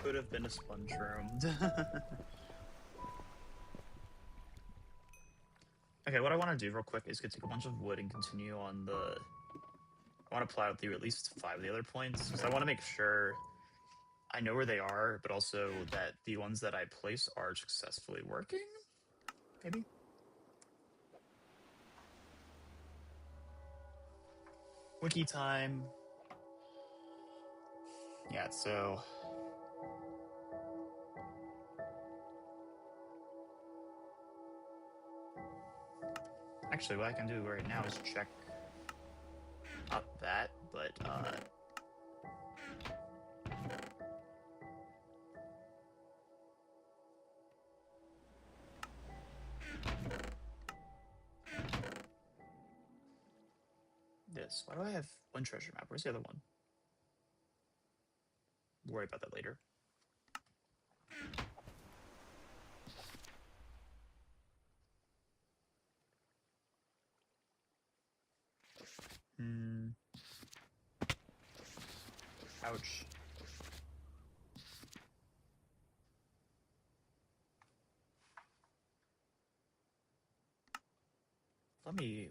Could have been a sponge room. Okay, what I want to do real quick is go take a bunch of wood and continue on the... I want to plow through at least 5 of the other points, because I want to make sure I know where they are, but also that the ones that I place are successfully working, maybe? Wiki time. Yeah, so actually what I can do right now is check up that, but this. Why do I have one treasure map? Where's the other one? We'll worry about that later. Ouch. Let me...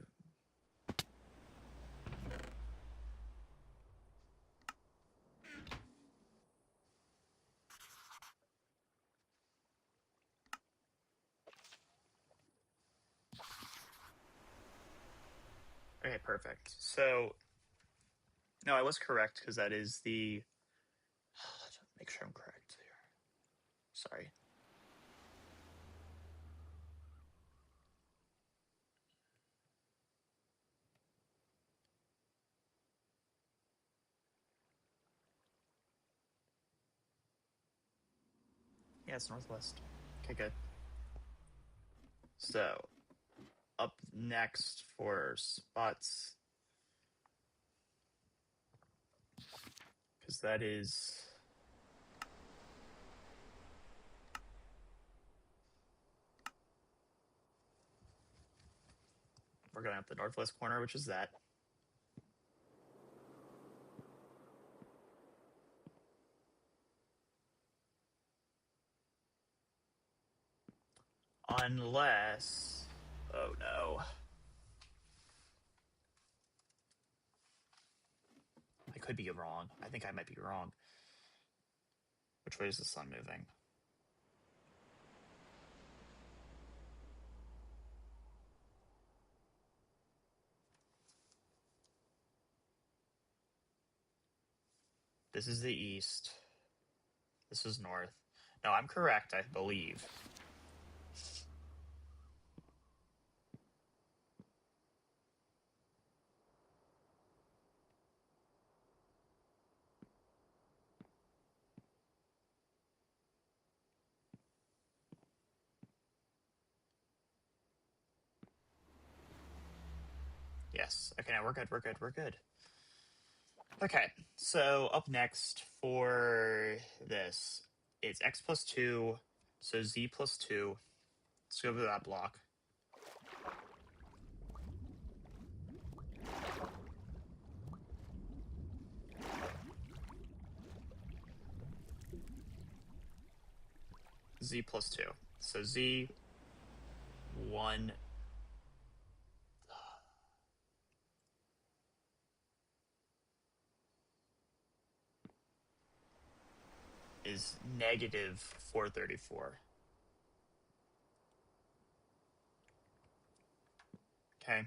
Okay, perfect. So, no, I was correct, because that is the... Make sure I'm correct here. Sorry. Yeah, it's northwest. Okay, good. So, up next for spots, because that is... We're going up the northwest corner, which is that. Unless... Oh, no. I could be wrong. I think I might be wrong. Which way is the sun moving? This is the east. This is north. No, I'm correct, I believe. Yes. Okay, now we're good, we're good, we're good. Okay, so up next for this, it's x plus 2, so z plus 2. Let's go over that block. Z plus 2. So z, 1, is negative 434. Okay.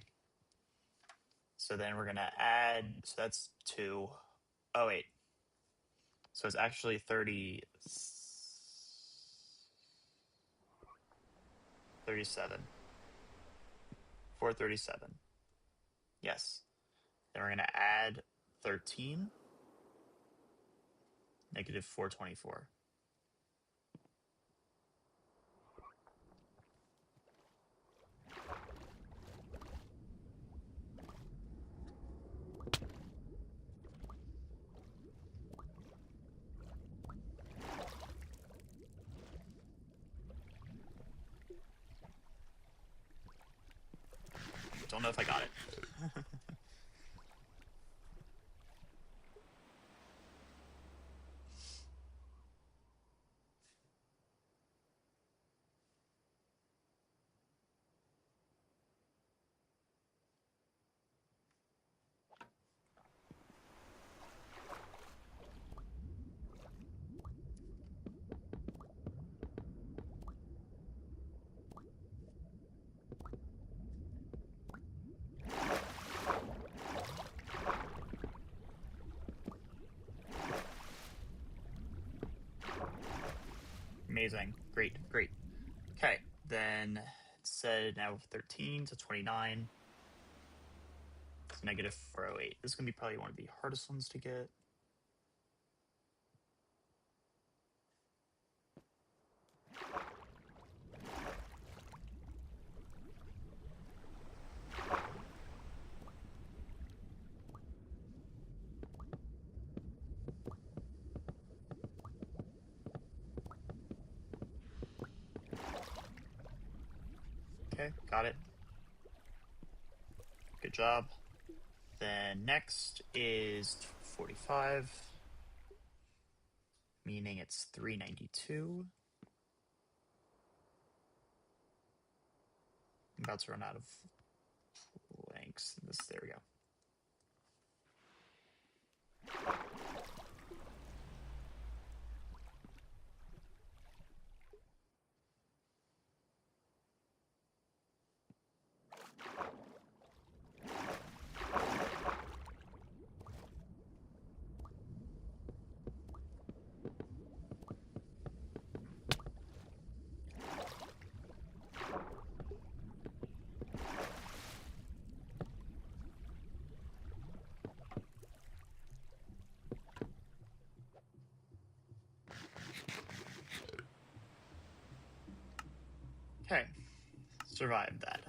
So then we're going to add, so that's 2. Oh, wait. So it's actually 37. 437. Yes. Then we're going to add 13, negative 424. Don't know if I got it. Amazing. Great, great. Okay, then it said now 13 to 29. It's negative 408. This is going to be probably one of the hardest ones to get. Okay, got it. Good job. Then next is 45, meaning it's 392. I'm about to run out of blanks. There we go. Okay, survived that.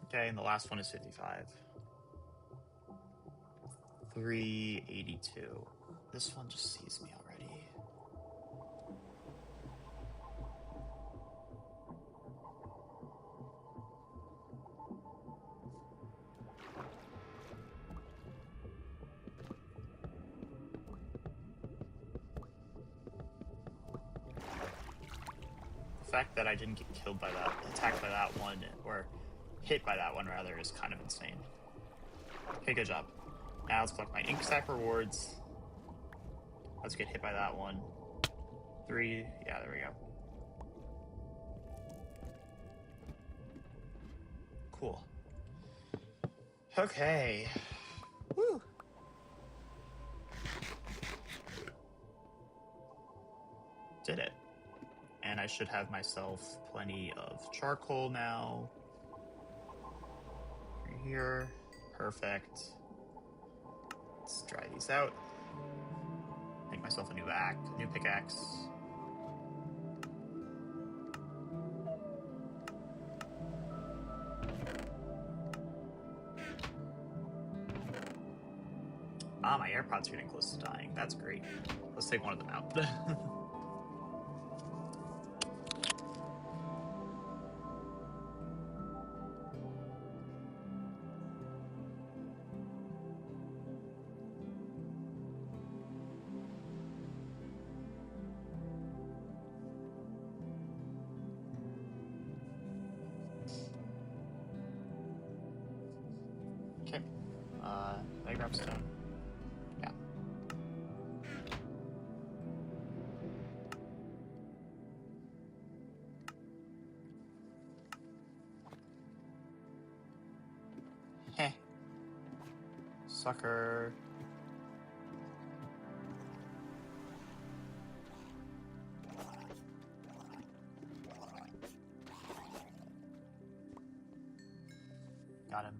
Okay, and the last one is 55. 382. This one just sees me already. The fact that I didn't get killed by that, attacked by that one, or hit by that one rather, is kind of insane. Okay, good job. Now let's collect my ink stack rewards. Let's get hit by that one. 3, yeah, there we go. Cool. Okay. Woo! Did it. And I should have myself plenty of charcoal now. Right here. Perfect. Let's dry these out. Make myself a new pickaxe. Ah, my AirPods are getting close to dying. That's great. Let's take one of them out. Okay. Did I grab stone? Yeah. Heh. Sucker. Got him.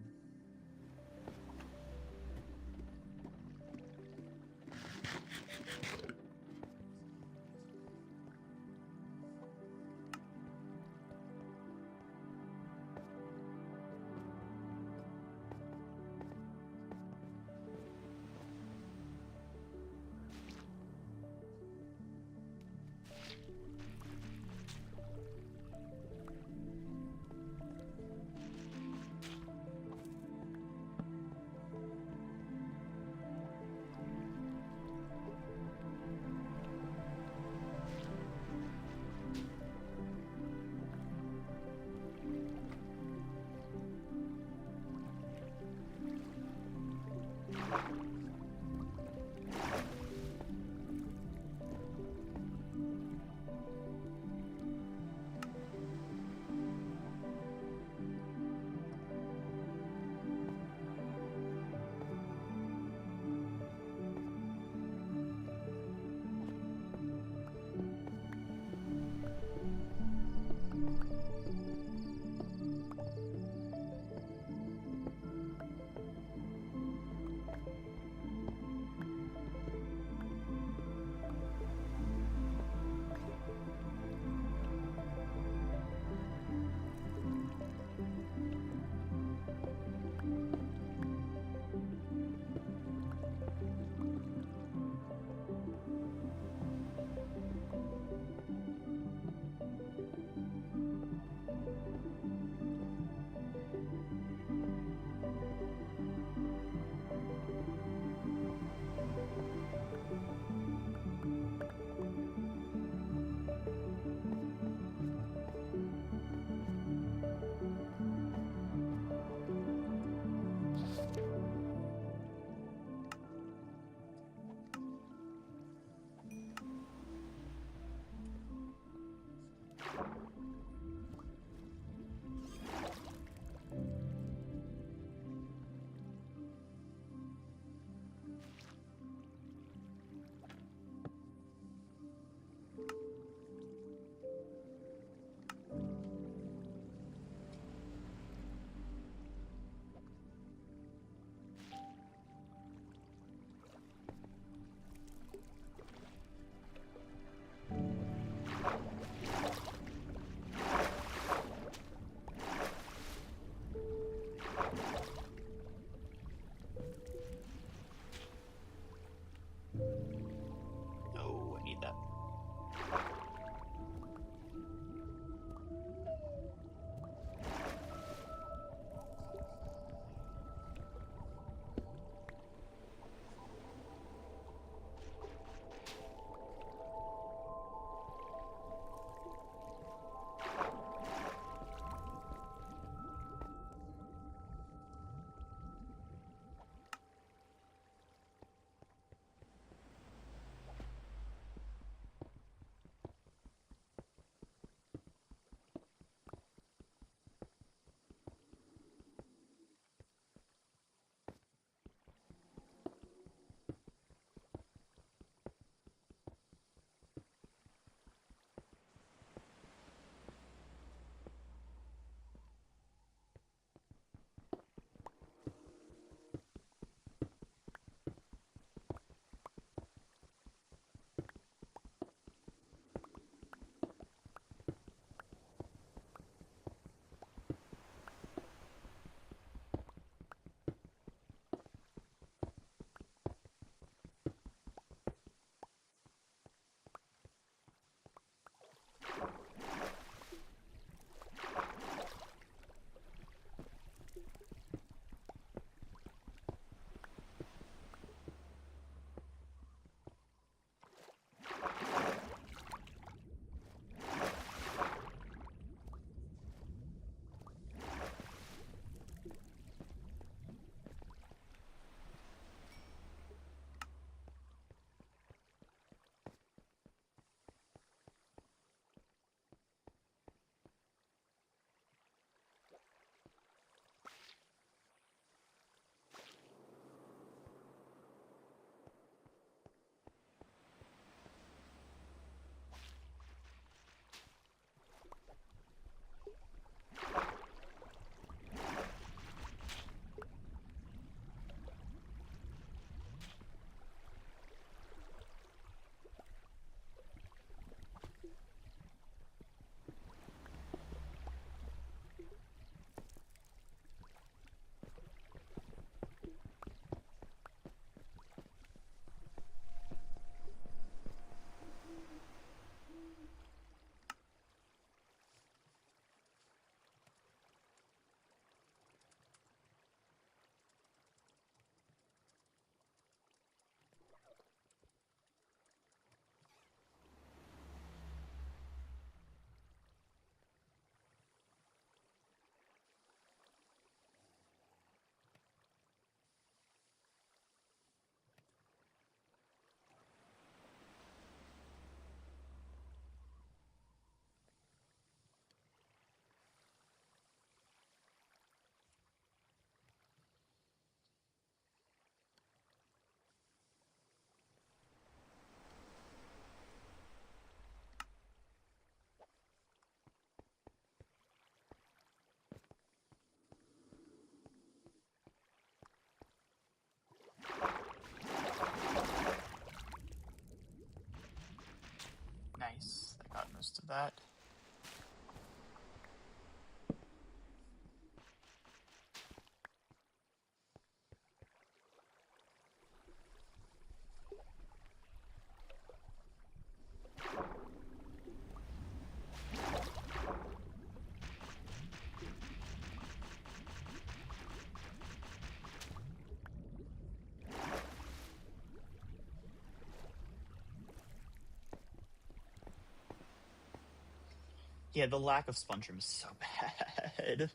Yeah, the lack of sponge room is so bad.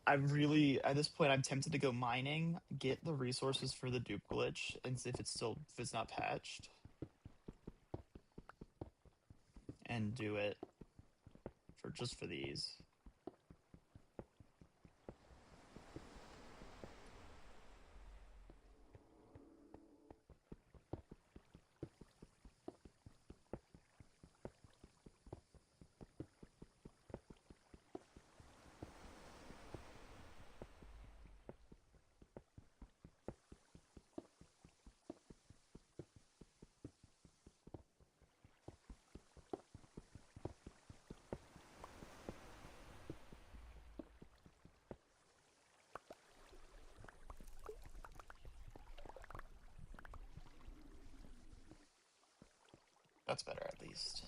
I'm really at this point. I'm tempted to go mining, get the resources for the dupe glitch, and see if it's not patched, and do it for just for these. That's better at least.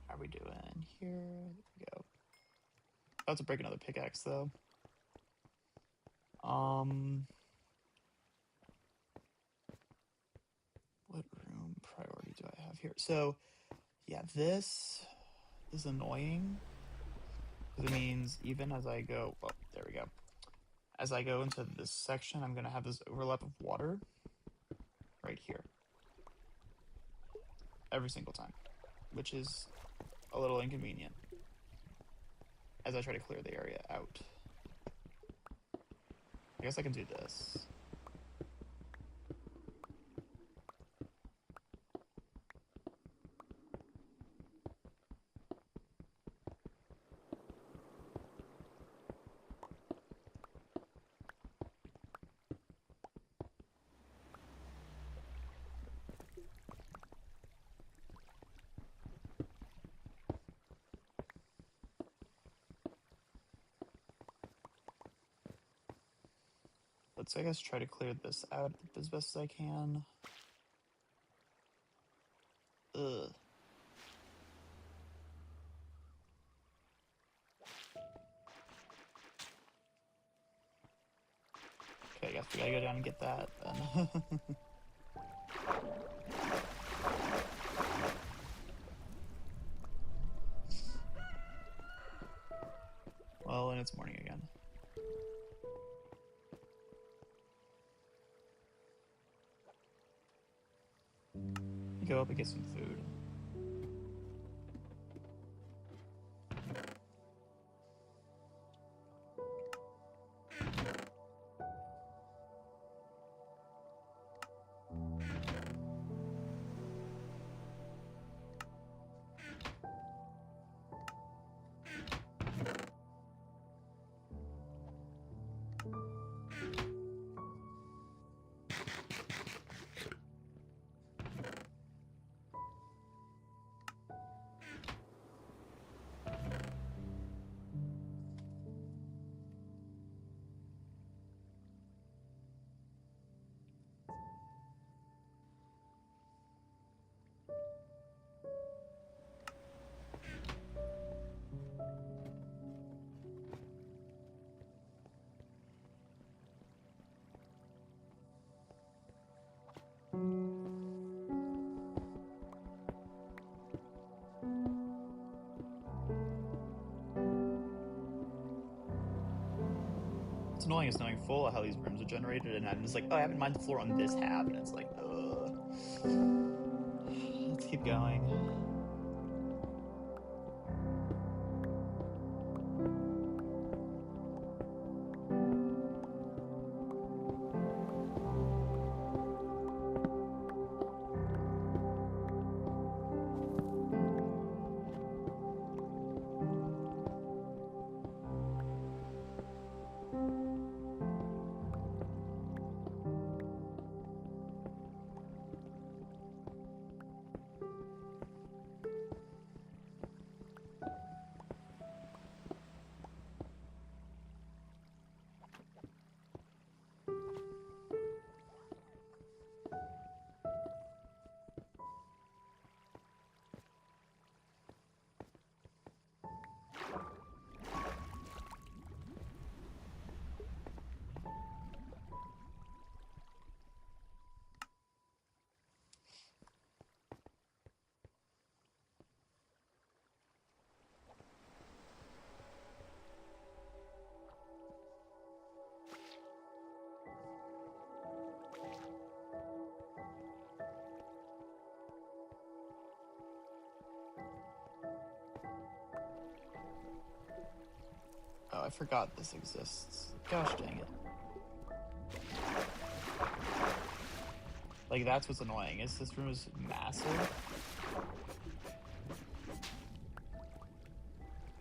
How are we doing here? There we go. About to break another pickaxe though. What room priority do I have here? So, yeah, this is annoying because it means even as I go, well, there we go. As I go into this section, I'm gonna have this overlap of water right here every single time, which is a little inconvenient as I try to clear the area out. I guess I can do this. Let's, I guess, try to clear this out as best as I can. Ugh. Okay, I guess we gotta go down and get that then. Well, and it's morning again. Go up and get some food. It's annoying as knowing full how these rooms are generated, and I'm just like, oh, I haven't mined the floor on this half, and it's like, ugh. Let's keep going. forgot this exists. Gosh dang it. Like, that's what's annoying, is this room is massive.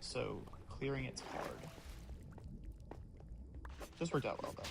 So, clearing it's hard. Just worked out well, though.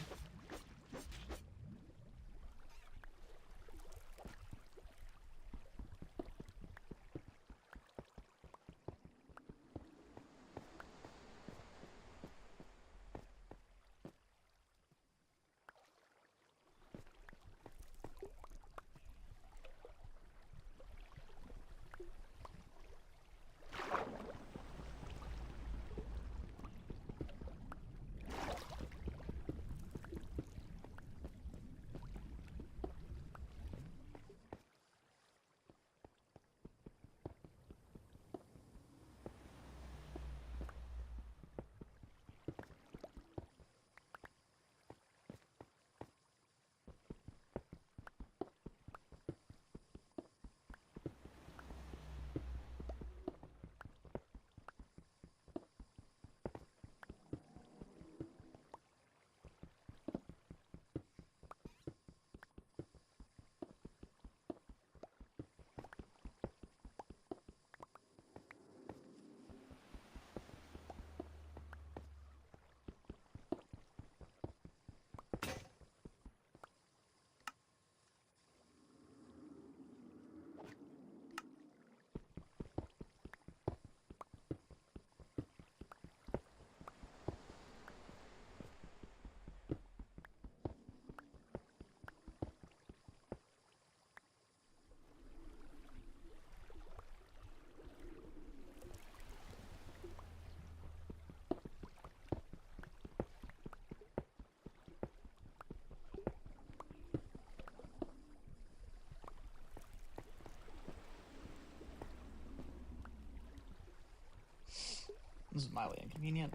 This is mildly inconvenient.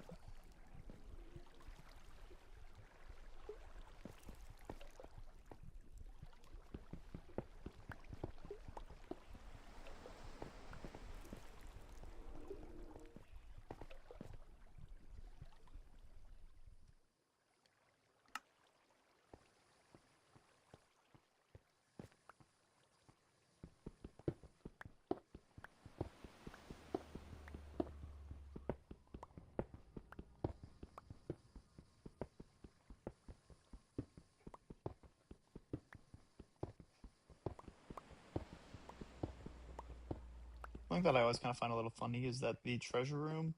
One thing that I always kind of find a little funny is that the treasure room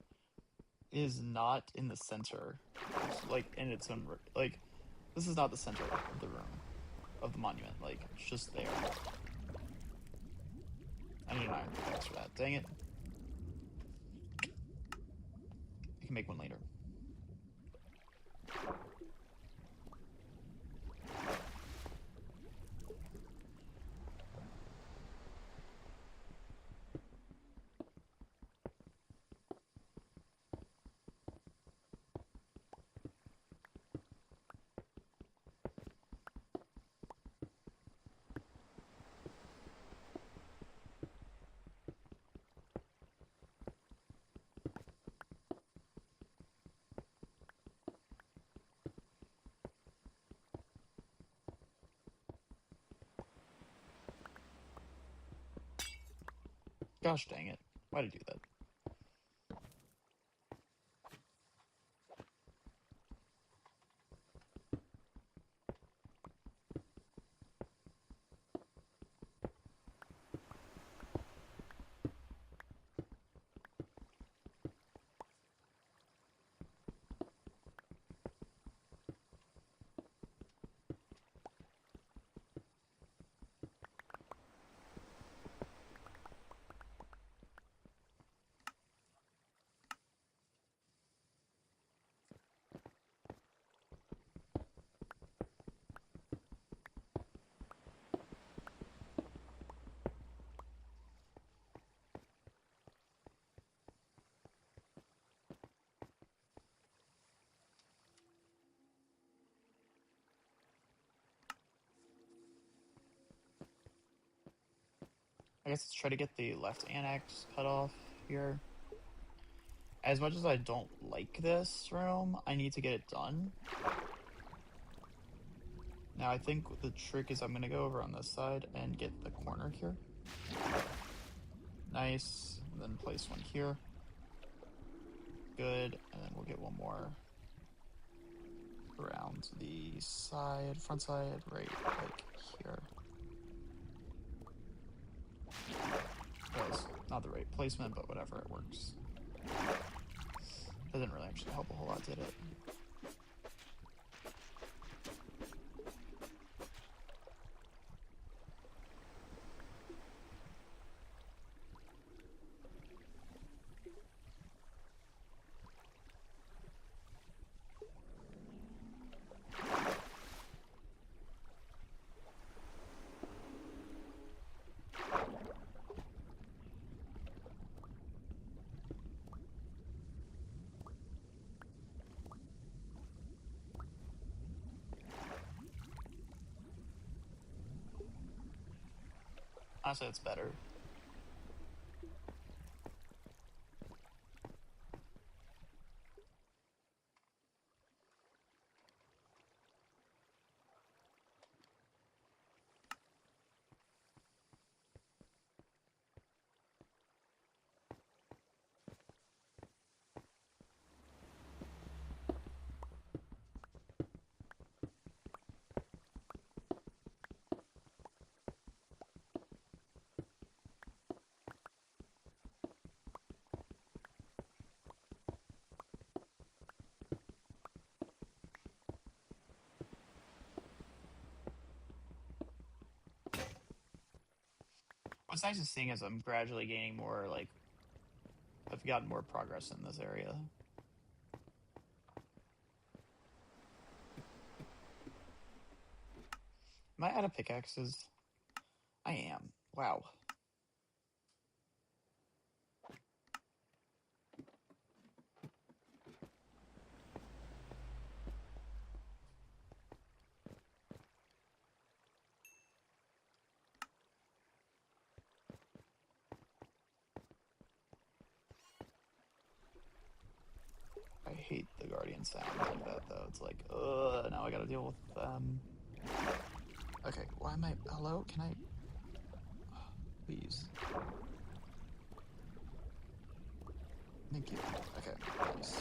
is not in the center. It's like in its own, like, this is not the center of the room, of the monument. Like, it's just there. I need an iron pickaxe for that. Dang it. I can make one later. Gosh dang it. Why'd I do that? I guess let's try to get the left annex cut off here. As much as I don't like this room, I need to get it done. Now I think the trick is I'm gonna go over on this side and get the corner here. Nice, and then place one here. Good, and then we'll get one more around the side, front side, right, like here. That was not the right placement, but whatever, it works. Doesn't really actually help a whole lot, did it? Honestly, it's better. What's nice is seeing as I'm gradually gaining more, like, I've gotten more progress in this area. Am I out of pickaxes? I am. Wow. I hate the Guardian sound like that, though. It's like, ugh, now I gotta deal with them. Okay, why am I... Hello? Can I... Please. Thank you. Okay, nice.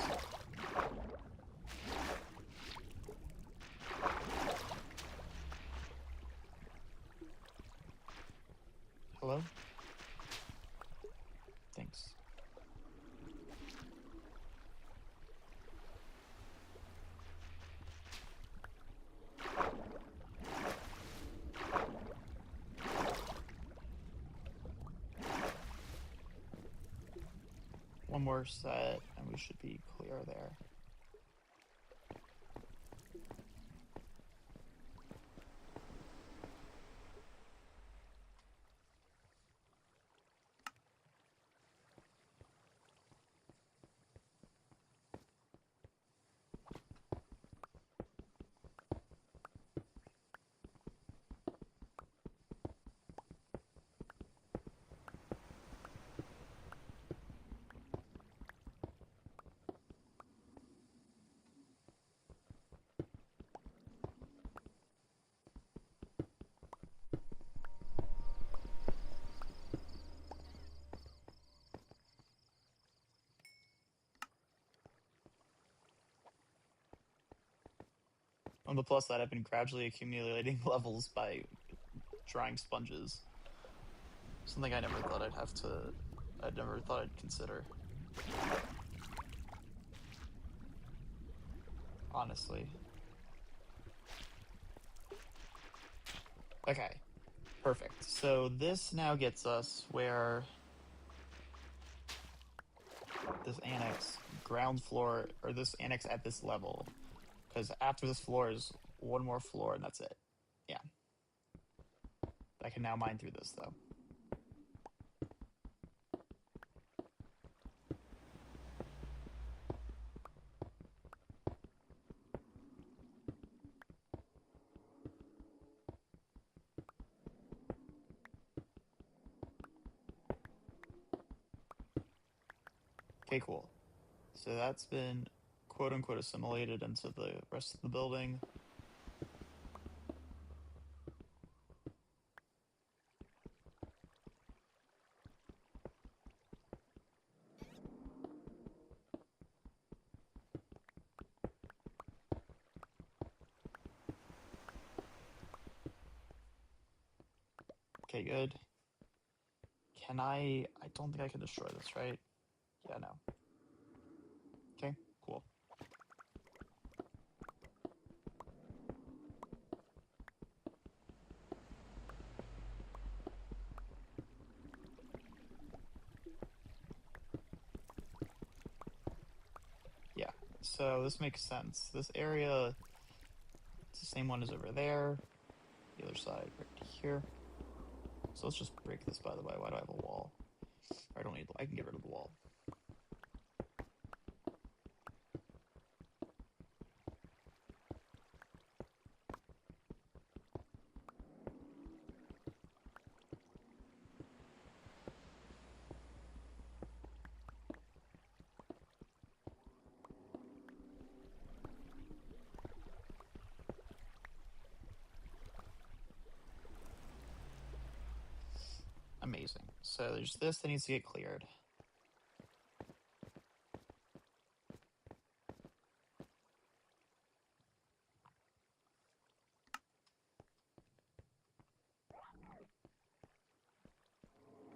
Hello? Thanks. One more set, and we should be clear there. On the plus side, I've been gradually accumulating levels by drying sponges. Something I never thought I'd never thought I'd consider. Honestly. Okay, perfect. So this now gets us where this annex ground floor, or this annex at this level. Because after this floor is one more floor, and that's it. Yeah. I can now mine through this, though. Okay, cool. So that's been quote unquote assimilated into the rest of the building. Okay, good. Can I don't think I can destroy this, right? Yeah, no. Okay, cool. Yeah, so this makes sense. This area, it's the same one as over there. The other side right here. So let's just break this, by the way. Why do I have a wall? I don't need, I can get rid of the wall. Amazing. So there's this that needs to get cleared.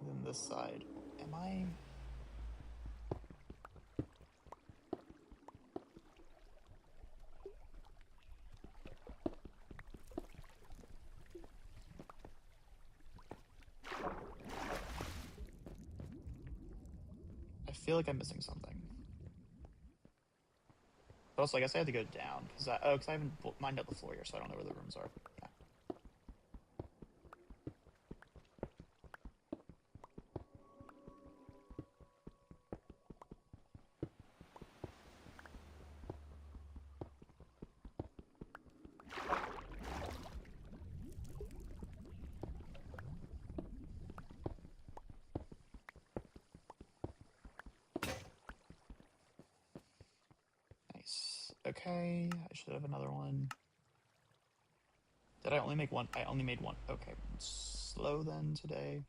And then this side. Am I... I feel like I'm missing something. But also, I guess I have to go down, because I haven't mined out the floor here, so I don't know where the rooms are. Yeah. Nice. Okay, I should have another one. Did I only make one? I only made one. Okay, slow then today.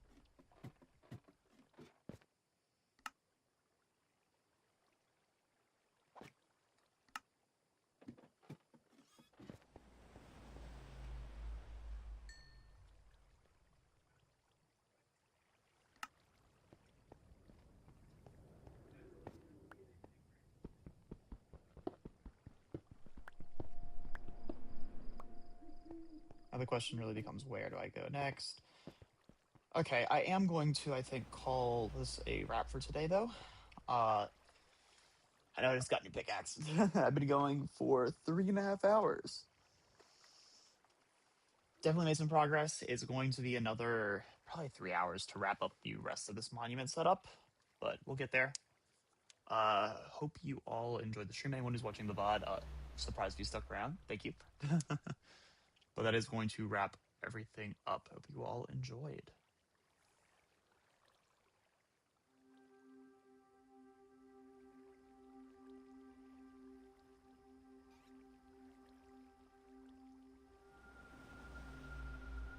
Now the question really becomes, where do I go next? Okay, I am going to, I think, call this a wrap for today, though. I know I just got a new pickaxe. I've been going for 3.5 hours. Definitely made some progress. It's going to be another probably 3 hours to wrap up the rest of this monument setup, but we'll get there. Hope you all enjoyed the stream. Anyone who's watching the VOD, surprised you stuck around. Thank you. But that is going to wrap everything up. Hope you all enjoyed.